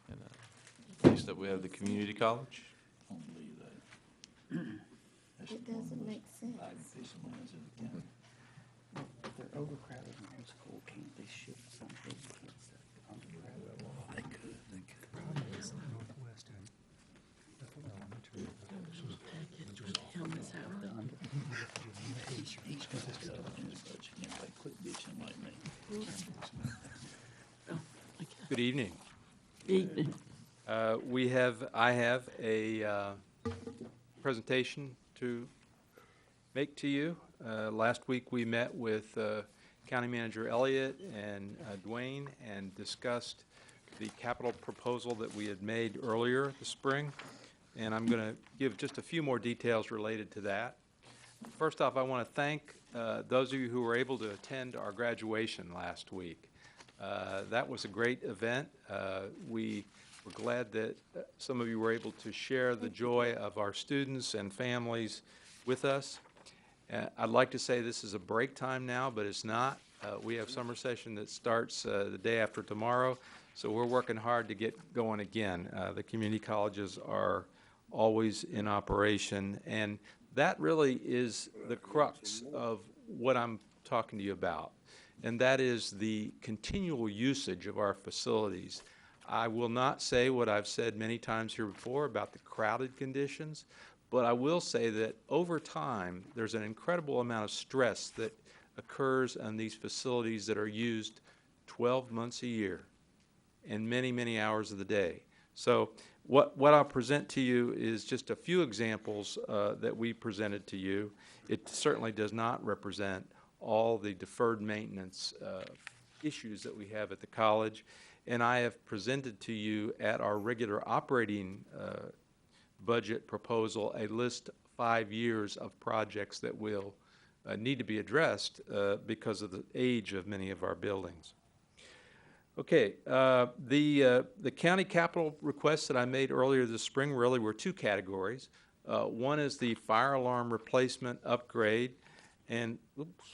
O: And, next up, we have the community college.
K: Don't believe that.
V: It doesn't make sense.
M: If they're overcrowded in high school, can't they shift some of those kids that are undercrowded?
K: They could.
E: Good evening.
V: Evening.
E: I have a presentation to make to you. Last week, we met with County Manager Elliott and Dwayne and discussed the capital proposal that we had made earlier this spring. And I'm going to give just a few more details related to that. First off, I want to thank those of you who were able to attend our graduation last week. That was a great event. We We're glad that some of you were able to share the joy of our students and families with us. I'd like to say this is a break time now, but it's not. We have summer session that starts the day after tomorrow, so we're working hard to get going again. The community colleges are always in operation, and that really is the crux of what I'm talking to you about, and that is the continual usage of our facilities. I will not say what I've said many times here before about the crowded conditions, but I will say that over time, there's an incredible amount of stress that occurs on these facilities that are used 12 months a year and many, many hours of the day. So what I'll present to you is just a few examples that we presented to you. It certainly does not represent all the deferred maintenance issues that we have at the college. And I have presented to you at our regular operating budget proposal a list 5 years of projects that will need to be addressed because of the age of many of our buildings. Okay, the county capital requests that I made earlier this spring really were two categories. One is the fire alarm replacement upgrade, and oops,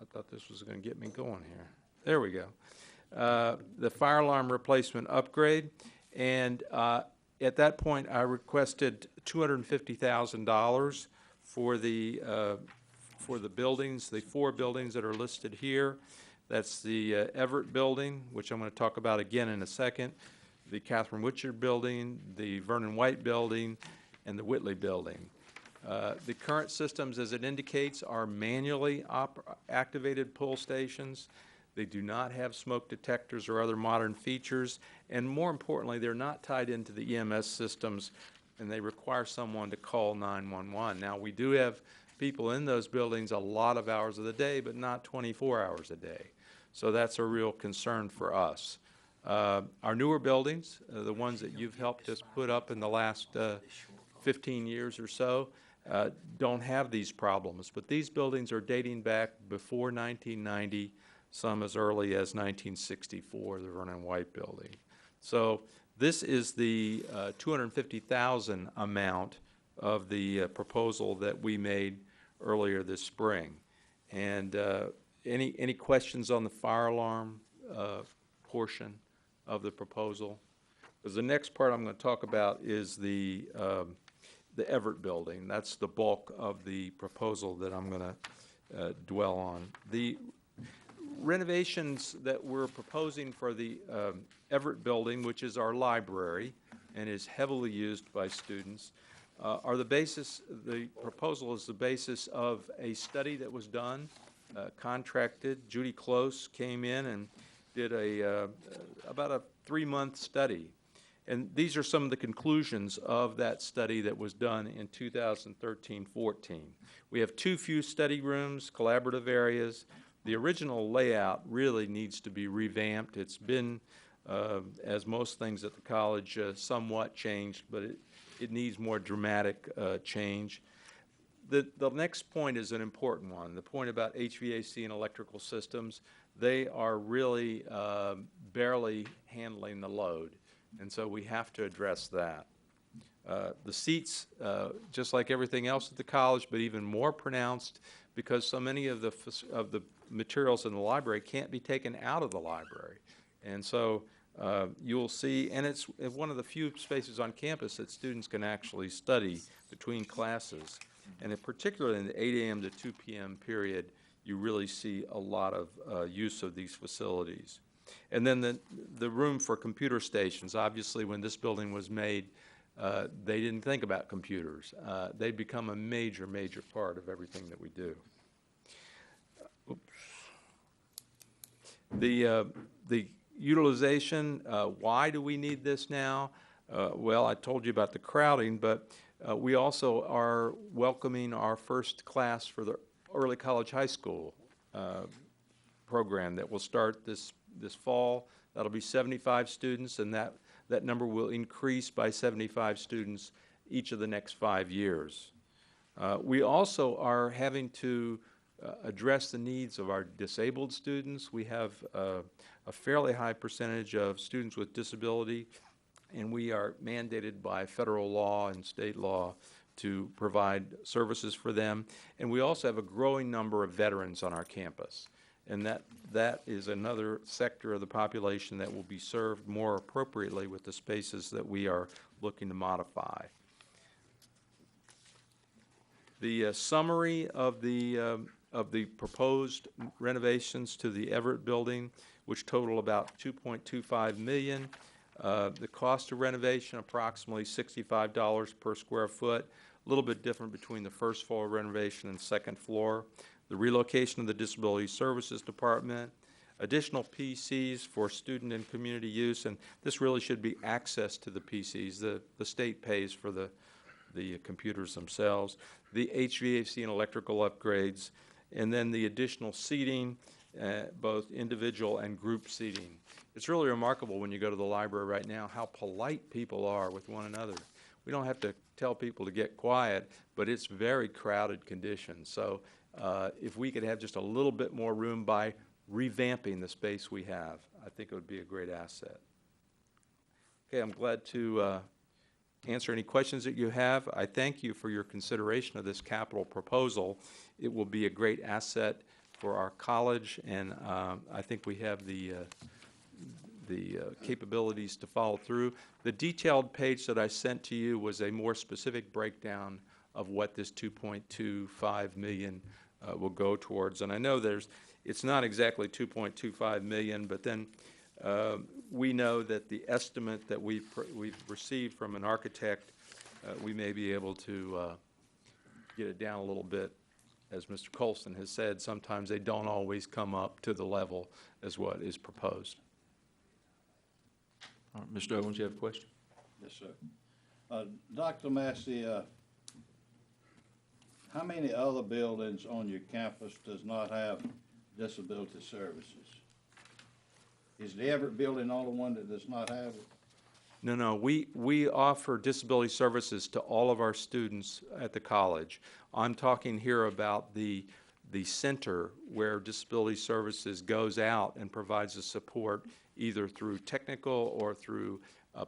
E: I thought this was going to get me going here. There we go. The fire alarm replacement upgrade, and at that point I requested $250,000 for the buildings, the 4 buildings that are listed here. That's the Everett building, which I'm going to talk about again in a second, the Catherine Witcher building, the Vernon White building, and the Whitley building. The current systems, as it indicates, are manually activated pull stations. They do not have smoke detectors or other modern features, and more importantly, they're not tied into the EMS systems, and they require someone to call 911. Now, we do have people in those buildings a lot of hours of the day, but not 24 hours a day. So that's a real concern for us. Our newer buildings, the ones that you've helped us put up in the last 15 years or so, don't have these problems, but these buildings are dating back before 1990, some as early as 1964, the Vernon White building. So this is the $250,000 amount of the proposal that we made earlier this spring. And any questions on the fire alarm portion of the proposal? Because the next part I'm going to talk about is the Everett building. That's the bulk of the proposal that I'm going to dwell on. The renovations that we're proposing for the Everett building, which is our library and is heavily used by students, are the basis. The proposal is the basis of a study that was done, contracted. Judy Close came in and did about a 3-month study. And these are some of the conclusions of that study that was done in 2013-14. We have too few study rooms, collaborative areas. The original layout really needs to be revamped. It's been, as most things at the college, somewhat changed, but it needs more dramatic change. The next point is an important one, the point about HVAC and electrical systems. They are really barely handling the load, and so we have to address that. The seats, just like everything else at the college, but even more pronounced because so many of the materials in the library can't be taken out of the library. And so you'll see, and it's one of the few spaces on campus that students can actually study between classes. And particularly in the 8 a.m. to 2 p.m. period, you really see a lot of use of these facilities. And then the room for computer stations. Obviously, when this building was made, they didn't think about computers. They become a major, major part of everything that we do. Oops. The utilization, why do we need this now? Well, I told you about the crowding, but we also are welcoming our first class for the early college high school program that will start this fall. That'll be 75 students, and that number will increase by 75 students each of the next 5 years. We also are having to address the needs of our disabled students. We have a fairly high percentage of students with disability and we are mandated by federal law and state law to provide services for them. And we also have a growing number of veterans on our campus. And that is another sector of the population that will be served more appropriately with the spaces that we are looking to modify. The summary of the proposed renovations to the Everett Building, which total about $2.25 million. The cost of renovation, approximately $65 per square foot, a little bit different between the first floor renovation and second floor. The relocation of the Disability Services Department, additional PCs for student and community use, and this really should be access to the PCs. The state pays for the computers themselves, the HVAC and electrical upgrades, and then the additional seating, both individual and group seating. It's really remarkable when you go to the library right now how polite people are with one another. We don't have to tell people to get quiet, but it's very crowded conditions. So if we could have just a little bit more room by revamping the space we have, I think it would be a great asset. Okay, I'm glad to answer any questions that you have. I thank you for your consideration of this capital proposal. It will be a great asset for our college, and I think we have the capabilities to follow through. The detailed page that I sent to you was a more specific breakdown of what this $2.25 million will go towards. And I know it's not exactly $2.25 million, but then we know that the estimate that we've received from an architect, we may be able to get it down a little bit. As Mr. Colson has said, sometimes they don't always come up to the level as what is proposed.
O: All right, Mr. Owens, you have a question?
K: Yes, sir. Dr. Massey, how many other buildings on your campus does not have disability services? Is the Everett building the only one that does not have it?
E: No, we offer disability services to all of our students at the college. I'm talking here about the center where disability services goes out and provides the support either through technical or through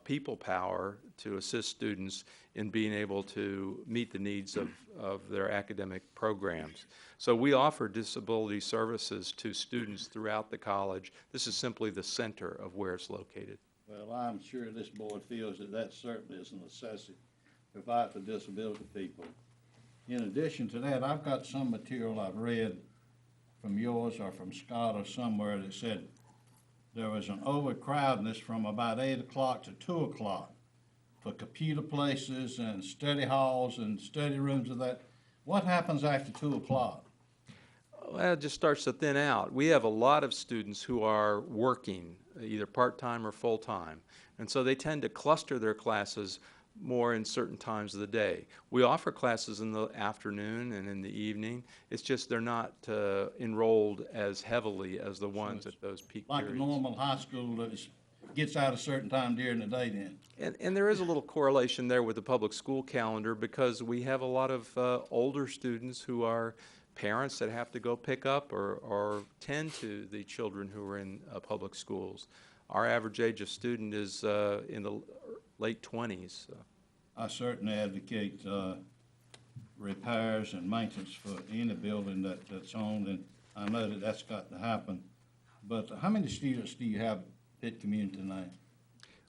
E: people power to assist students in being able to meet the needs of their academic programs. So we offer disability services to students throughout the college. This is simply the center of where it's located.
K: Well, I'm sure this board feels that that certainly is a necessity to provide for disability people. In addition to that, I've got some material I've read from yours or from Scott or somewhere that said there was an overcrowdedness from about 8 o'clock to 2 o'clock for computer places and study halls and study rooms of that. What happens after 2 o'clock?
E: Well, it just starts to thin out. We have a lot of students who are working, either part-time or full-time, and so they tend to cluster their classes more in certain times of the day. We offer classes in the afternoon and in the evening. It's just they're not enrolled as heavily as the ones at those peak
K: Like
E: periods.
K: a normal high school that gets out a certain time during the day then?
E: And there is a little correlation there with the public school calendar because we have a lot of older students who are parents that have to go pick up or tend to the children who are in public schools. Our average age of student is in the late 20s.
K: I certainly advocate repairs and maintenance for any building that's owned, and I know that that's got to happen. But how many students do you have at Pitt Community now?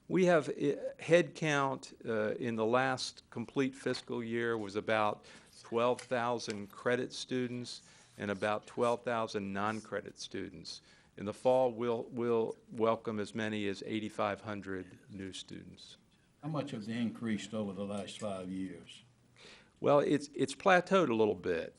E: We have head count in the last complete fiscal year was about 12,000 credit students and about 12,000 non-credit students. In the fall, we'll welcome as many as 8,500 new students.
K: How much have they increased over the last 5 years?
E: Well, it's plateaued a little bit.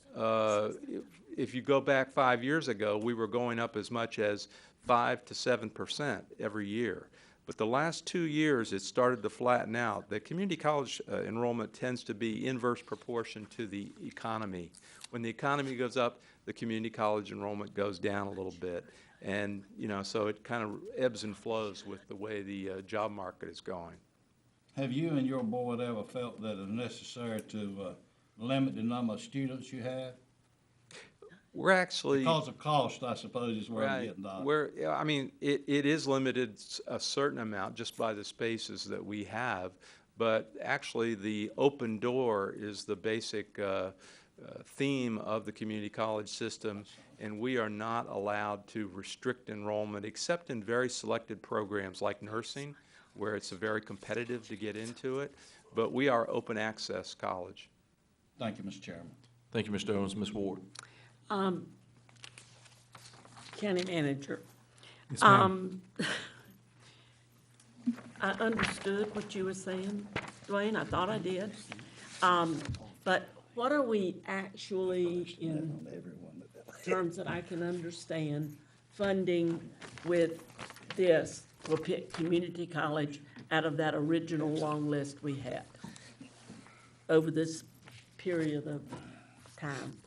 E: If you go back 5 years ago, we were going up as much as 5 to 7% every year. But the last 2 years, it started to flatten out. The community college enrollment tends to be inverse proportion to the economy. When the economy goes up, the community college enrollment goes down a little bit. And, so it kind of ebbs and flows with the way the job market is going.
K: Have you and your board ever felt that it's necessary to limit the number of students you have?
E: We're actually.
K: Because of cost, I suppose, is where I'm
E: Right.
K: getting at.
E: Yeah, I mean, it is limited a certain amount just by the spaces that we have, but actually, the open door is the basic theme of the community college system, and we are not allowed to restrict enrollment except in very selected programs like nursing, where it's very competitive to get into it, but we are open access college.
K: Thank you, Mr. Chairman.
O: Thank you, Mr. Owens. Ms. Ward?
C: County Manager.
F: Yes, ma'am.
C: I understood what you were saying, Dwayne, I thought I did. But what are we actually, in terms that I can understand, funding with this for Pitt Community College out of that original long list we had over this period of time?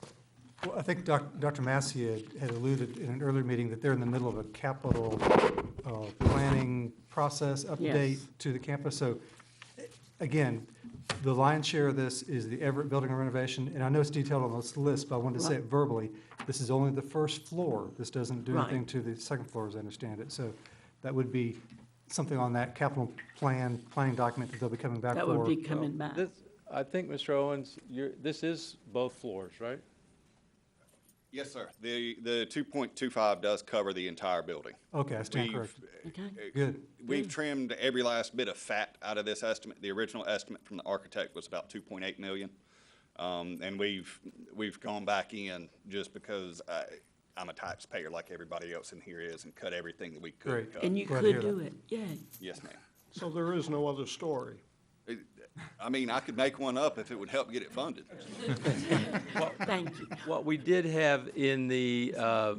F: Well, I think Dr. Massey had alluded in an earlier meeting that they're in the middle of a capital planning process update
C: Yes.
F: to the campus. So, again, the lion's share of this is the Everett building renovation, and I know it's detailed on this list, but I wanted to say it verbally. This is only the first floor. This doesn't do
C: Right.
F: anything to the second floor, as I understand it. So that would be something on that capital planning document that they'll be coming back for.
C: That would be coming back.
E: I think, Mr. Owens, this is both floors, right?
D: Yes, sir. The 2.25 does cover the entire building.
F: Okay, I stand corrected. Good.
D: We've trimmed every last bit of fat out of this estimate. The original estimate from the architect was about 2.8 million. And we've gone back in just because I'm a taxpayer like everybody else in here is and cut everything that we could
F: Great.
D: cut.
C: And you could do it, yay.
D: Yes, ma'am.
J: So there is no other story?
D: I mean, I could make one up if it would help get it funded.
C: Thank you.
E: What we did have in the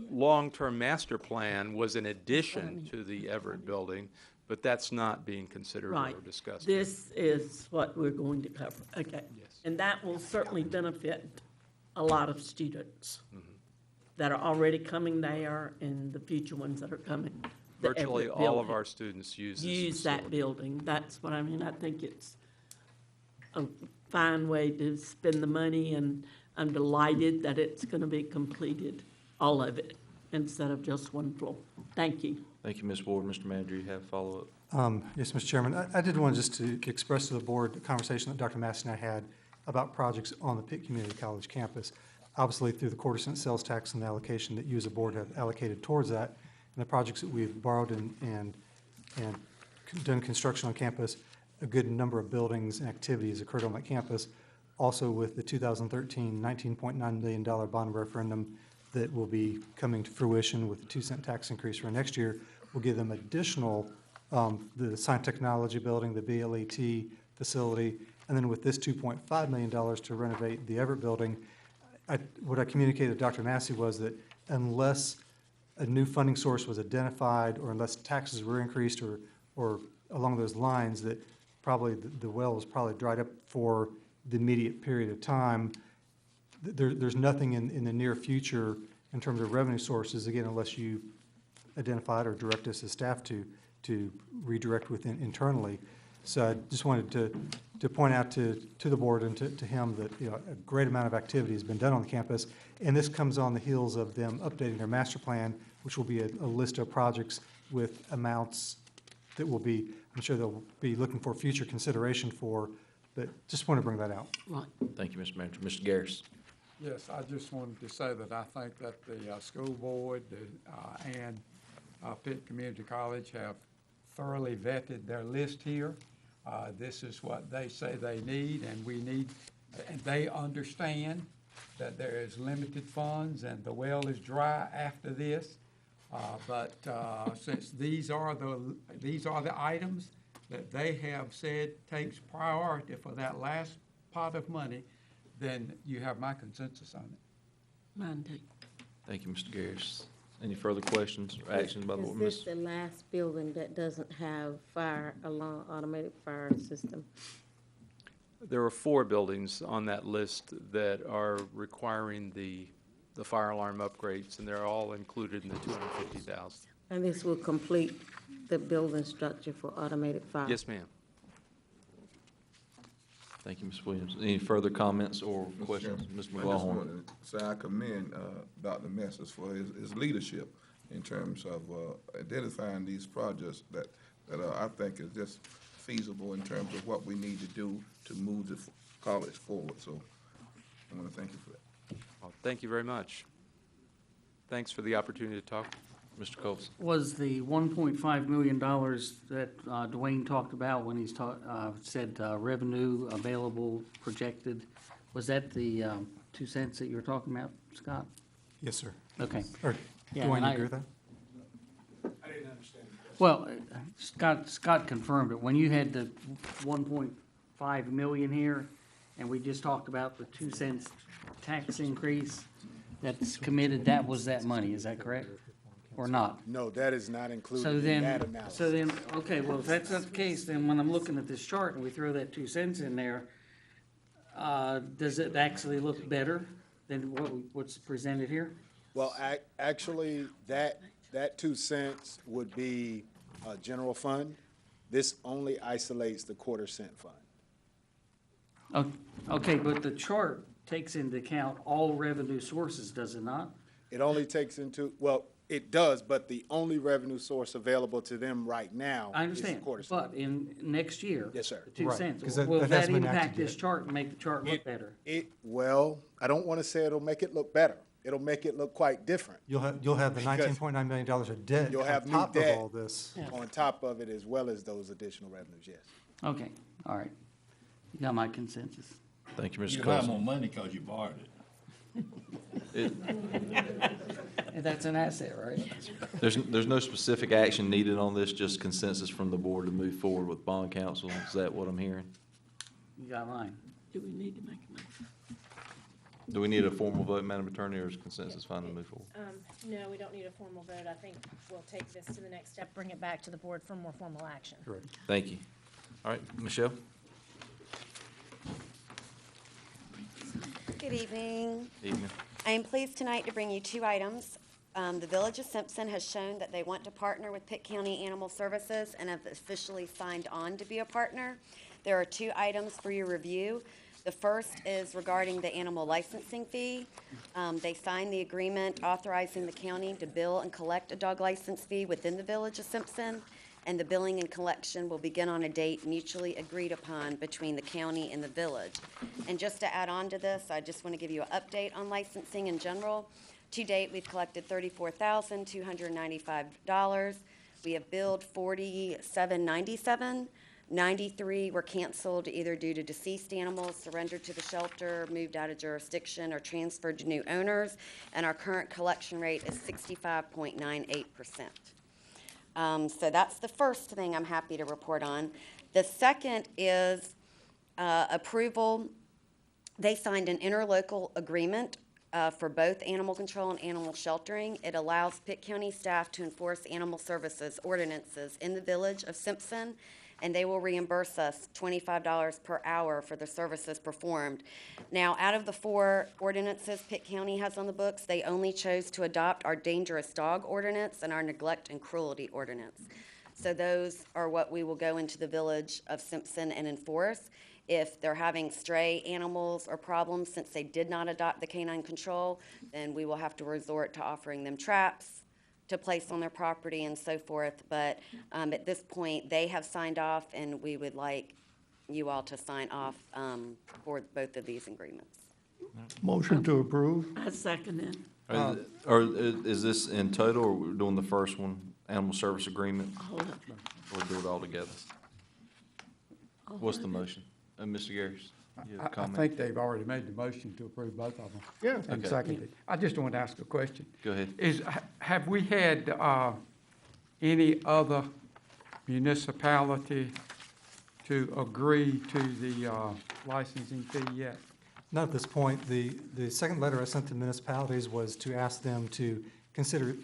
E: long-term master plan was an addition to the Everett building, but that's not being considered
C: Right.
E: or discussed.
C: This is what we're going to cover, okay.
E: Yes.
C: And that will certainly benefit a lot of students
E: Mm-hmm.
C: that are already coming there and the future ones that are coming. The
E: Virtually
C: Everett
E: all of
C: building.
E: our students use this
C: Use that
E: facility.
C: building, that's what I mean, I think it's a fine way to spend the money, and I'm delighted that it's gonna be completed, all of it, instead of just one floor. Thank you.
O: Thank you, Ms. Ward. Mr. Manager, you have follow-up?
F: Yes, Mr. Chairman. I did want just to express to the board a conversation that Dr. Massey and I had about projects on the Pitt Community College campus. Obviously, through the quarter-cent sales tax and the allocation that you as a board have allocated towards that, and the projects that we've borrowed and done construction on campus, a good number of buildings and activities occurred on that campus. Also with the 2013 $19.9 million bond referendum that will be coming to fruition with the 2-cent tax increase for next year, will give them additional, the science technology building, the BLET facility, and then with this $2.5 million to renovate the Everett building, what I communicated to Dr. Massey was that unless a new funding source was identified, or unless taxes were increased, or along those lines, that probably the well was probably dried up for the immediate period of time. There's nothing in the near future in terms of revenue sources, again, unless you identified or direct us as staff to redirect within internally. So I just wanted to point out to the board and to him that, you know, a great amount of activity has been done on the campus, and this comes on the heels of them updating their master plan, which will be a list of projects with amounts that will be, I'm sure they'll be looking for future consideration for, but just want to bring that out.
C: Right.
O: Thank you, Mr. Manager. Mr. Garris?
B: Yes, I just wanted to say that I think that the school board and Pitt Community College have thoroughly vetted their list here. This is what they say they need, and we need, and they understand that there is limited funds and the well is dry after this. But since these are the items that they have said takes priority for that last pot of money, then you have my consensus on it.
C: Mine too.
O: Thank you, Mr. Garris. Any further questions or actions by the board?
V: Is this the last building that doesn't have automated fire system?
E: There are 4 buildings on that list that are requiring the fire alarm upgrades, and they're all included in the $250,000.
V: And this will complete the building structure for automated fire?
E: Yes, ma'am.
O: Thank you, Ms. Williams. Any further comments or questions? Mr.
L: I just
O: McGlaughlin?
L: want to say I commend Dr. Messers for his leadership in terms of identifying these projects that I think is just feasible in terms of what we need to do to move the college forward. So I want to thank you for that.
E: Well, thank you very much. Thanks for the opportunity to talk.
O: Mr. Coles?
M: Was the $1.5 million that Dwayne talked about when he's said revenue available projected, was that the 2 cents that you were talking about, Scott?
F: Yes, sir.
M: Okay.
F: Or,
M: Yeah,
F: Dwayne,
M: and
F: you
M: I-
F: agree with that?
M: Well, Scott confirmed it. When you had the 1.5 million here, and we just talked about the 2 cents tax increase that's committed, that was that money, is that correct? Or not?
U: No, that is not
M: So
U: included in that
M: then,
U: analysis.
M: okay, well, if that's not the case, then when I'm looking at this chart and we throw that 2 cents in there, does it actually look better than what's presented here?
U: Well, actually, that 2 cents would be a general fund. This only isolates the quarter-cent fund.
M: Okay, but the chart takes into account all revenue sources, does it not?
U: It only takes into, well, it does, but the only revenue source available to them right now
M: I
U: is the
M: understand,
U: quarter-cent.
M: but in next year.
U: Yes, sir.
M: The 2
F: Right,
M: cents,
F: 'cause that-
M: will
F: that
M: that
F: hasn't been
M: impact
F: acted
M: this
F: yet.
M: chart and make the chart look better?
U: Well, I don't want to say it'll make it look better. It'll make it look quite different.
F: You'll have the
U: Because
F: $19.9 million of debt
U: You'll have
F: on
U: new
F: top of
U: debt
F: all this.
U: on top of it, as well as those additional revenues, yes.
M: Okay, all right. You got my consensus.
O: Thank you, Mr.
K: You have
O: Coles.
K: more money because you borrowed it.
M: And that's an asset, right?
O: There's no specific action needed on this, just consensus from the board to move forward with bond council. Is that what I'm hearing?
M: You got mine.
C: Do we need to make a motion?
O: Do we need a formal vote, Madam Attorney, or is consensus fine to move forward?
A: No, we don't need a formal vote. I think we'll take this to the next step, bring it back to the board for more formal action.
F: Correct.
O: Thank you. All right, Michelle?
W: Good evening.
O: Evening.
W: I am pleased tonight to bring you 2 items. The Village of Simpson has shown that they want to partner with Pitt County Animal Services and have officially signed on to be a partner. There are 2 items for your review. The first is regarding the animal licensing fee. They signed the agreement authorizing the county to bill and collect a dog license fee within the Village of Simpson, and the billing and collection will begin on a date mutually agreed upon between the county and the village. And just to add on to this, I just want to give you an update on licensing in general. To date, we've collected $34,295. We have billed $47.97. 93 were canceled either due to deceased animals surrendered to the shelter, moved out of jurisdiction, or transferred to new owners, and our current collection rate is 65.98%. So that's the first thing I'm happy to report on. The second is approval. They signed an interlocal agreement for both animal control and animal sheltering. It allows Pitt County staff to enforce animal services ordinances in the Village of Simpson, and they will reimburse us $25 per hour for the services performed. Now, out of the 4 ordinances Pitt County has on the books, they only chose to adopt our dangerous dog ordinance and our neglect and cruelty ordinance. So those are what we will go into the Village of Simpson and enforce. If they're having stray animals or problems, since they did not adopt the canine control, then we will have to resort to offering them traps to place on their property and so forth. But at this point, they have signed off, and we would like you all to sign off for both of these agreements.
J: Motion to approve.
C: I second it.
O: Or is this in total, or we're doing the first one, animal service agreement?
C: All of it.
O: Or do it all together? What's the motion? Mr. Garris, you have a
B: I
O: comment?
B: think they've already made the motion to approve both of them.
J: Yeah.
B: And
O: Okay.
B: seconded. I just wanted to ask a question.
O: Go ahead.
B: Have we had any other municipality to agree to the licensing fee yet?
F: Not at this point. The second letter I sent to municipalities was to ask them to consider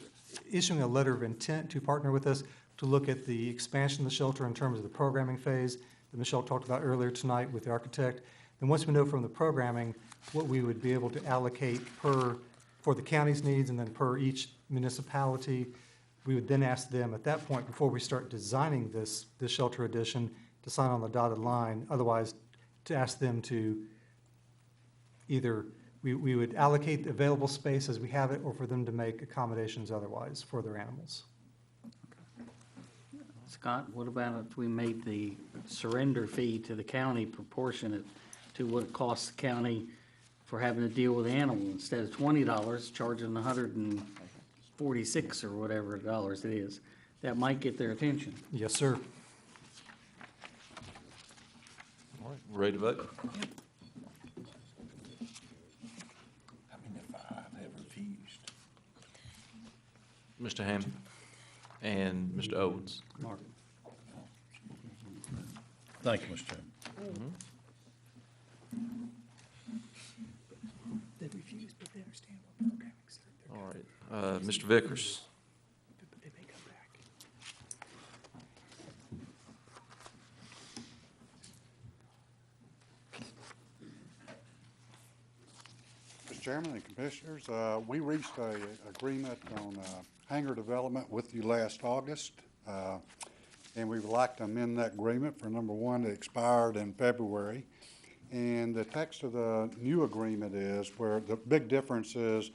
F: issuing a letter of intent to partner with us to look at the expansion of the shelter in terms of the programming phase that Michelle talked about earlier tonight with the architect. And once we know from the programming what we would be able to allocate for the county's needs and then per each municipality, we would then ask them at that point, before we start designing this shelter addition, to sign on the dotted line. Otherwise, to ask them to either, we would allocate the available space as we have it, or for them to make accommodations otherwise for their animals.
M: Scott, what about if we made the surrender fee to the county proportionate to what it costs the county for having to deal with the animal? Instead of $20, charging $146 or whatever dollars it is. That might get their attention.
F: Yes, sir.
O: All right, ready to vote?
L: How many five have refused?
O: Mr. Hammond and Mr. Owens.
M: Mark.
K: Thank you, Mr. Chairman.
F: They refuse, but they understand what programming's.
O: All right, Mr. Vickers.
F: They may come back.
J: Mr. Chairman and Commissioners, we reached a agreement on hangar development with you last August, and we would like to amend that agreement for number one that expired in February. And the text of the new agreement is where the big difference is,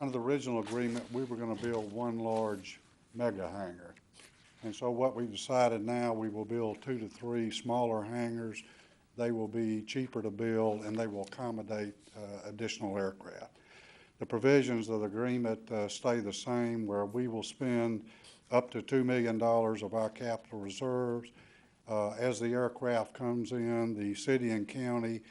J: under the original agreement, we were going to build one large mega hangar. And so what we've decided now, we will build 2 to 3 smaller hangars. They will be cheaper to build, and they will accommodate additional aircraft. The provisions of the agreement stay the same, where we will spend up to $2 million of our capital reserves. As the aircraft comes in, the city and county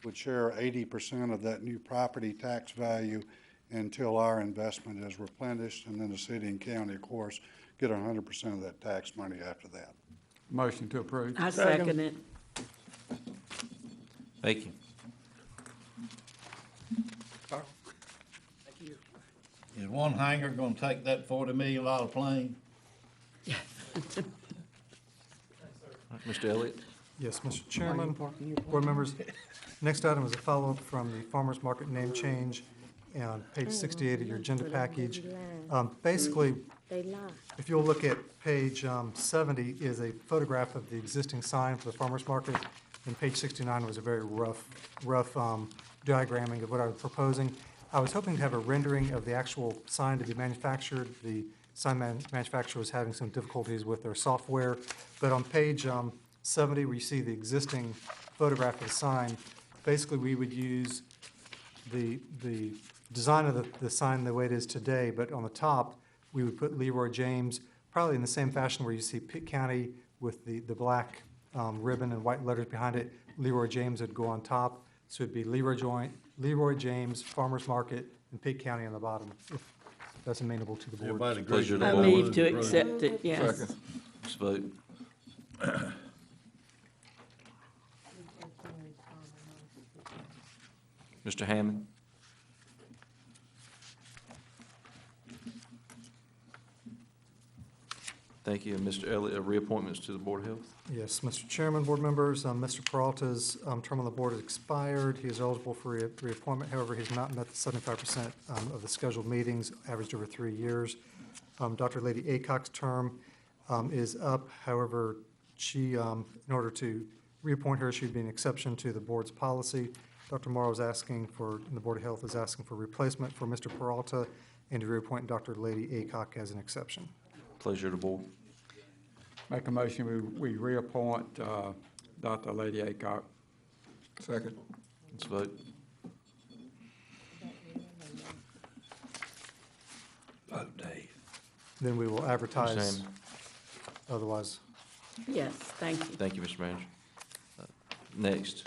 J: would share 80% of that new property tax value until our investment is replenished, and then the city and county, of course, get 100% of that tax money after that.
B: Motion to approve.
C: I second it.
O: Thank you.
K: Is one hangar gonna take that $40 million plane?
O: All right, Mr. Elliott.
F: Yes, Mr. Chairman, board members. Next item is a follow-up from the farmer's market name change on page 68 of your agenda package. Basically, if you'll look at page 70 is a photograph of the existing sign for the farmer's market, and page 69 was a very rough diagramming of what I was proposing. I was hoping to have a rendering of the actual sign to be manufactured. The sign manufacturer was having some difficulties with their software, but on page 70, where you see the existing photograph of the sign, basically we would use the design of the sign the way it is today, but on the top, we would put Leroy James, probably in the same fashion where you see Pitt County with the black ribbon and white letters behind it. Leroy James would go on top, so it'd be Leroy James, Farmers Market, and Pitt County on the bottom, if that's amenable to the board.
K: Everybody agrees with
C: I
K: that?
C: move to accept it, yes.
O: Second. Let's vote. Mr. Hammond. Thank you. And Mr. Elliott, reappointments to the Board of Health.
F: Yes, Mr. Chairman, board members, Mr. Peralta's term on the board has expired. He is eligible for reappointment. However, he's not met the 75% of the scheduled meetings, averaged over 3 years. Dr. Lady Aycock's term is up. However, she, in order to reappoint her, she'd be an exception to the board's policy. Dr. Morrow is asking for, and the Board of Health is asking for replacement for Mr. Peralta, and to reappoint Dr. Lady Aycock as an exception.
O: Pleasure to board.
B: Make a motion, we reappoint Dr. Lady Aycock.
L: Second.
O: Let's vote.
L: Vote, Dave.
F: Then we will advertise
O: Hammond.
F: otherwise.
C: Yes, thank you.
O: Thank you, Mr. Manager. Next.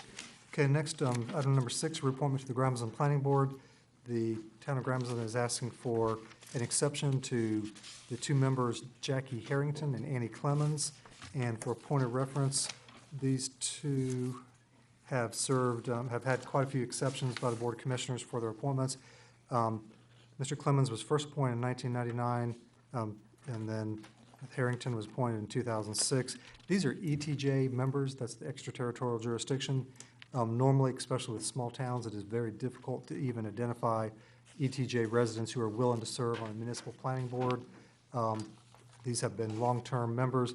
F: Okay, next, item number 6, reappointment to the Gramazon Planning Board. The town of Gramazon is asking for an exception to the 2 members, Jackie Harrington and Annie Clemens. And for a point of reference, these 2 have served, have had quite a few exceptions by the Board of Commissioners for their appointments. Mr. Clemens was first appointed in 1999, and then Harrington was appointed in 2006. These are ETJ members, that's the extraterritorial jurisdiction. Normally, especially with small towns, it is very difficult to even identify ETJ residents who are willing to serve on a municipal planning board. These have been long-term members.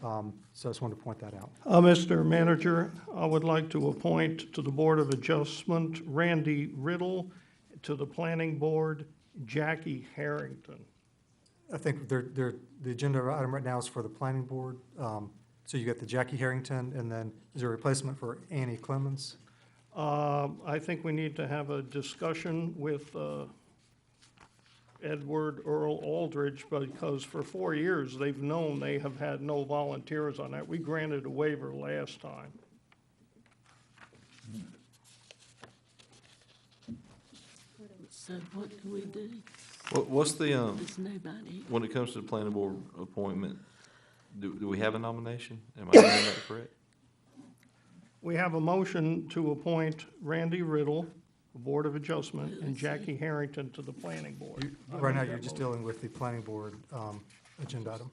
F: So I just wanted to point that out.
I: Mr. Manager, I would like to appoint to the Board of Adjustment Randy Riddle, to the Planning Board Jackie Harrington.
F: I think the agenda item right now is for the planning board. So you got the Jackie Harrington, and then is there a replacement for Annie Clemens?
I: I think we need to have a discussion with Edward Earl Aldridge, because for 4 years, they've known they have had no volunteers on that. We granted a waiver last time.
C: So what do we do?
O: What's the,
C: There's nobody.
O: when it comes to the planning board appointment, do we have a nomination? Am I getting that correct?
I: We have a motion to appoint Randy Riddle, the Board of Adjustment, and Jackie Harrington to the Planning Board.
F: Right now, you're just dealing with the planning board agenda item.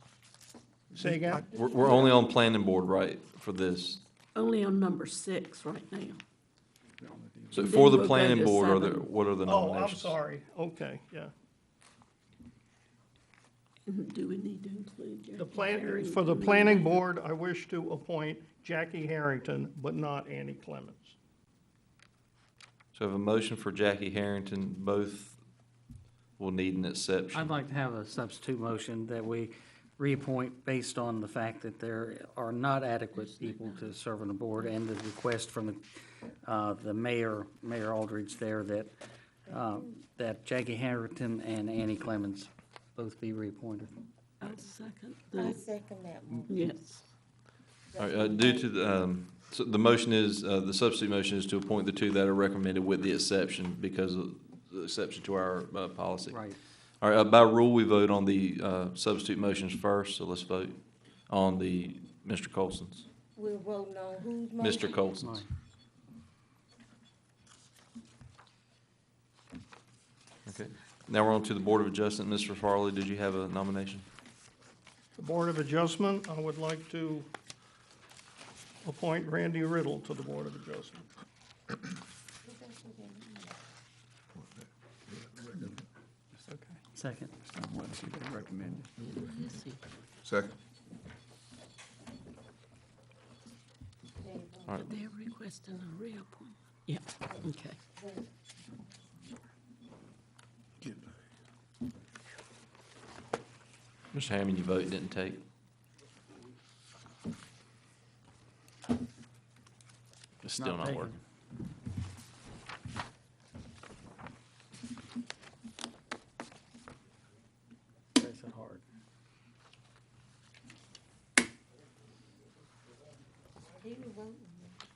I: Say again?
O: We're only on planning board, right, for this?
C: Only on number 6 right now.
O: So
C: Then
O: for the
C: we'll go
O: planning
C: to
O: board, are
C: 7.
O: there, what are the
I: Oh,
O: nominations?
I: I'm sorry. Okay, yeah.
C: Do we need to include Jackie
I: The plan,
C: Harrington
I: for the
C: in
I: planning
C: that?
I: board, I wish to appoint Jackie Harrington, but not Annie Clemens.
O: So I have a motion for Jackie Harrington, both will need an exception.
M: I'd like to have a substitute motion that we reappoint based on the fact that there are not adequate people to serve on the board, and the request from the mayor, Mayor Aldridge there, that Jackie Harrington and Annie Clemens both be reappointed.
C: I'll second
V: I
C: that.
V: second that one.
C: Yes.
O: All right, due to the, so the motion is, the substitute motion is to appoint the two that are recommended with the exception, because of the exception to our policy.
M: Right.
O: All right, by rule, we vote on the substitute motions first, so let's vote on the Mr. Colson's.
V: We're voting on whose motion?
O: Mr. Colson's. Okay, now we're on to the Board of Adjustment. Mr. Farley, did you have a nomination?
I: The Board of Adjustment, I would like to appoint Randy Riddle to the Board of Adjustment.
M: Second.
L: Second.
O: All right.
C: They're requesting a reappointment. Yeah, okay.
O: Mr. Hammond, your vote didn't take. It's still not
M: taken.
O: working.
M: Press it hard.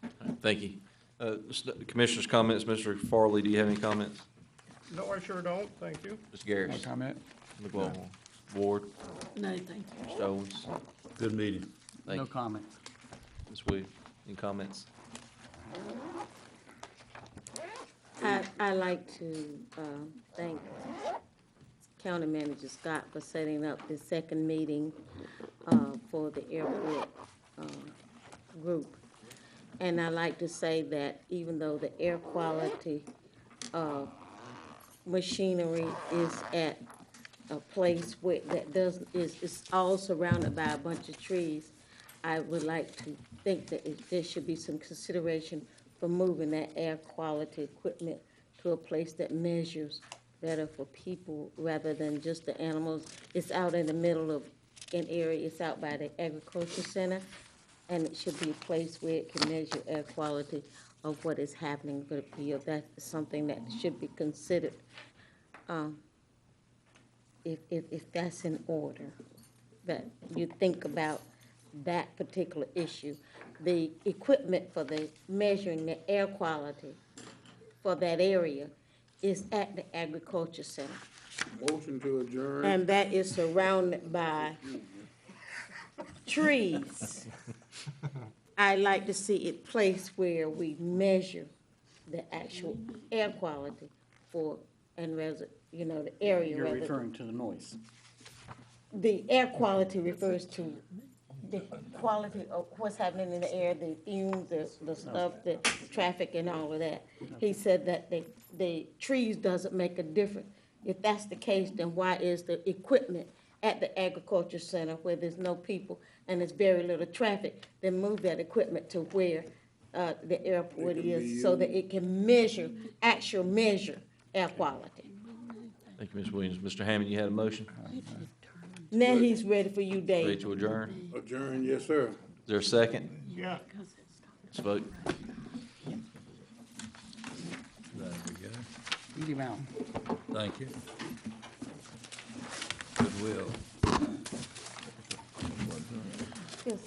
O: All right, thank you. Commissioners' comments, Mr. Farley, do you have any comments?
I: No, I sure don't, thank you.
O: Mr. Garris?
B: No comment?
O: McGuire? Ward?
C: No, thank you.
O: Mr. Owens?
K: Good meeting.
O: Thank
M: No
O: you.
M: comment.
O: Ms. Williams, any comments?
V: I like to thank County Manager Scott for setting up the second meeting for the airport group. And I like to say that even though the air quality machinery is at a place where is all surrounded by a bunch of trees, I would like to think that there should be some consideration for moving that air quality equipment to a place that measures better for people rather than just the animals. It's out in the middle of an area, it's out by the agriculture center, and it should be a place where it can measure air quality of what is happening for the field. That's something that should be considered, if that's in order, that you think about that particular issue. The equipment for the measuring the air quality for that area is at the agriculture center.
N: Motion to adjourn.
V: And that is surrounded by trees. I like to see it placed where we measure the actual air quality for, and the area.
M: You're
V: rather-
M: referring to the noise.
V: The air quality refers to the quality of what's happening in the air, the fumes, the stuff, the traffic and all of that. He said that the trees doesn't make a difference. If that's the case, then why is the equipment at the agriculture center where there's no people and there's very little traffic, then move that equipment to where the airport is so that it can measure air quality.
O: Thank you, Ms. Williams. Mr. Hammond, you had a motion?
V: Now he's ready for you, Dave.
O: Ready to adjourn?
N: Adjourn, yes, sir.
O: Is there a second?
I: Yeah.
O: Let's vote.
K: There we go.
M: Eat him out.
K: Thank you. Goodwill.
V: Yes.